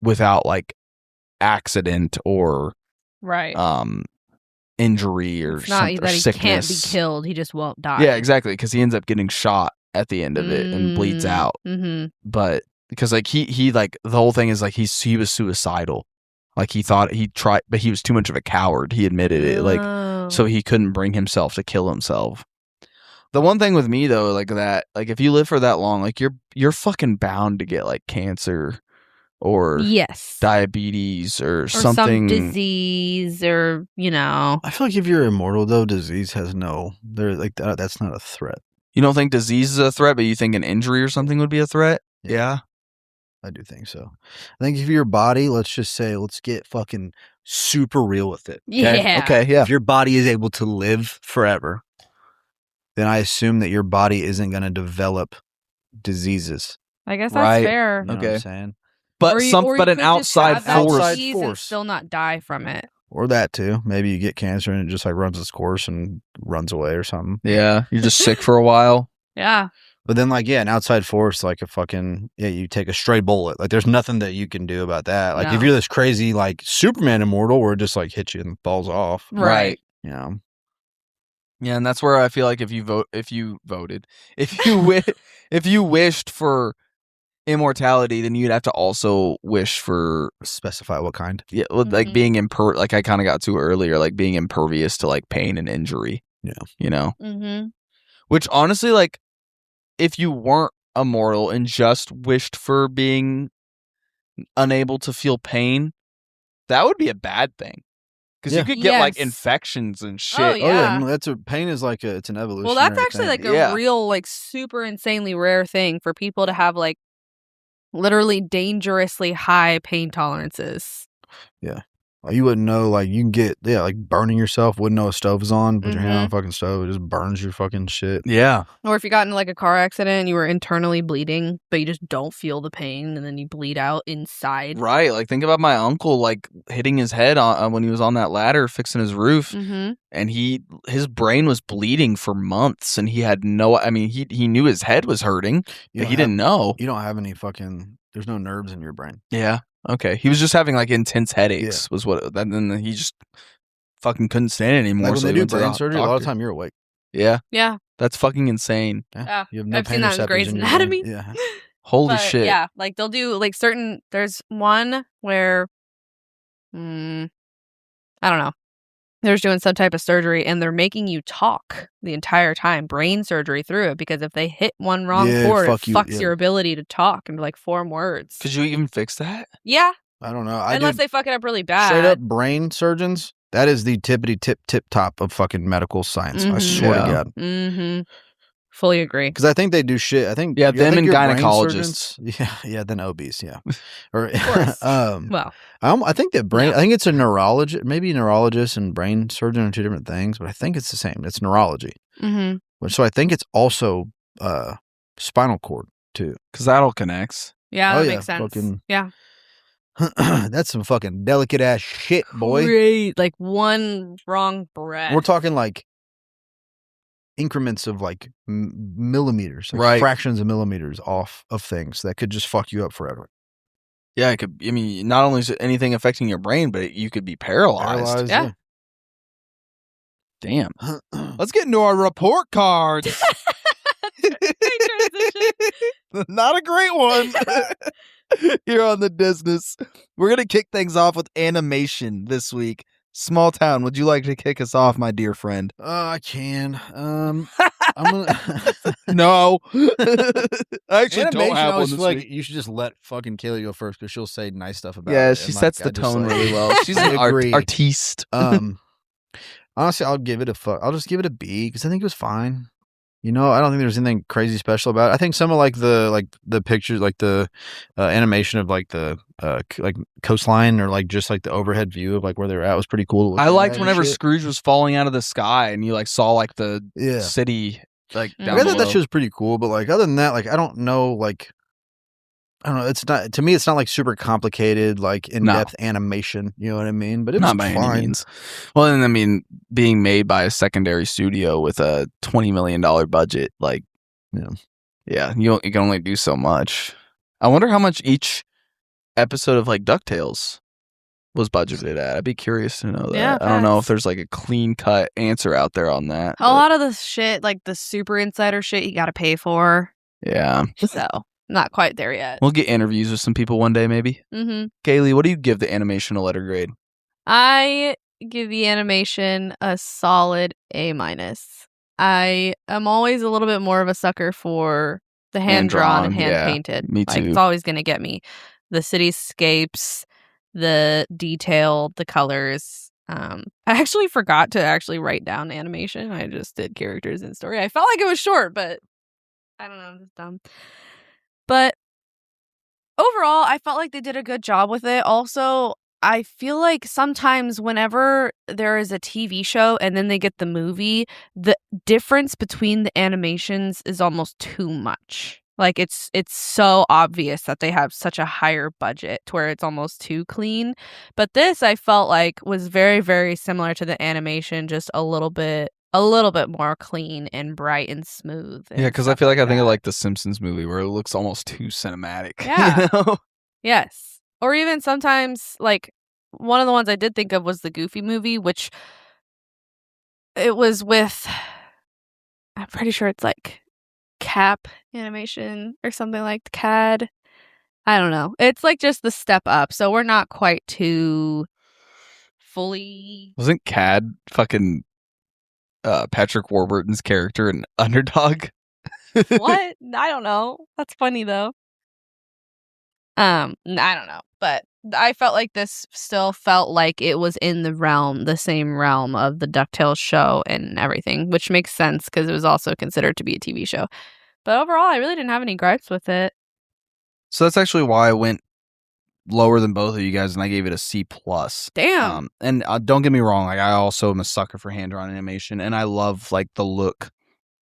without like accident or Right. injury or It's not something, or that he sickness. can't be killed. He just won't die. Yeah, exactly, because he ends up getting shot at the end of it and bleeds out. Mm-hmm. But because like he like the whole thing is like he was suicidal. Like he thought he tried, but he was too much of a coward. He admitted it. Like so he couldn't bring himself to kill himself. The one thing with me though, like that, like if you live for that long, like you're fucking bound to get like cancer or yes, diabetes or some something. disease, or I feel like if you're immortal, though, disease has they're like that's not a threat. You don't think disease is a threat, but you think an injury or something would be a threat? Yeah. I do think so. I think if your body, let's get fucking super real with it. Okay? Yeah. Okay, yeah. If your body is able to live forever, then I assume that your body isn't going to develop diseases. I guess that's Right. fair. You know what Okay. I'm saying? But Or you but an could just outside have that force. Outside disease and force. still not die from it. Or that too. Maybe you get cancer and it just like runs its course and runs away or something. Yeah, you're just sick for a while. Yeah. But then like, an outside force, like you take a stray bullet. Like there's nothing that you can do about that. Like if No. you're this crazy, like Superman immortal where it just like hits you and falls off, Right. you know? Yeah, and that's where I feel like if you wished for immortality, then you'd have to also wish for Specify what kind. like Mhm. being like I kind of got to earlier, like being impervious to like pain and injury. Yeah. You know? Mm-hmm. Which honestly, like, if you weren't immortal and just wished for being unable to feel pain, that would be a bad thing. Because you could get like Yes. infections and shit. Oh, Oh yeah. yeah, that's pain is like it's an evolution. Well, that's actually like a Yeah. real, like, super insanely rare thing for people to have, like, literally dangerously high pain tolerances. Yeah. Like, you wouldn't know, like, you can get, like, burning yourself, wouldn't know a stove is on, put your hand on a fucking stove, it just burns your fucking shit. Yeah. Or if you got in like a car accident and you were internally bleeding, but you just don't feel the pain and then you bleed out inside. Right. Like, think about my uncle, like, hitting his head on when he was on that ladder fixing his roof. And his brain was bleeding for months, and he had he knew his head was hurting, but he didn't know. You don't have any fucking, there's no nerves in your brain. Yeah. Okay. He was just having like intense headaches was what, then he just fucking couldn't stand it anymore. Like when so they he do went to the brain surgery, a lot of doctor. time you're awake. Yeah. Yeah. That's fucking insane. Yeah. You have no I've seen that in Grey's in your Anatomy. brain. Yeah. Holy shit. Yeah. Like they'll do like certain, there's one where, I don't know. They're doing some type of surgery and they're making you talk the entire time, brain surgery through it, because if they hit one wrong chord, it fucks your ability to talk and like form words. Could you even fix that? Yeah. I don't know. Unless they fuck it up really bad. Straight up brain surgeons, that is the tippity tip top of fucking medical science. I swear to God. Fully agree. Because I think they do shit. I think them and your brain gynecologists. surgeons- then OBs. Yeah. Or well, I think that brain. I think it's a neurologist, maybe a neurologist and brain surgeon are two different things, but I think it's the same. It's neurology. So I think it's also spinal cord too, because that all connects. Yeah, that makes sense. Yeah. That's some fucking delicate ass shit, boy. Great. Like one wrong breath. We're talking like increments of like millimeters, like right? Fractions of millimeters off of things that could just fuck you up forever. Yeah, it could. I mean, not only is it anything affecting your brain, but you could be paralyzed. Yeah. Damn. Let's get into our report cards. Not a great one. Here on the Disness. We're going to kick things off with animation this week. Smalltown, would you like to kick us off, my dear friend? I can. I'm gonna. No. I actually Animation, don't have one this like week. you should just let fucking Kaylee go first because she'll say nice stuff about it. Yeah, she and, sets like, the I just, tone like- really well. She's an artiste. Honestly, I'll give it I'll just give it a B because I think it was fine. You know, I don't think there's anything crazy special about it. I think some of like the pictures, like the animation of like the like coastline or like just like the overhead view of like where they're at was pretty cool. I liked whenever Scrooge was falling out of the sky and you like saw like the city like down I below. thought that shit was pretty cool, but like other than that, like I don't know, it's not, to me it's not like super complicated, like in-depth animation, you know what I mean? But it was not by fine. any means. Well, and I mean, being made by a secondary studio with a $20 million budget, like, yeah, you can only do so much. I wonder how much each episode of like DuckTales was budgeted at. I'd be curious to know that. Yeah, I don't know if there's like a clean cut answer out there on that. A lot of the shit, like the super insider shit, you got to pay for. Yeah. So not quite there yet. We'll get interviews with some people one day, maybe. Kaylee, what do you give the animation a letter grade? I give the animation a solid A-. I am always a little bit more of a sucker for the hand-drawn and hand-painted. Me too. Like, it's always going to get me. The cityscapes, the detail, the colors. I actually forgot to actually write down animation. I just did characters and story. I felt like it was short, but I don't know. I'm just dumb. But overall, I felt like they did a good job with it. Also, I feel like sometimes whenever there is a TV show and then they get the movie, the difference between the animations is almost too much. Like it's so obvious that they have such a higher budget to where it's almost too clean. But this I felt like was very, very similar to the animation, just a little bit more clean and bright and smooth. Yeah, because I feel like I think of like the Simpsons movie where it looks almost too cinematic. Yeah. You know? Yes. Or even sometimes, like, one of the ones I did think of was the Goofy movie, which it was with, I'm pretty sure it's like Cap animation or something like CAD. I don't know. It's like just the step up. So we're not quite too fully. Wasn't CAD fucking Patrick Warburton's character an Underdog? What? I don't know. That's funny though. I don't know, but I felt like this still felt like it was in the same realm of the DuckTales show and everything, which makes sense because it was also considered to be a TV show. But overall, I really didn't have any gripes with it. So that's actually why I went lower than both of you guys, and I gave it a C plus. Damn. And don't get me wrong, like I also am a sucker for hand-drawn animation, and I love like the look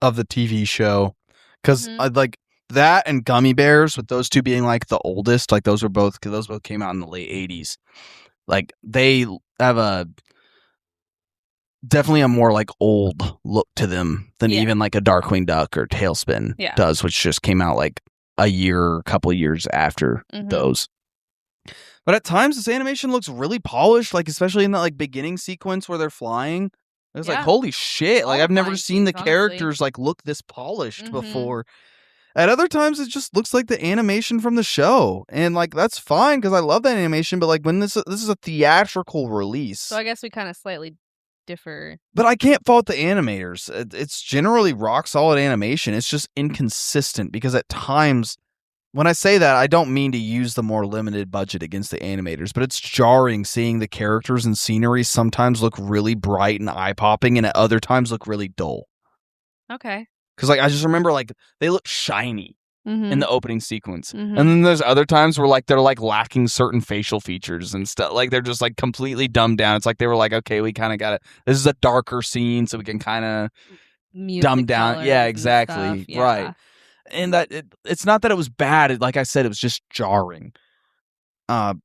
of the TV show because I like that and Gummy Bears, with those two being like the oldest. Like those both came out in the late 80s. Like they have definitely a more like old look to them than even like a Darkwing Duck or Tailspin does, which just came out like a couple of years after those. But at times this animation looks really polished, like especially in that like beginning sequence where they're flying. It's like, holy shit, like I've never seen the characters like look this polished before. At other times it just looks like the animation from the show, and like that's fine because I love that animation, but like when this is a theatrical release, so I guess we kind of slightly differ. But I can't fault the animators. It's generally rock solid animation. It's just inconsistent because at times, when I say that, I don't mean to use the more limited budget against the animators, but it's jarring seeing the characters and scenery sometimes look really bright and eye-popping, and at other times look really dull. Okay. Because like I just remember like they look shiny in the opening sequence, and then there's other times where like they're like lacking certain facial features and stuff. Like they're just like completely dumbed down. It's like they were like, okay, we kind of got it. This is a darker scene, so we can kind of dumb down. Yeah, exactly. Yeah. Right. And that it's not that it was bad. Like I said, it was just jarring. The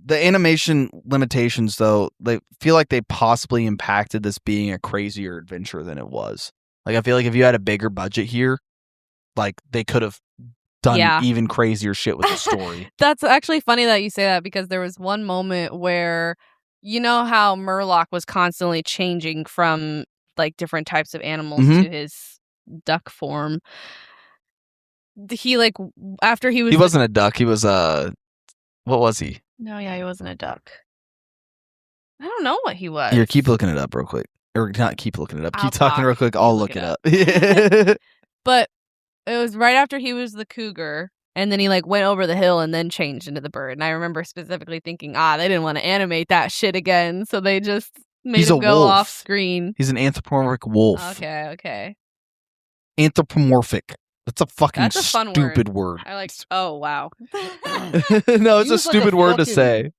animation limitations, though, they feel like they possibly impacted this being a crazier adventure than it was. Like, I feel like if you had a bigger budget here, like, they could have done even crazier shit with the story. That's actually funny that you say that, because there was one moment where, you know how Murloc was constantly changing from, like, different types of animals to his duck form. He, like, after he was... He wasn't a duck. He was a... What was he? No, yeah, he wasn't a duck. I don't know what he was. Here, keep looking it up real quick. Or not keep looking it up. Keep talking real quick. I'll look it up. But it was right after he was the cougar, and then he like went over the hill and then changed into the bird. And I remember specifically thinking, they didn't want to animate that shit again, so they just made him go off screen. He's an anthropomorphic wolf. Okay. Anthropomorphic. That's a fucking stupid word. I like. Oh wow. No, it's a stupid word to say.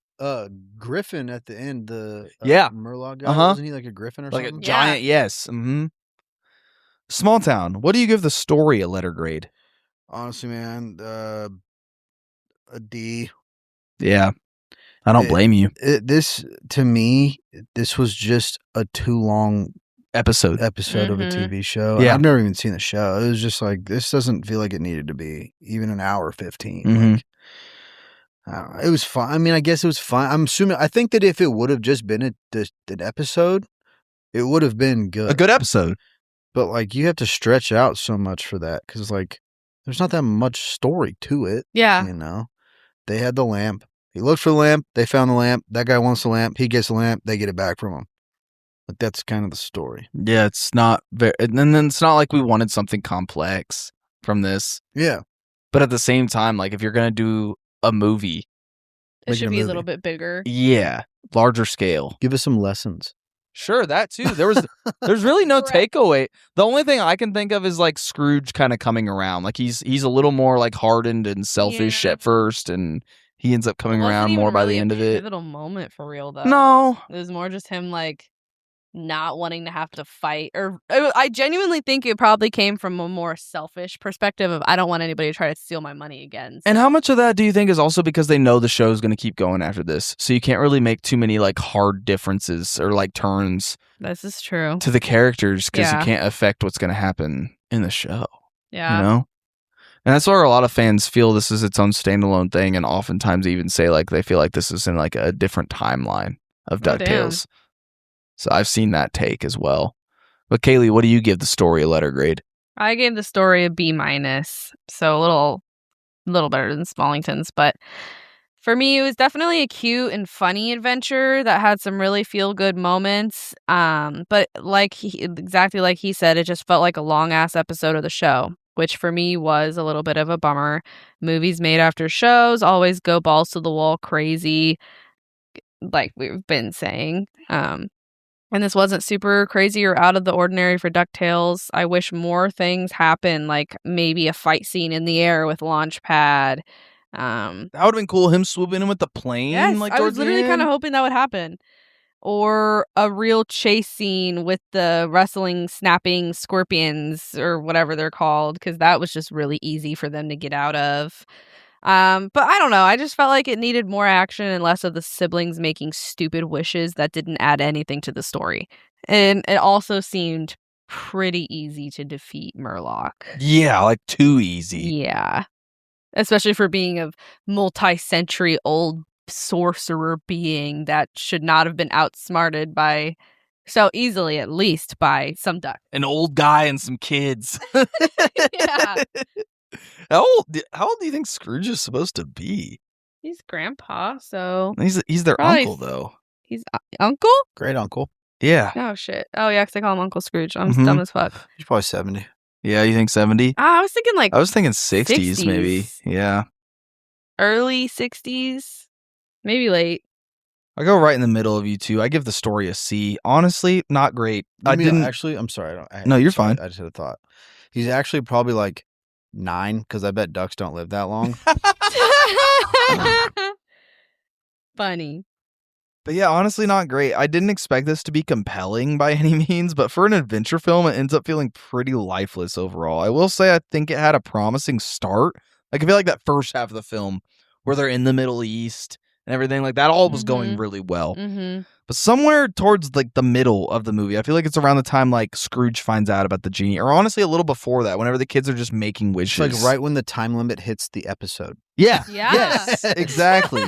Griffin at the end, the Murloc guy, wasn't he like a griffin or like something? Like a giant, yes. Smalltown, what do you give the story a letter grade? Honestly, man, a D. Yeah, I don't blame you. To me, this was just a too long episode of a TV show. Yeah, I've never even seen the show. It was just like, this doesn't feel like it needed to be even an hour 15. Like, it was fine. I mean, I guess it was fine. I think that if it would have just been an episode, it would have been good. A good episode. But, like, you have to stretch out so much for that, because, like, there's not that much story to it. Yeah. You know? They had the lamp. He looked for the lamp. They found the lamp. That guy wants the lamp. He gets the lamp. They get it back from him. Like, that's kind of the story. Yeah, it's not very... And then it's not like we wanted something complex from this. Yeah. But at the same time, like, if you're going to do a movie... It should be a little bit bigger. Yeah. Larger scale. Give us some lessons. Sure, that too. There's really no takeaway. The only thing I can think of is like Scrooge kind of coming around. Like he's a little more like hardened and selfish at first, and he ends up coming around more by the end of it. Pivotal moment for real though. No, it was more just him like not wanting to have to fight. Or I genuinely think it probably came from a more selfish perspective of, I don't want anybody to try to steal my money again. So. And how much of that do you think is also because they know the show's going to keep going after this, so you can't really make too many like hard differences or like turns. This is true to the characters, because you can't affect what's going to happen in the show. Yeah, you know. And that's where a lot of fans feel this is its own standalone thing, and oftentimes even say like they feel like this is in like a different timeline of DuckTales. So I've seen that take as well. But Kaylee, what do you give the story a letter grade? I gave the story a B-, so a little better than Smallington's. But for me, it was definitely a cute and funny adventure that had some really feel-good moments. But exactly like he said, it just felt like a long-ass episode of the show, which for me was a little bit of a bummer. Movies made after shows always go balls to the wall crazy, like we've been saying. And this wasn't super crazy or out of the ordinary for DuckTales. I wish more things happen, like maybe a fight scene in the air with Launchpad, Um, That would have been cool. Him swooping in with the plane. yes, Like I was towards the literally kind of end. hoping that would happen. Or a real chase scene with the wrestling, snapping scorpions or whatever they're called, because that was just really easy for them to get out of. But I don't know. I just felt like it needed more action and less of the siblings making stupid wishes that didn't add anything to the story. And it also seemed pretty easy to defeat Murloc. Yeah, like too easy. Yeah. Especially for being a multi-century old sorcerer being that should not have been outsmarted by so easily, at least by some duck. An old guy and some kids. Yeah. How old do you think Scrooge is supposed to be? He's grandpa, so He's their Probably uncle though. he's uncle? Great uncle. Yeah. Oh shit. Oh yeah, because they call him Uncle Scrooge. I'm Mhm. dumb as fuck. He's probably 70. Yeah, you think 70? I was thinking like I was thinking 60s maybe. 60s. Yeah. Early 60s, maybe late. I go right in the middle of you two. I give the story a C. Honestly, not great. I didn't Actually, I'm sorry. No, you're sorry, fine. I just had a thought. He's actually probably like 9 because I bet ducks don't live that long. Funny. But yeah, honestly, not great. I didn't expect this to be compelling by any means, but for an adventure film, it ends up feeling pretty lifeless overall. I will say I think it had a promising start. Like, I feel like that first half of the film, where they're in the Middle East and everything, like that all was going really well. Mm-hmm. But somewhere towards like the middle of the movie, I feel like it's around the time like Scrooge finds out about the genie, or honestly a little before that, whenever the kids are just making It's wishes. like right when the time limit hits the episode. Yeah. Yeah. Yes, exactly.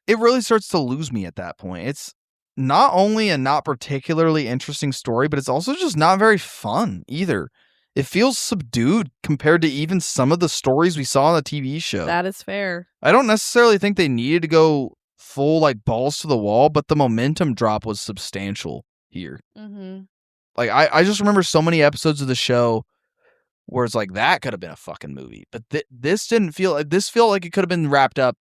It really starts to lose me at that point. It's not only a not particularly interesting story, but it's also just not very fun either. It feels subdued compared to even some of the stories we saw on the TV show. That is fair. I don't necessarily think they needed to go full like balls to the wall, but the momentum drop was substantial here. Mm-hmm. Like I just remember so many episodes of the show where it's like that could have been a fucking movie, but this didn't feel like this felt like it could have been wrapped up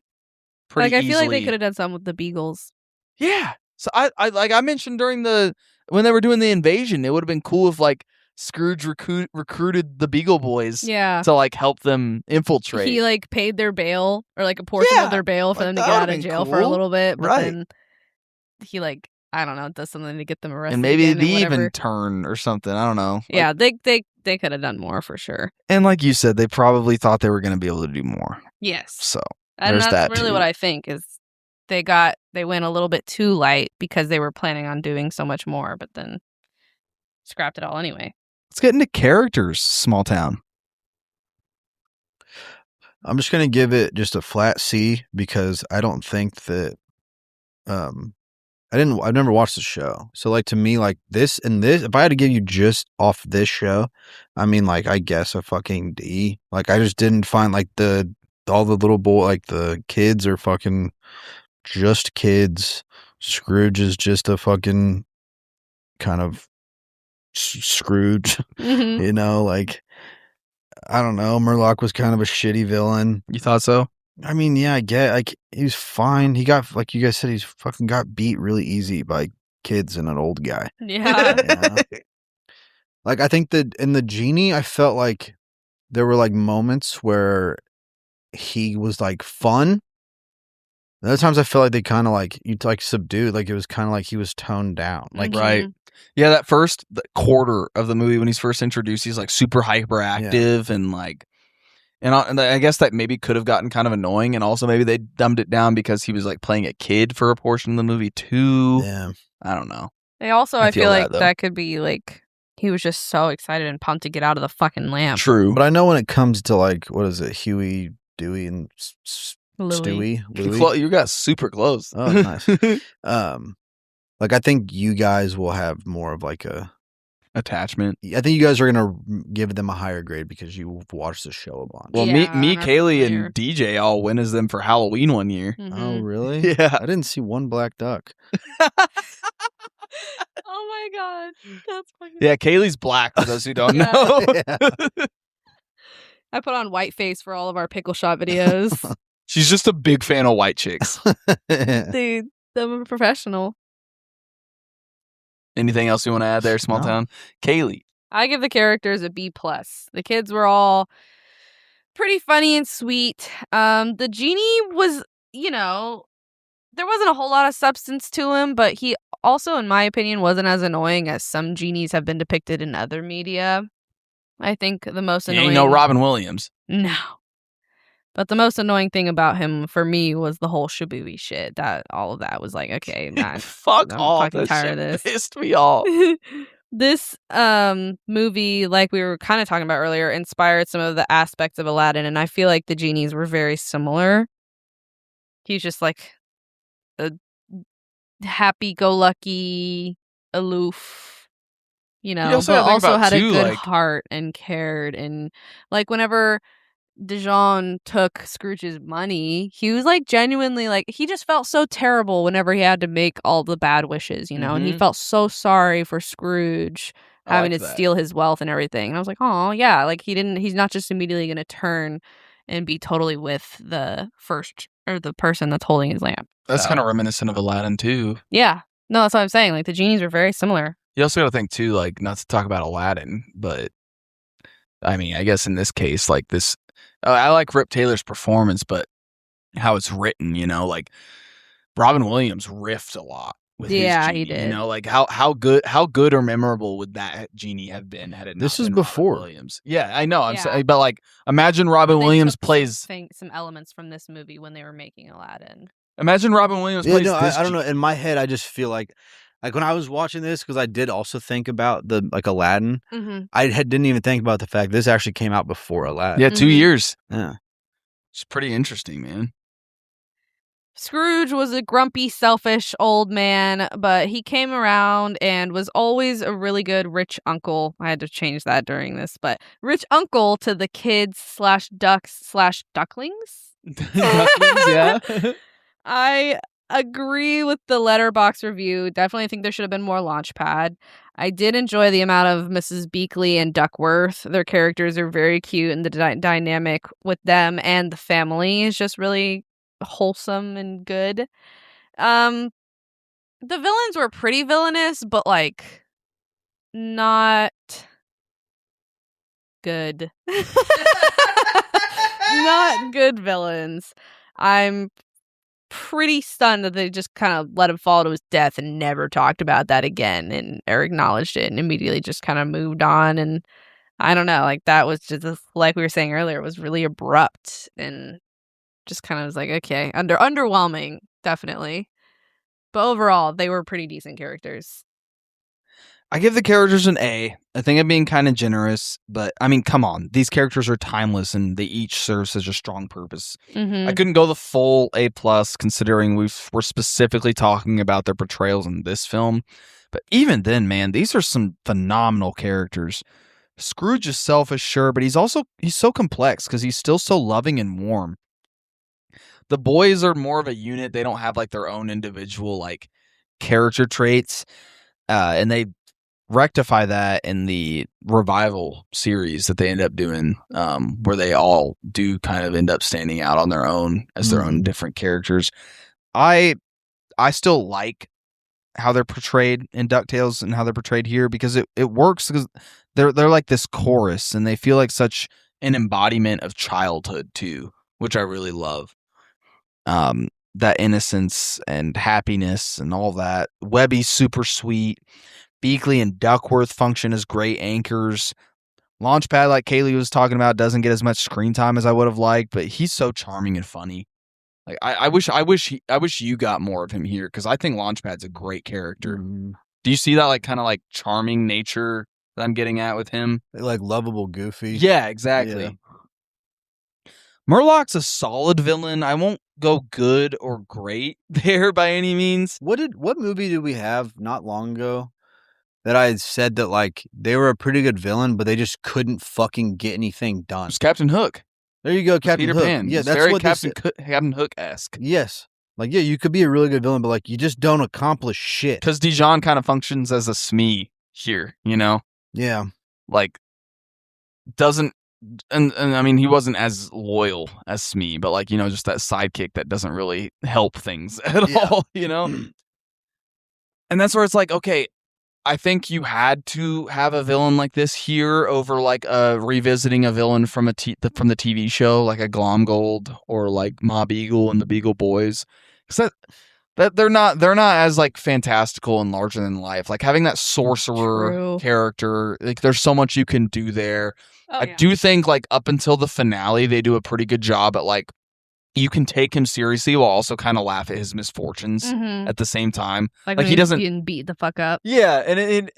pretty Like I feel like they easily. could have done something with the Beagles. Yeah. So I like I mentioned during when they were doing the invasion, it would have been cool if like Scrooge recruited the Beagle Boys Yeah. to like help them infiltrate. He like paid their bail or like a portion Yeah, of their bail for like, them to that get out would've of been jail for a cool. little bit, but Right. then he like I don't know, does something to get them arrested. and maybe again they and whatever. even turn or something. I don't know. Like, Yeah, they could have done more for sure. and like you said, they probably thought they were going to be able to do more. Yes. So And there's that's that really too. what I think is they went a little bit too light because they were planning on doing so much more, but then scrapped it all anyway. Let's get into characters. Smalltown. I'm just gonna give it just a flat C because I don't think that I've never watched the show. So like to me, like this if I had to give you just off this show, I mean like I guess a fucking D. Like I just didn't find like all the little like the kids are fucking just kids. Scrooge is just a fucking kind of Scrooge, Mm-hmm. you know, like I don't know. Murloc was kind of a shitty villain. You thought so? I mean, yeah, I get like he was fine. He got like you guys said, he's fucking got beat really easy by kids and an old guy. Yeah. Yeah. Like I think that in the genie, I felt like there were like moments where he was like fun. And other times I felt like they kind of like you like subdued, like it was kind of like he was toned down. Like Mhm. Right. Yeah, that first quarter of the movie when he's first introduced, he's like super hyperactive and like, and I guess that maybe could have gotten kind of annoying, and also maybe they dumbed it down because he was like playing a kid for a portion of the movie too. yeah, I don't know. They also, I I feel feel that, like though. that could be like he was just so excited and pumped to get out of the fucking lamp. True, but I know when it comes to like what is it, Huey, Dewey, and Louis. Louis. You got super close. Oh, nice. Like I think you guys will have more of like Attachment. I think you guys are gonna give them a higher grade because you've watched the show a bunch. Well, Yeah, me, and are Kaylee, familiar. and DJ all went as them for Halloween one year. Oh, Mhm. really? Yeah. I didn't see one black duck. Oh my god, that's fucking. Yeah, Kaylee's black for those who don't Yeah. know. Yeah. I put on white face for all of our pickle shot videos. She's just a big fan of white chicks. Dude, I'm a professional. Anything else you want to add there, Small No. Town? Kaylee. I give the characters a B plus. The kids were all pretty funny and sweet. The genie was, there wasn't a whole lot of substance to him, but he also, in my opinion, wasn't as annoying as some genies have been depicted in other media. I think the most annoying... ain't no Robin Williams. No. But the most annoying thing about him for me was the whole Shibuya shit. All of that was like, okay, man. Fuck I'm off. fucking That tired shit of this. pissed me off. This movie, like we were kind of talking about earlier, inspired some of the aspects of Aladdin, and I feel like the genies were very similar. He's just like a happy-go-lucky, aloof, but also had a good heart and cared. And like whenever Dijon took Scrooge's money, he was like genuinely like, he just felt so terrible whenever he had to make all the bad wishes, and he felt so sorry for Scrooge having to steal his wealth and everything. And I was like, oh yeah, like he's not just immediately going to turn and be totally with the person that's holding his lamp. That's kind of reminiscent of Aladdin too. Yeah. No, that's what I'm saying. Like the genies are very similar. You also got to think too, like not to talk about Aladdin, but I mean, I guess in this case, like this, I like Rip Taylor's performance, but how it's written, like Robin Williams riffed a lot with his genie, he did. Like how good or memorable would that genie have been had it not This is been before Robin Williams? Yeah, I know. I'm Yeah. saying, but like imagine Robin Williams plays some elements from this movie when they were making Aladdin. Imagine Robin Williams plays this. I don't know. In my head, I just feel like when I was watching this, because I did also think about the Aladdin. Mm-hmm. I didn't even think about the fact this actually came out before Aladdin. Yeah, 2 years. Yeah, it's pretty interesting, man. Scrooge was a grumpy, selfish old man, but he came around and was always a really good rich uncle. I had to change that during this, but rich uncle to the kids/ducks/ducklings. Ducklings, yeah. I agree with the Letterboxd review. Definitely think there should have been more Launchpad. I did enjoy the amount of Mrs. Beakley and Duckworth. Their characters are very cute, and the dynamic with them and the family is just really wholesome and good. The villains were pretty villainous, but like not good. Not good villains. I'm pretty stunned that they just kind of let him fall to his death and never talked about that again, or acknowledged it and immediately just kind of moved on. And I don't know, like that was just, like we were saying earlier, it was really abrupt and just kind of was like, okay, underwhelming, definitely. But overall, they were pretty decent characters. I give the characters an A. I think I'm being kind of generous, but I mean, come on. These characters are timeless and they each serve such a strong purpose. Mm-hmm. I couldn't go the full A+, considering we're specifically talking about their portrayals in this film. But even then, man, these are some phenomenal characters. Scrooge is selfish, sure, but he's so complex because he's still so loving and warm. The boys are more of a unit. They don't have like their own individual like character traits. And they rectify that in the revival series that they end up doing, where they all do kind of end up standing out on their own as their own different characters. I still like how they're portrayed in DuckTales and how they're portrayed here because it works because they're like this chorus and they feel like such an embodiment of childhood too, which I really love. That innocence and happiness and all that. Webby's super sweet. Beakley and Duckworth function as great anchors. Launchpad, like Kaylee was talking about, doesn't get as much screen time as I would have liked, but he's so charming and funny. Like I wish you got more of him here because I think Launchpad's a great character. Mm-hmm. Do you see that like kind of like charming nature that I'm getting at with him? Like lovable, goofy. Yeah, exactly. Yeah. Murloc's a solid villain. I won't go good or great there by any means. What movie did we have not long ago that I had said that like they were a pretty good villain, but they just couldn't fucking get anything done? It's Captain Hook. There you go, Captain Peter Hook. Pan. Yeah, It's that's very what Captain Hook-esque. Yes. Like, yeah, you could be a really good villain, but like you just don't accomplish shit. Because Dijon kind of functions as a Smee here, you know? Yeah. Like, doesn't... And I mean, he wasn't as loyal as Smee, but like, you know, just that sidekick that doesn't really help things at all, you know? And that's where it's like, okay, I think you had to have a villain like this here over like revisiting a villain from from the TV show, like a Glomgold or like Mob Eagle and the Beagle Boys. Because that they're not as like fantastical and larger than life. Like having that sorcerer True. character, like there's so much you can do there. Oh, I do think like up until the finale, they do a pretty good job at like you can take him seriously while also kind of laugh at his misfortunes at the same time. Like he when doesn't getting beat the fuck up. Yeah,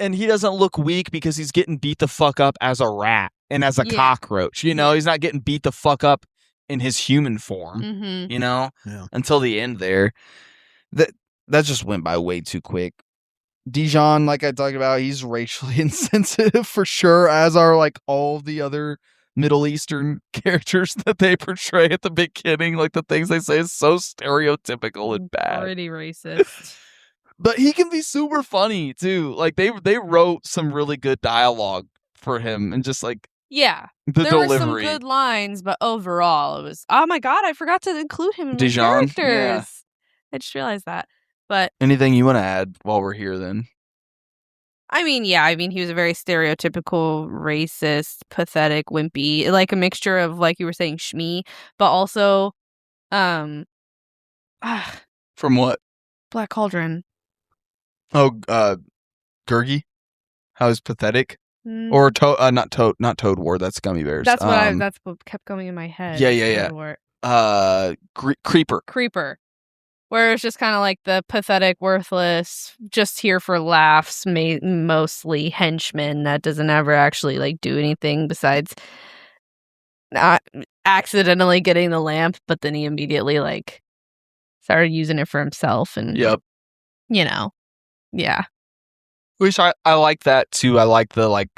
and he doesn't look weak because he's getting beat the fuck up as a rat and as a cockroach. You know, he's not getting beat the fuck up in his human form. You know, until the end there. That just went by way too quick. Dijon, like I talked about, he's racially insensitive for sure, as are like all the other Middle Eastern characters that they portray at the beginning. Like the things they say is so stereotypical and bad. Pretty racist. But he can be super funny too. Like they wrote some really good dialogue for him, and just like there delivery. were some good lines, but overall it was, oh my god, I forgot to include him in my Dijon? characters. Yeah. I just realized that. But anything you want to add while we're here then? I mean, he was a very stereotypical, racist, pathetic, wimpy, like a mixture of, like you were saying, Shmi, but also, from what? Black Cauldron. Oh, Gurgi? How is pathetic? Or not Toad War. That's Gummy Bears. That's what kept going in my head. Yeah. Creeper. Where it's just kind of like the pathetic, worthless, just here for laughs, mostly henchman that doesn't ever actually like do anything besides not accidentally getting the lamp, but then he immediately like started using it for himself, and Which I like that too. I like the like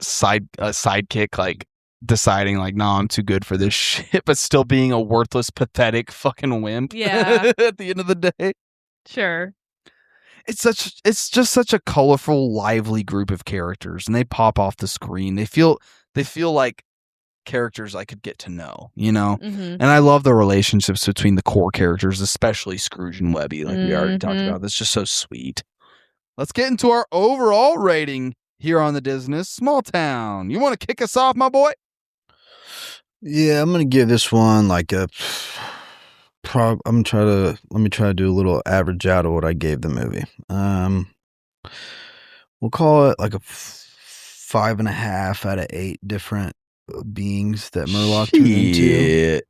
sidekick like deciding like, no, I'm too good for this shit, but still being a worthless, pathetic fucking wimp. Yeah. At the end of the day. Sure. It's just such a colorful, lively group of characters, and they pop off the screen. They feel like characters I could get to know, you know? And I love the relationships between the core characters, especially Scrooge and Webby, like we already talked about. That's just so sweet. Let's get into our overall rating here on the Disness. Smalltown. You want to kick us off, my boy? Yeah, I'm gonna give this one like a. Let me try to do a little average out of what I gave the movie. We'll call it like a 5.5 out of 8 different beings that Murloc turned into.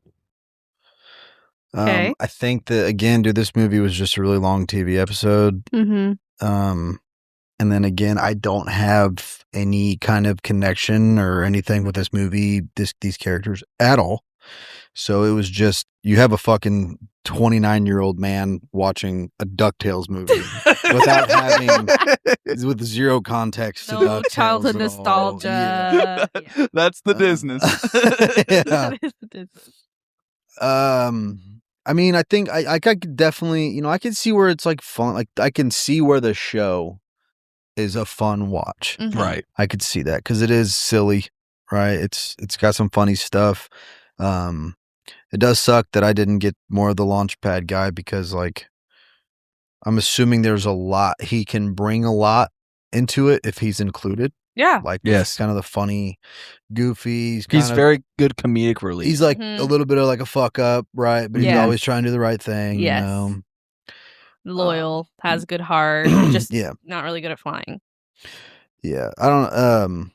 Okay. I think that again, dude, this movie was just a really long TV episode. And then again, I don't have any kind of connection or anything with this movie, these characters at all. So it was just, you have a fucking 29-year-old man watching a DuckTales movie without having, with zero context to DuckTales. Childhood nostalgia. Yeah. That's the Disness. That is the Disness. I mean, I think I could definitely, I can see where it's like fun. Like I can see where the show is a fun watch. Right. I could see that because it is silly, right? It's got some funny stuff. It does suck that I didn't get more of the Launchpad guy because like I'm assuming there's a lot he can bring a lot into it if he's included. Yeah. Like yes, kind of the funny, goofy. He's very good comedic relief. He's like a little bit of like a fuck up, right? But he's always trying to do the right thing. Yes. You know? Loyal, has good heart, just not really good at flying. Yeah. I don't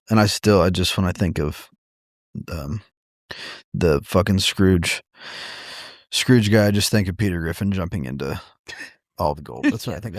and I just when I think of the fucking Scrooge guy, I just think of Peter Griffin jumping into all the gold. That's what I think.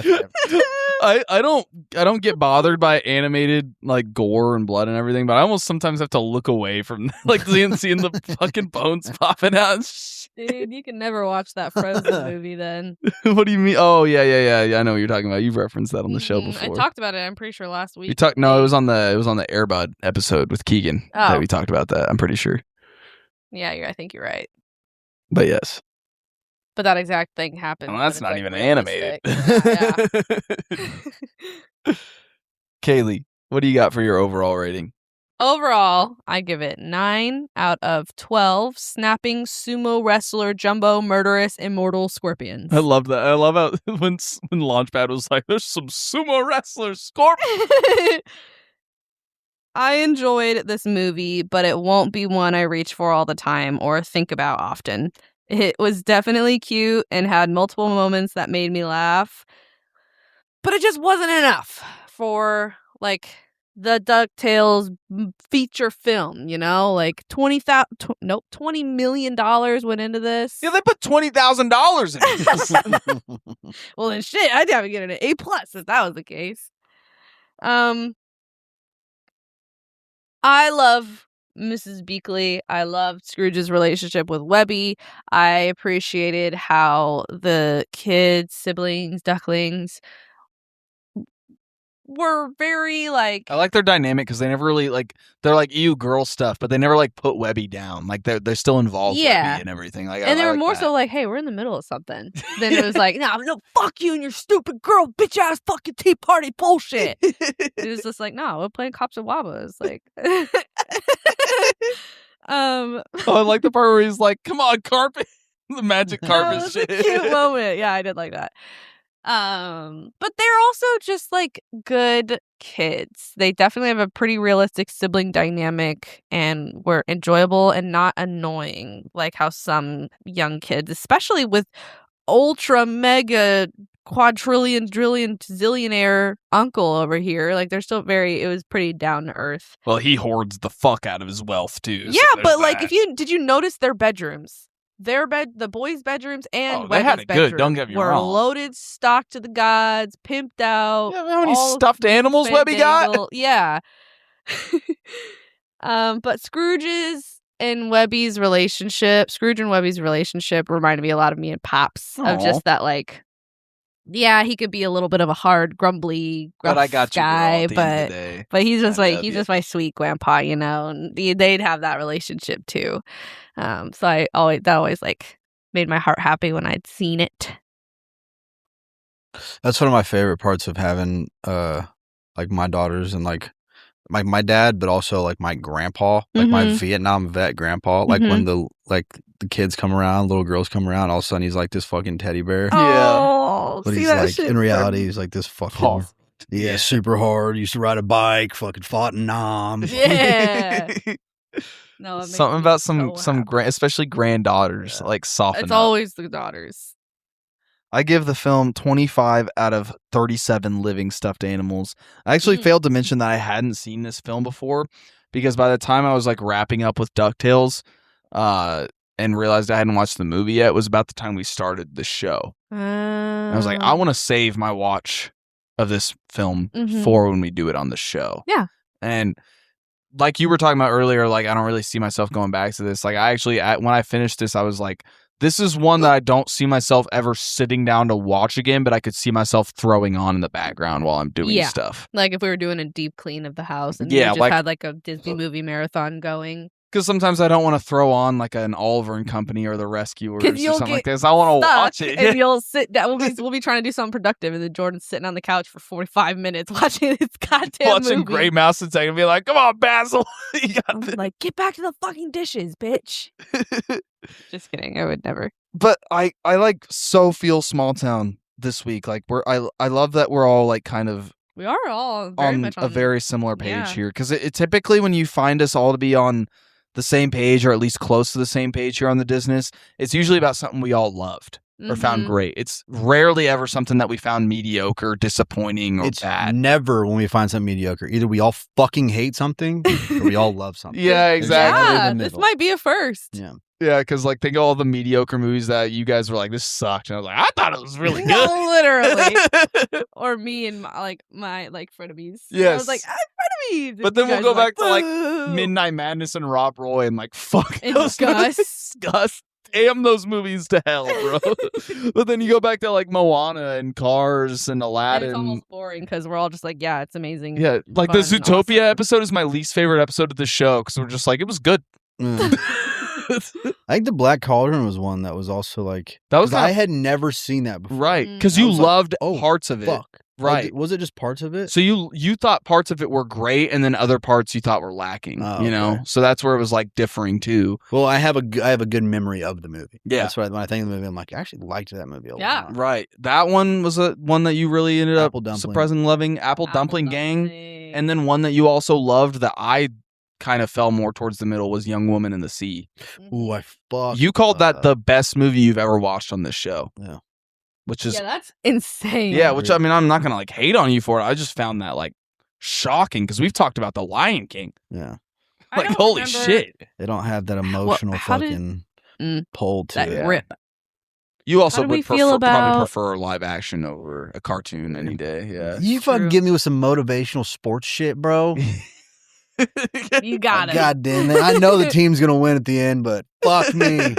I don't get bothered by animated like gore and blood and everything, but I almost sometimes have to look away from like seeing the fucking bones popping out. Dude, you can never watch that Frozen movie then. What do you mean? Oh yeah. I know what you're talking about. You've referenced that on the show before. I talked about it, I'm pretty sure last week. No, it was on the Air Bud episode with Keegan that we talked about that. I'm pretty sure. Yeah, I think you're right. But yes. But that exact thing happened. Well, that's not like even realistic. animated. Yeah. Kaylee, what do you got for your overall rating? Overall, I give it 9 out of 12 snapping sumo wrestler jumbo murderous immortal scorpions. I love that. I love how when Launchpad was like, "There's some sumo wrestlers, scorpions." I enjoyed this movie, but it won't be one I reach for all the time or think about often. It was definitely cute and had multiple moments that made me laugh, but it just wasn't enough for like the DuckTales feature film, you know? Like $20 million went into this. Yeah, they put $20,000 in this. Well, then shit, I'd have to get an A+ if that was the case. I love Mrs. Beakley. I loved Scrooge's relationship with Webby. I appreciated how the kids, siblings, ducklings were very like... I like their dynamic because they never really like, they're like ew girl stuff, but they never like put Webby down. Like they're still involved with Webby and everything. Like, and they were like more that. so like, hey, we're in the middle of something. Then it was like, no, fuck you and your stupid girl, bitch ass fucking tea party bullshit. It was just like, no, we're playing cops and wabbas. Like, Oh, I like the part where he's like, come on, carpet. The magic carpet that was shit. a cute moment. Yeah, I did like that. But they're also just like good kids. They definitely have a pretty realistic sibling dynamic and were enjoyable and not annoying, like how some young kids, especially with ultra mega quadrillion zillionaire uncle over here, like they're still it was pretty down to earth. Well, he hoards the fuck out of his wealth too. Yeah, so but like, that. did you notice their bedrooms? The boys' bedrooms and they had Webby's it bedroom good, don't get me were wrong. loaded, stocked to the gods, pimped out. Yeah, how many all stuffed animals Webby got? Yeah. But Scrooge and Webby's relationship reminded me a lot of me and Pops. Aw. Of just that, like, yeah, he could be a little bit of a hard, grumbly, gruff But I got you, guy, girl, at the end of the day. but he's just I like love he's ya. just my sweet grandpa, you know, and they'd have that relationship too. So that always like made my heart happy when I'd seen it. That's one of my favorite parts of having like my daughters and like my dad, but also like my grandpa, like my Vietnam vet grandpa. Like when the kids come around, little girls come around, all of a sudden he's like this fucking teddy bear. Oh, But see he's that like shit in reality, he's like this fucking Hard. yeah, super hard. Used to ride a bike, fucking fought in Nam. Yeah. No, it makes Something me about so some happy. especially granddaughters, like soften It's up. always the daughters. I give the film 25 out of 37 living stuffed animals. I actually failed to mention that I hadn't seen this film before because by the time I was like wrapping up with DuckTales and realized I hadn't watched the movie yet, it was about the time we started the show. And I was like, I want to save my watch of this film for when we do it on the show. Yeah. And like you were talking about earlier, like I don't really see myself going back to this. Like I actually, when I finished this, I was like, this is one that I don't see myself ever sitting down to watch again, but I could see myself throwing on in the background while I'm doing stuff. Like if we were doing a deep clean of the house and Yeah, we just like- had like a Disney movie marathon going. Because sometimes I don't want to throw on like an Oliver and Company or The Rescuers or 'Cause you'll something like get this. I want to Stuck, watch it. and you'll sit down. We'll be trying to do something productive, and then Jordan's sitting on the couch for 45 minutes watching this goddamn Watching movie. Grey Mouse and and be like, come on, Basil. You got I'm this. like, get back to the fucking dishes, bitch. Just kidding. I would never. But I like so feel Smalltown this week. Like I love that we're all like kind of We are all very on much a very similar page yeah. here because it typically when you find us all to be on the same page or at least close to the same page here on the Disness, it's usually about something we all loved or found great. It's rarely ever something that we found mediocre, disappointing, or It's bad. never when we find something mediocre. Either we all fucking hate something or we all love something. Yeah, There's exactly. never Yeah, the this middle. might be a first. Yeah. Yeah, because like think of all the mediocre movies that you guys were like, this sucked, and I was like, I thought it was really good. No, literally. Or me and my frenemies. I Yes. was like, I'm frenemies. But then You we'll guys go were back to like "Boo." Midnight Madness and Rob Roy and like fuck And those Gus. movies. Gus. Damn those movies to hell, bro. But then you go back to like Moana and Cars and And Aladdin. it's almost boring because we're all just like, yeah, it's amazing. Yeah, like the fun, Zootopia awesome. episode is my least favorite episode of the show because we're just like, it was good. Mm. I think the Black Cauldron was one that was also like That was 'cause I had never seen that before. right, Mm. because I you was like, loved oh, parts of it. Fuck. Right. Was it just parts of it? So you thought parts of it were great, and then other parts you thought were lacking. Oh, you know, okay. so that's where it was like differing too. Well, I have a good memory of the movie. Yeah. That's why when I think of the movie, I'm like, I actually liked that movie a lot. Yeah. Right. That one was one that you really ended Apple up Dumpling. surprisingly loving. Apple Dumpling Gang, and then one that you also loved that I kind of fell more towards the middle was Young Woman in the Sea. Ooh, I fuck. You called that the best movie you've ever watched on this show. Yeah. Which is that's insane. Yeah, which I mean, I'm not gonna like hate on you for it. I just found that like shocking because we've talked about The Lion King. Yeah. Like holy shit. They don't have that emotional fucking pull to that it. rip. You also How do we would feel probably about- prefer live action over a cartoon any day. Yeah. You fucking give me with some motivational sports shit, bro. You got it. God damn it. I know the team's going to win at the end, but fuck me.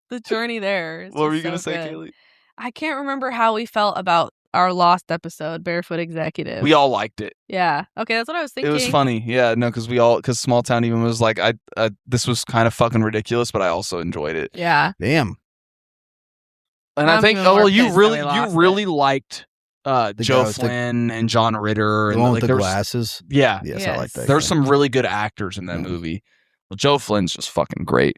The journey there. Is What were just you gonna so say, good. Kaylee? I can't remember how we felt about our lost episode, Barefoot Executive. We all liked it. Yeah. Okay, that's what I was thinking. It was funny. Yeah, no, because Smalltown even was like, this was kind of fucking ridiculous, but I also enjoyed it. Yeah. Damn. And I I'm think, even more you pissed that really, we lost liked guy Joe with the- Flynn and John Ritter The and one like with the there's glasses. yeah, Yes, I like that. there's guy. some really good actors in that movie. Well, Joe Flynn's just fucking great.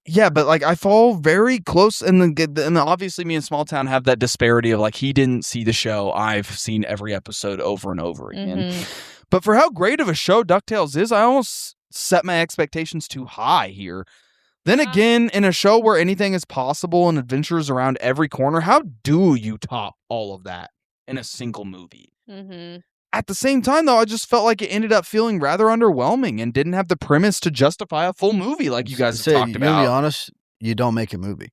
Yeah, but like I fall very close, and obviously me and Smalltown have that disparity of like he didn't see the show. I've seen every episode over and over again. Mhm. But for how great of a show DuckTales is, I almost set my expectations too high here. Then again, in a show where anything is possible and adventures around every corner, how do you top all of that in a single movie? Mhm. At the same time, though, I just felt like it ended up feeling rather underwhelming and didn't have the premise to justify a full movie like you guys have talked To be about. honest, you don't make a movie.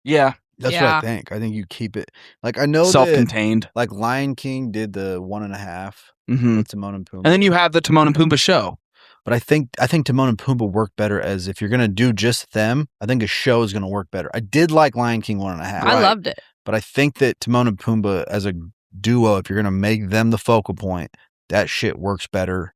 Yeah, That's what Yeah. I think. I think you keep it. Like, I know that, self-contained. like, Lion King did the 1.5 Mm-hmm. with Timon and Pumbaa. And then you have the Timon and Pumbaa show. But I think Timon and Pumbaa work better as if you're going to do just them, I think a show is going to work better. I did like Lion King 1.5. I loved it. But I think that Timon and Pumbaa as a duo, if you're going to make them the focal point, that shit works better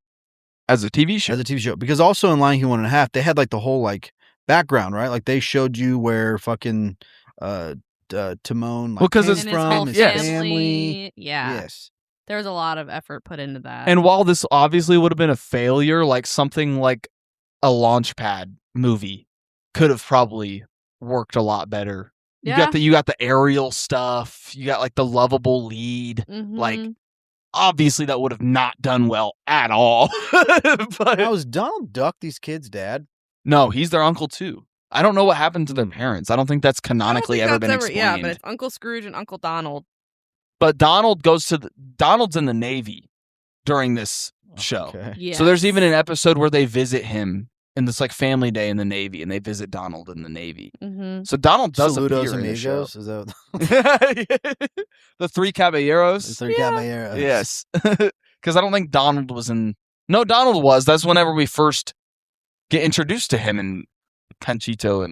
As a TV show. as a TV show. Because also in Lion King 1.5, they had like the whole like background, right? Like they showed you where fucking Timon like, Well, 'cause came it's And from, his his whole yes. family. Yeah. Yes. There was a lot of effort put into that. And while this obviously would have been a failure, like something like a Launchpad movie could have probably worked a lot better. You Yeah. got the aerial stuff. You got like the lovable lead. Like Mhm. obviously that would have not done well at all. But Now, is Donald Duck these kids' dad? no, he's their uncle too. I don't know what happened to their parents. I don't think that's I don't canonically think ever that's been explained. Yeah, but it's Uncle Scrooge and Uncle Donald. But Donald's in the Navy during this show. Okay. Yeah. So there's even an episode where they visit him in this like family day in the Navy, and they visit Donald in the Navy. Mm-hmm. So Donald does Saludos appear in the show. amigos. Is that The Three Caballeros. the three caballeros? Yes, because I don't think Donald was in. No, Donald was. That's whenever we first get introduced to him and Panchito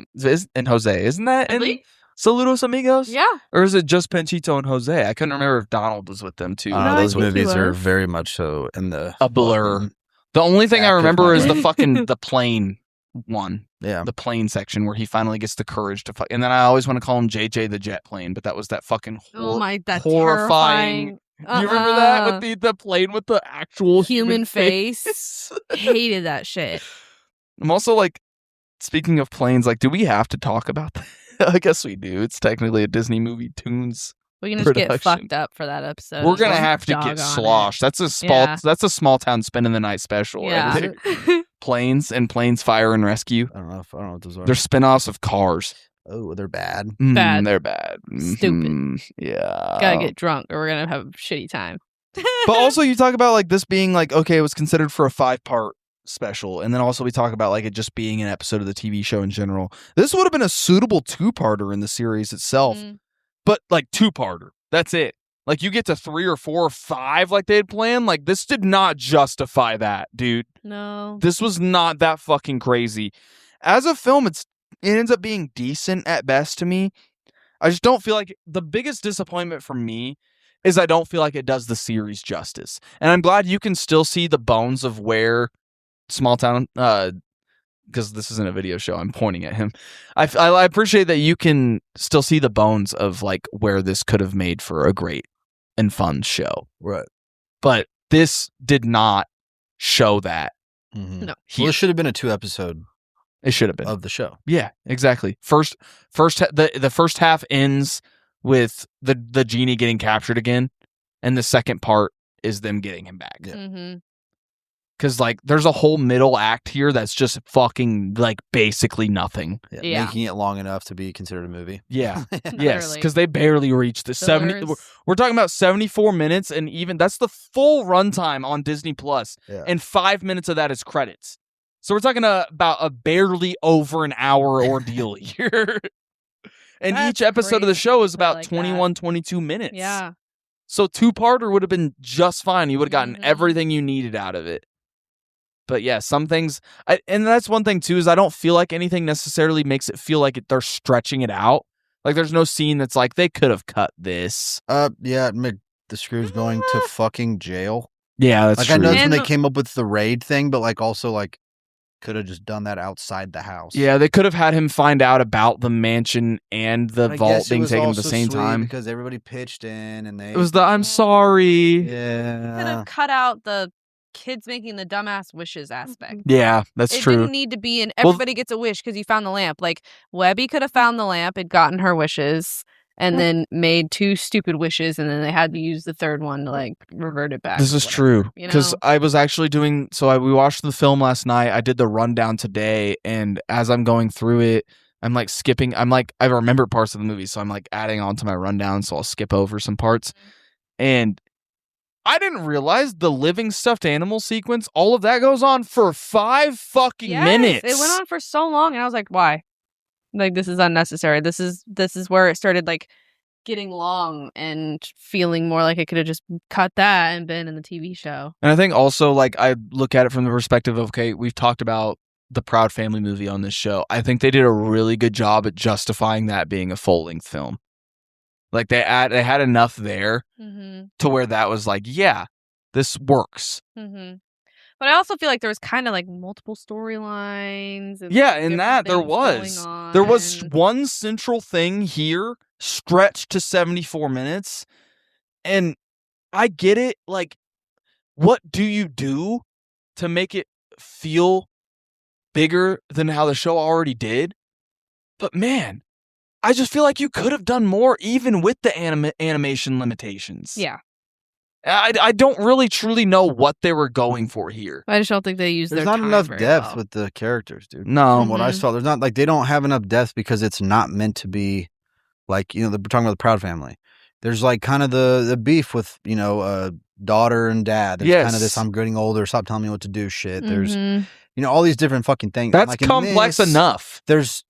and Jose. Isn't that in Really? Saludos Amigos? Yeah. Or is it just Panchito and Jose? I couldn't remember if Donald was with them too. No, I Those think he movies are was. very much so in the A blur. The only thing I Active remember is the one. fucking the plane one, Yeah. the plane section where he finally gets the courage to. And then I always want to call him JJ the jet plane, but that was that fucking Oh my, that's horrifying. terrifying. You remember that with the plane with the actual Human face? Hated that shit. I'm also like, speaking of planes, like, do we have to talk about that? I guess we do. It's technically a Disney movie tunes. We can just get Production. fucked up for that episode. We're gonna Just have to dog get on it. sloshed. That's a Yeah. That's a small town spending the night special. Yeah. Right there. Planes and Planes Fire and Rescue. I don't know what those are. They're spin-offs of Cars. Oh, they're bad. Bad. They're bad. Stupid. Mhm. Yeah. Gotta get drunk or we're gonna have a shitty time. But also you talk about like this being like, okay, it was considered for a 5-part special. And then also we talk about like it just being an episode of the TV show in general. This would have been a suitable 2-parter in the series itself. Mm. But like 2-parter. That's it. Like you get to 3 or 4 or 5 like they had planned. Like this did not justify that, dude. No. This was not that fucking crazy. As a film, it ends up being decent at best to me. I just don't feel like the biggest disappointment for me is I don't feel like it does the series justice. And I'm glad you can still see the bones of where Smalltown, because this isn't a video show, I'm pointing at him. I appreciate that you can still see the bones of like where this could have made for a great and fun show. Right. But this did not show that. Mm-hmm. No. Well, it should have been a 2-episode It should have been of the show. Yeah, exactly. The first half ends with the genie getting captured again, and the second part is them getting him back. Yeah. Mm-hmm. Because, like, there's a whole middle act here that's just fucking, like, basically nothing. Yeah. Making it long enough to be considered a movie. Yeah. Yes, Literally. because they barely reached the 70. Fillers. We're talking about 74 minutes, and even that's the full runtime on Disney Plus, Yeah. and 5 minutes of that is credits. So we're talking about a barely over an hour ordeal here. And That's each episode of the crazy. show is I about like that. 21, 22 minutes. Yeah. So 2-parter would have been just fine. You would have gotten Mhm. everything you needed out of it. But yeah, some things, and that's one thing too, is I don't feel like anything necessarily makes it feel like they're stretching it out. Like there's no scene that's like, they could have cut this. Yeah, the Scrooge going to fucking jail. Yeah, that's Like true. I know that's when And- they came up with the raid thing, but like also like could have just done that outside the house. Yeah, they could have had him find out about the mansion and the But I vault guess it being was taken at the also same sweet time. because everybody pitched in and they. It was the I'm sorry. Could Yeah. have cut out the kids making the dumbass wishes aspect. Yeah, that's It true. didn't need to be an Well, everybody gets a wish because you found the lamp. Like Webby could have found the lamp and gotten her wishes and then made 2 stupid wishes and then they had to use the third one to like revert it back. This or is whatever, true you because know? I was actually doing. We watched the film last night. I did the rundown today, and as I'm going through it, I'm like skipping. I remember parts of the movie, so I'm like adding on to my rundown. So I'll skip over some parts, and I didn't realize the living stuffed animal sequence. All of that goes on for 5 fucking Yes, minutes. It went on for so long and I was like, why? Like this is unnecessary. This is where it started like getting long and feeling more like it could have just cut that and been in the TV show. And I think also, like, I look at it from the perspective of, okay, we've talked about the Proud Family movie on this show. I think they did a really good job at justifying that being a full-length film. Like, they had enough there Mm-hmm. to where that was like, yeah, this works. Mm-hmm. But I also feel like there was kind of like multiple storylines. and, Yeah, like, in different that there things was. going There was on. one central thing here stretched to 74 minutes. And I get it. Like, what do you do to make it feel bigger than how the show already did? But man, I just feel like you could have done more even with the animation limitations. Yeah. I don't really truly know what they were going for here. I just don't think they used There's their not time enough very depth well. with the characters, dude. No. From what I Mhm. saw, there's not like they don't have enough depth because it's not meant to be like, we're talking about the Proud Family. There's like kind of the beef with, daughter and dad. There's kind of this Yes. I'm getting older, stop telling me what to do shit. There's Mhm. all these different fucking things. That's Like in complex this, enough. There's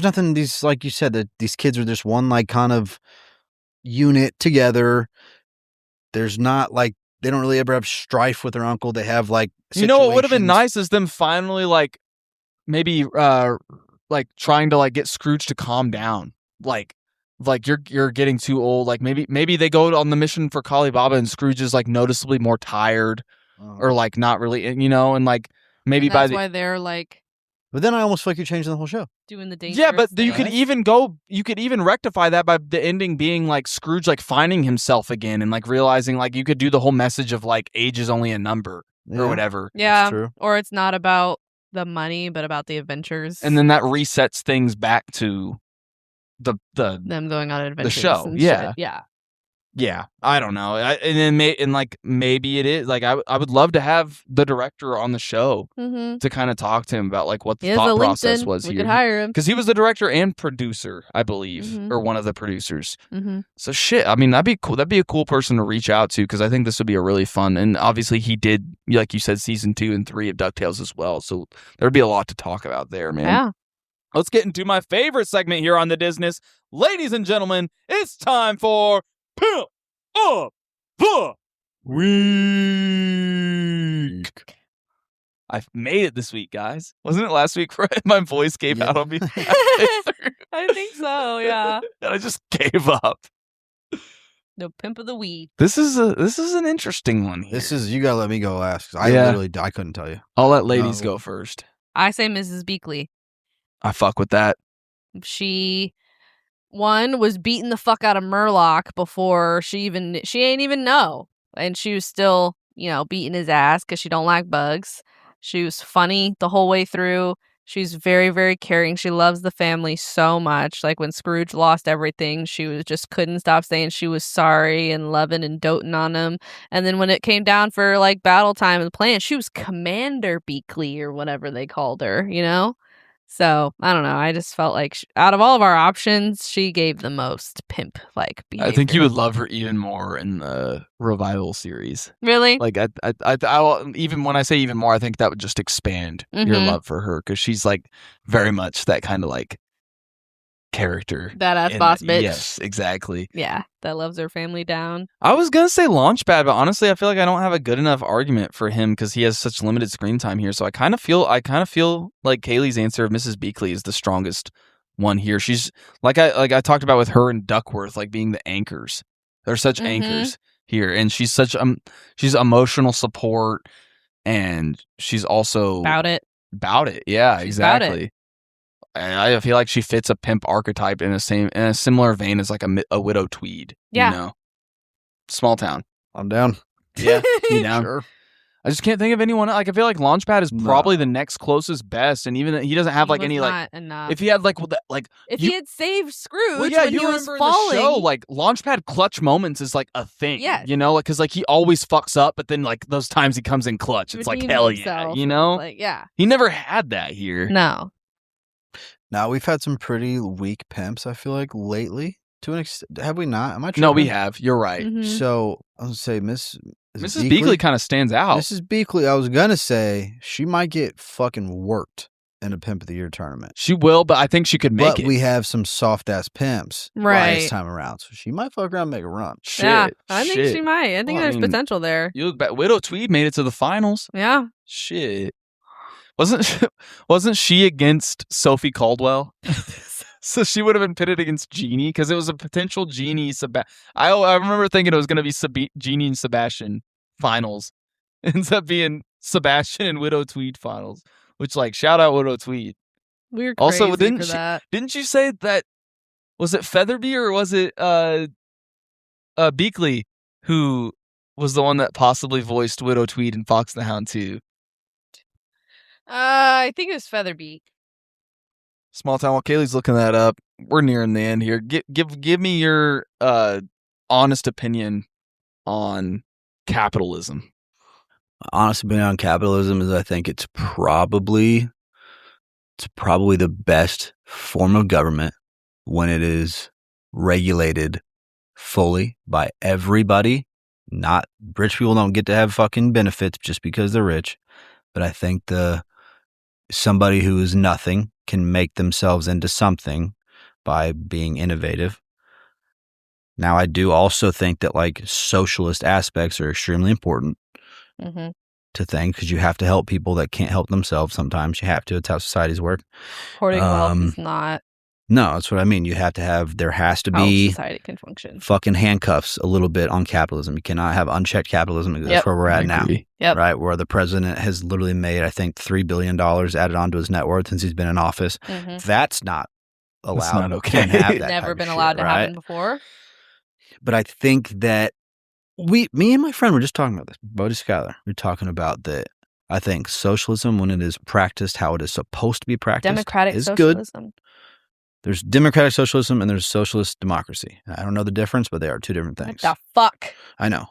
nothing these like you said that these kids are just one like kind of unit together. There's not like they don't really ever have strife with their uncle. They have like You know what would have been situations. nice is them finally like maybe like trying to like get Scrooge to calm down. Like you're getting too old. Like maybe they go on the mission for Kali Baba and Scrooge is like noticeably more tired or like not really, and like maybe And by that's the why they're like But then I almost feel like you're changing the whole show. doing the dangerous yeah, but you thing. could you could even rectify that by the ending being like Scrooge like finding himself again and like realizing like you could do the whole message of like age is only a number or whatever. Yeah, true. or it's not about the money, but about the adventures. And then that resets things back to the them going on adventures. show, and yeah. shit. Yeah. yeah, I don't know. And then maybe it is like I would love to have the director on the show Mm-hmm. to kind of talk to him about like what He the has a thought process LinkedIn. was We here. could hire him. Because he was the director and producer, I believe, Mhm. or one of the producers. Mm-hmm. So shit, I mean, that'd be cool. That'd be a cool person to reach out to because I think this would be a really fun. And obviously, he did, like you said, season 2 and 3 of DuckTales as well. So there'd be a lot to talk about there, man. Yeah. Let's get into my favorite segment here on the Disness, ladies and gentlemen. It's time for Pimp of the Week. I made it this week, guys. Wasn't it last week? My voice gave Yeah. out on me. I think so. Yeah. And I just gave up. No pimp of the week. This is an interesting one here. You gotta let me go last. 'Cause I Yeah. literally I couldn't tell you. I'll let ladies No. go first. I say Mrs. Beakley. I fuck with that. She one was beating the fuck out of Murloc before she ain't even know. And she was still, beating his ass because she don't like bugs. She was funny the whole way through. She's very, very caring. She loves the family so much. Like when Scrooge lost everything, she couldn't stop saying she was sorry and loving and doting on him. And then when it came down for like battle time and the plan, she was Commander Beakley or whatever they called her, So I don't know. I just felt like out of all of our options, she gave the most pimp-like behavior. I think you would love her even more in the revival series. Really? Like I even when I say even more, I think that would just expand your love for her because she's like very much that kind of like character. Badass boss bitch. Yes, exactly. Yeah, that loves her family down. I was gonna say Launchpad, but honestly, I feel like I don't have a good enough argument for him because he has such limited screen time here. So I kind of feel like Kaylee's answer of Mrs. Beakley is the strongest one here. She's like I talked about with her and Duckworth, like being the anchors. They're such anchors here, and she's such she's emotional support, and she's also about it. Yeah, She's exactly. about it. And I feel like she fits a pimp archetype in a similar vein as like a Widow Tweed. Yeah. Smalltown. I'm down. Yeah, you down? Sure. I just can't think of anyone. Like I feel like Launchpad is probably the next closest best, and even he doesn't have like any like. Enough. If he had like if he had saved Scrooge, well, yeah, when you he was remember falling, in the show, like Launchpad clutch moments is like a thing. Yeah, because like he always fucks up, but then like those times he comes in clutch, it's like hell yeah, Like yeah, he never had that here. No. Now we've had some pretty weak pimps. I feel like lately, to an extent. Have we not? Am I tripping? No, we have. You're right. So I was gonna say, Mrs. Beakley kind of stands out. Mrs. Beakley, I was gonna say she might get fucking worked in a Pimp of the Year tournament. She will, but I think she could make it. But we have some soft ass pimps this time around, so she might fuck around and make a run. Shit, yeah, I think she might. I think there's potential there. You look back, Widow Tweed made it to the finals. Yeah. Shit. Wasn't she against Sophie Caldwell? So she would have been pitted against Genie because it was a potential Genie. I remember thinking it was going to be Genie and Sebastian finals. Ends up being Sebastian and Widow Tweed finals. Which, like, shout out Widow Tweed. We're crazy also, that. Didn't you say that? Was it Featherby or was it Beakley who was the one that possibly voiced Widow Tweed in Fox the Hound 2? I think it was Featherbeak. Smalltown. While Kaylee's looking that up, we're nearing the end here. Give me your honest opinion on capitalism. Honest opinion on capitalism is I think it's probably the best form of government when it is regulated fully by everybody. Not rich people don't get to have fucking benefits just because they're rich. But I think somebody who is nothing can make themselves into something by being innovative. Now, I do also think that like socialist aspects are extremely important to think because you have to help people that can't help themselves. Sometimes you have to. It's how societies work. Hoarding wealth is not. No, that's what I mean. There has to be society can function. Fucking handcuffs a little bit on capitalism. You cannot have unchecked capitalism because that's where we're at now. Yep. Right? Where the president has literally made, I think, $3 billion added onto his net worth since he's been in office. That's not allowed. That's not okay. Can't have that. Never been allowed to happen before. But I think that me and my friend were just talking about this. Bodie Schuyler. We're talking about that. I think socialism, when it is practiced how it is supposed to be practiced, democratic is socialism. Good. There's democratic socialism and there's socialist democracy. I don't know the difference, but they are two different things. What the fuck? I know.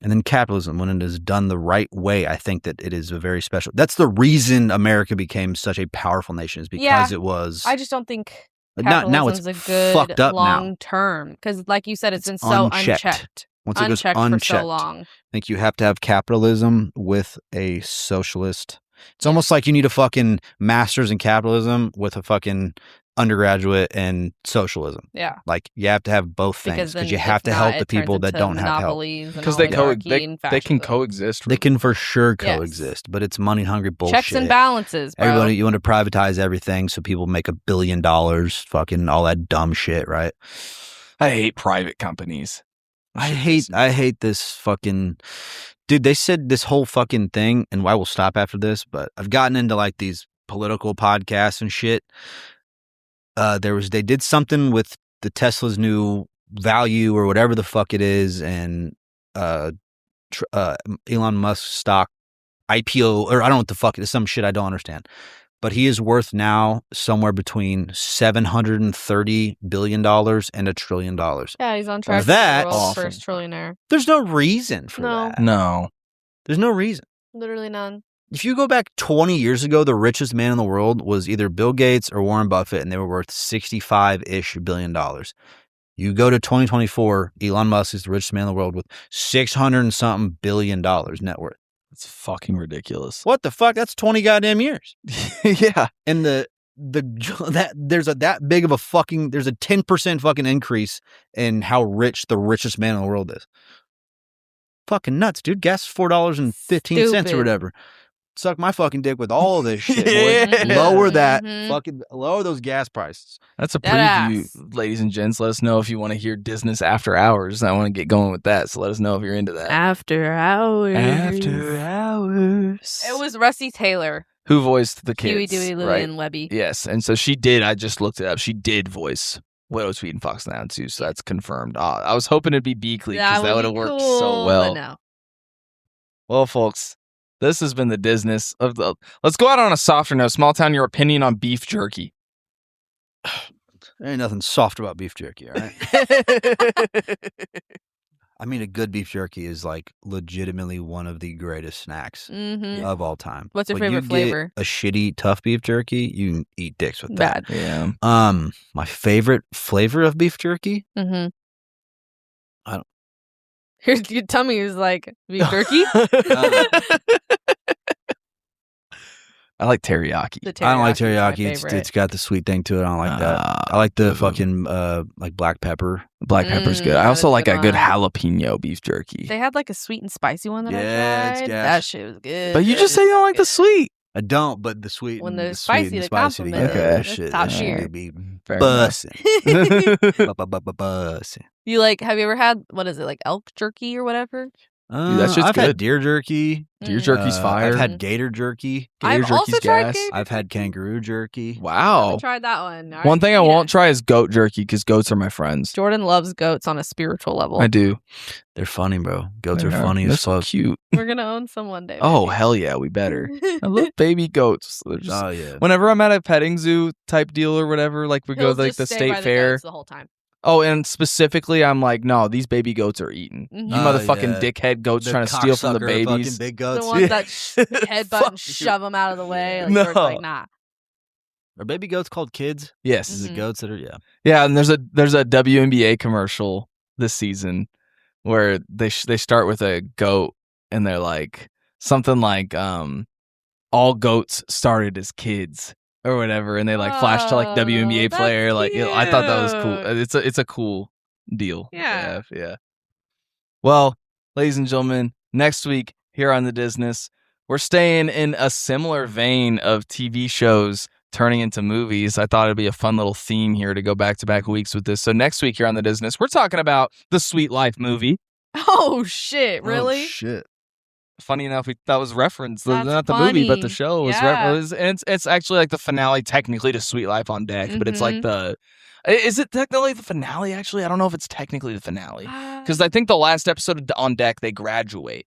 And then capitalism, when it is done the right way, I think that it is a very special. That's the reason America became such a powerful nation is because it was. I just don't think now it's a good fucked up long term because, like you said, it's been so unchecked. Once it goes unchecked, for so long. I think you have to have capitalism with a socialist. It's almost like you need a fucking master's in capitalism with a fucking undergraduate in socialism. Yeah. Like you have to have both things because you have to help the people that don't have help. Because they can coexist. They can for sure coexist, but it's money hungry bullshit. Checks and balances, bro. Everybody, you want to privatize everything so people make $1 billion, fucking all that dumb shit, right? I hate private companies. I hate this fucking dude. They said this whole fucking thing, and I will stop after this, but I've gotten into like these political podcasts and shit. they did something with the Tesla's new value or whatever the fuck it is, and Elon Musk's stock IPO, or I don't know what the fuck it is, some shit I don't understand. But he is worth now somewhere between $730 billion and $1 trillion. Yeah, he's on track That's for the world's awesome. first trillionaire. There's no reason for No. that. No. There's no reason. Literally none. If you go back 20 years ago, the richest man in the world was either Bill Gates or Warren Buffett, and they were worth $65-ish billion. You go to 2024, Elon Musk is the richest man in the world with $600 and something billion net worth. It's fucking ridiculous. What the fuck? That's 20 goddamn years. Yeah. And there's a 10% fucking increase in how rich the richest man in the world is. Fucking nuts, dude. Gas is $4.15 or Stupid. whatever. Suck my fucking dick with all of this shit, boy. Yeah. Lower that. Mhm. Fucking lower those gas prices. That's a That preview, ass. ladies and gents. Let us know if you want to hear Disness After Hours. I want to get going with that, so let us know if you're into that. After hours. Hours. It was Rusty Taylor. Who voiced the kids? Huey, Dewey, Louie, right? and Webby. Yes, and so she did. I just looked it up. She did voice Widow, Sweet, and Fox now too, so that's confirmed. I was hoping it'd be Beakley because that would have worked so well. But no. Well, folks, this has been the Disness of the. Let's go out on a softer note. Smalltown, your opinion on beef jerky. There ain't nothing soft about beef jerky, all right? I mean, a good beef jerky is like legitimately one of the greatest snacks Mm-hmm. of all time. What's your When you favorite flavor? get a shitty tough beef jerky, you can eat dicks with that. Bad. Yeah. My favorite flavor of beef jerky? Mm-hmm. I don't- Here's your tummy is like beef jerky. I like teriyaki. The I don't like teriyaki is my teriyaki. favorite. It's got the sweet thing to it. I don't like that. I like the fucking like black pepper. Black pepper's good. Mm, I also that is like good a good one. jalapeno beef jerky. They had like a sweet and spicy one that Yeah, I it's tried. gas. That shit was good. But you just say you don't like the sweet. I don't, but the sweet When and they're the spicy, sweet and the the spicy compliment. together, Okay. that shit, Top that tier. shit be Fair enough. bussin'. Bussin'. You like? Have you ever had what is it like elk jerky or whatever? Dude, that shit's I've good. had deer jerky. Deer jerky's fire. I've had gator jerky. Gator I've also jerky's tried gas. gator I've had jerky. kangaroo jerky. I Wow. haven't tried that one. One thing I Yeah. won't try is goat jerky because goats are my friends. Jordan loves goats on a spiritual level. I do. They're funny, bro. Goats are They funny They're as so fuck. cute. We're gonna own some one day. Oh, maybe. hell yeah, we better. I love baby goats. They're just- Oh yeah. whenever I'm at a petting zoo type deal or whatever, like we go He'll to like just the stay state by the fair. goats the whole time. Oh, and specifically, I'm like, no, these baby goats are eaten. Mhm. You Oh, motherfucking yeah. dickhead goats The trying to steal from the cocksucker babies. fucking big The goats. ones Yeah. that headbutt Fuck and you. shove them out of the way. Like, No. Jordan's like, nah. Are baby goats called kids? Yes. Is Mhm. it goats that are Yeah, and there's a WNBA commercial this season where they start with a goat and they're like something like all goats started as kids or whatever, and they like flash to like Oh, WNBA that's player. Like I thought that was cool. cute. It's a cool deal. Yeah. Yeah. Well, ladies and gentlemen, next week here on the Disness, we're staying in a similar vein of TV shows turning into movies. I thought it'd be a fun little theme here to go back-to-back weeks with this. So next week here on the Disness, we're talking about the Sweet Life movie. Oh shit! Really? Oh, shit. Funny enough, that was referenced. That's Not the movie, but the funny. show was Yeah. referenced. And it's actually like the finale technically to Sweet Life on Deck, but it's like Mhm. the... Is it technically the finale, actually? I don't know if it's technically the finale. Ah. Because I think the last episode on Deck, they graduate.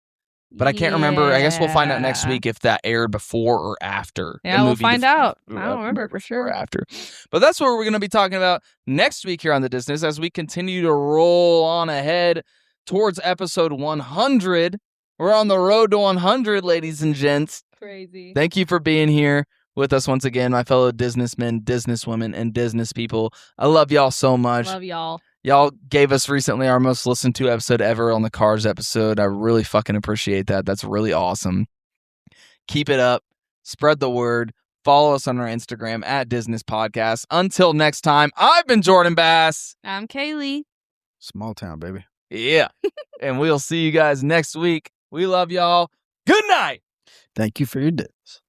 But I can't remember. I guess we'll find out next Yeah. week if that aired before or after. the Yeah, we'll movie find out. I I don't remember for before or sure. after. But that's what we're going to be talking about next week here on the Disness as we continue to roll on ahead towards episode 100. We're on the road to 100, ladies and gents. Crazy. Thank you for being here with us once again, my fellow Disnessmen, Disnesswomen, and Disness people. I love y'all so much. Love y'all. Y'all gave us recently our most listened to episode ever on the Cars episode. I really fucking appreciate that. That's really awesome. Keep it up. Spread the word. Follow us on our Instagram at Disness Podcast. Until next time, I've been Jordan Bass. I'm Kaylee. Smalltown, baby. Yeah. And we'll see you guys next week. We love y'all. Good night. Thank you for your dips.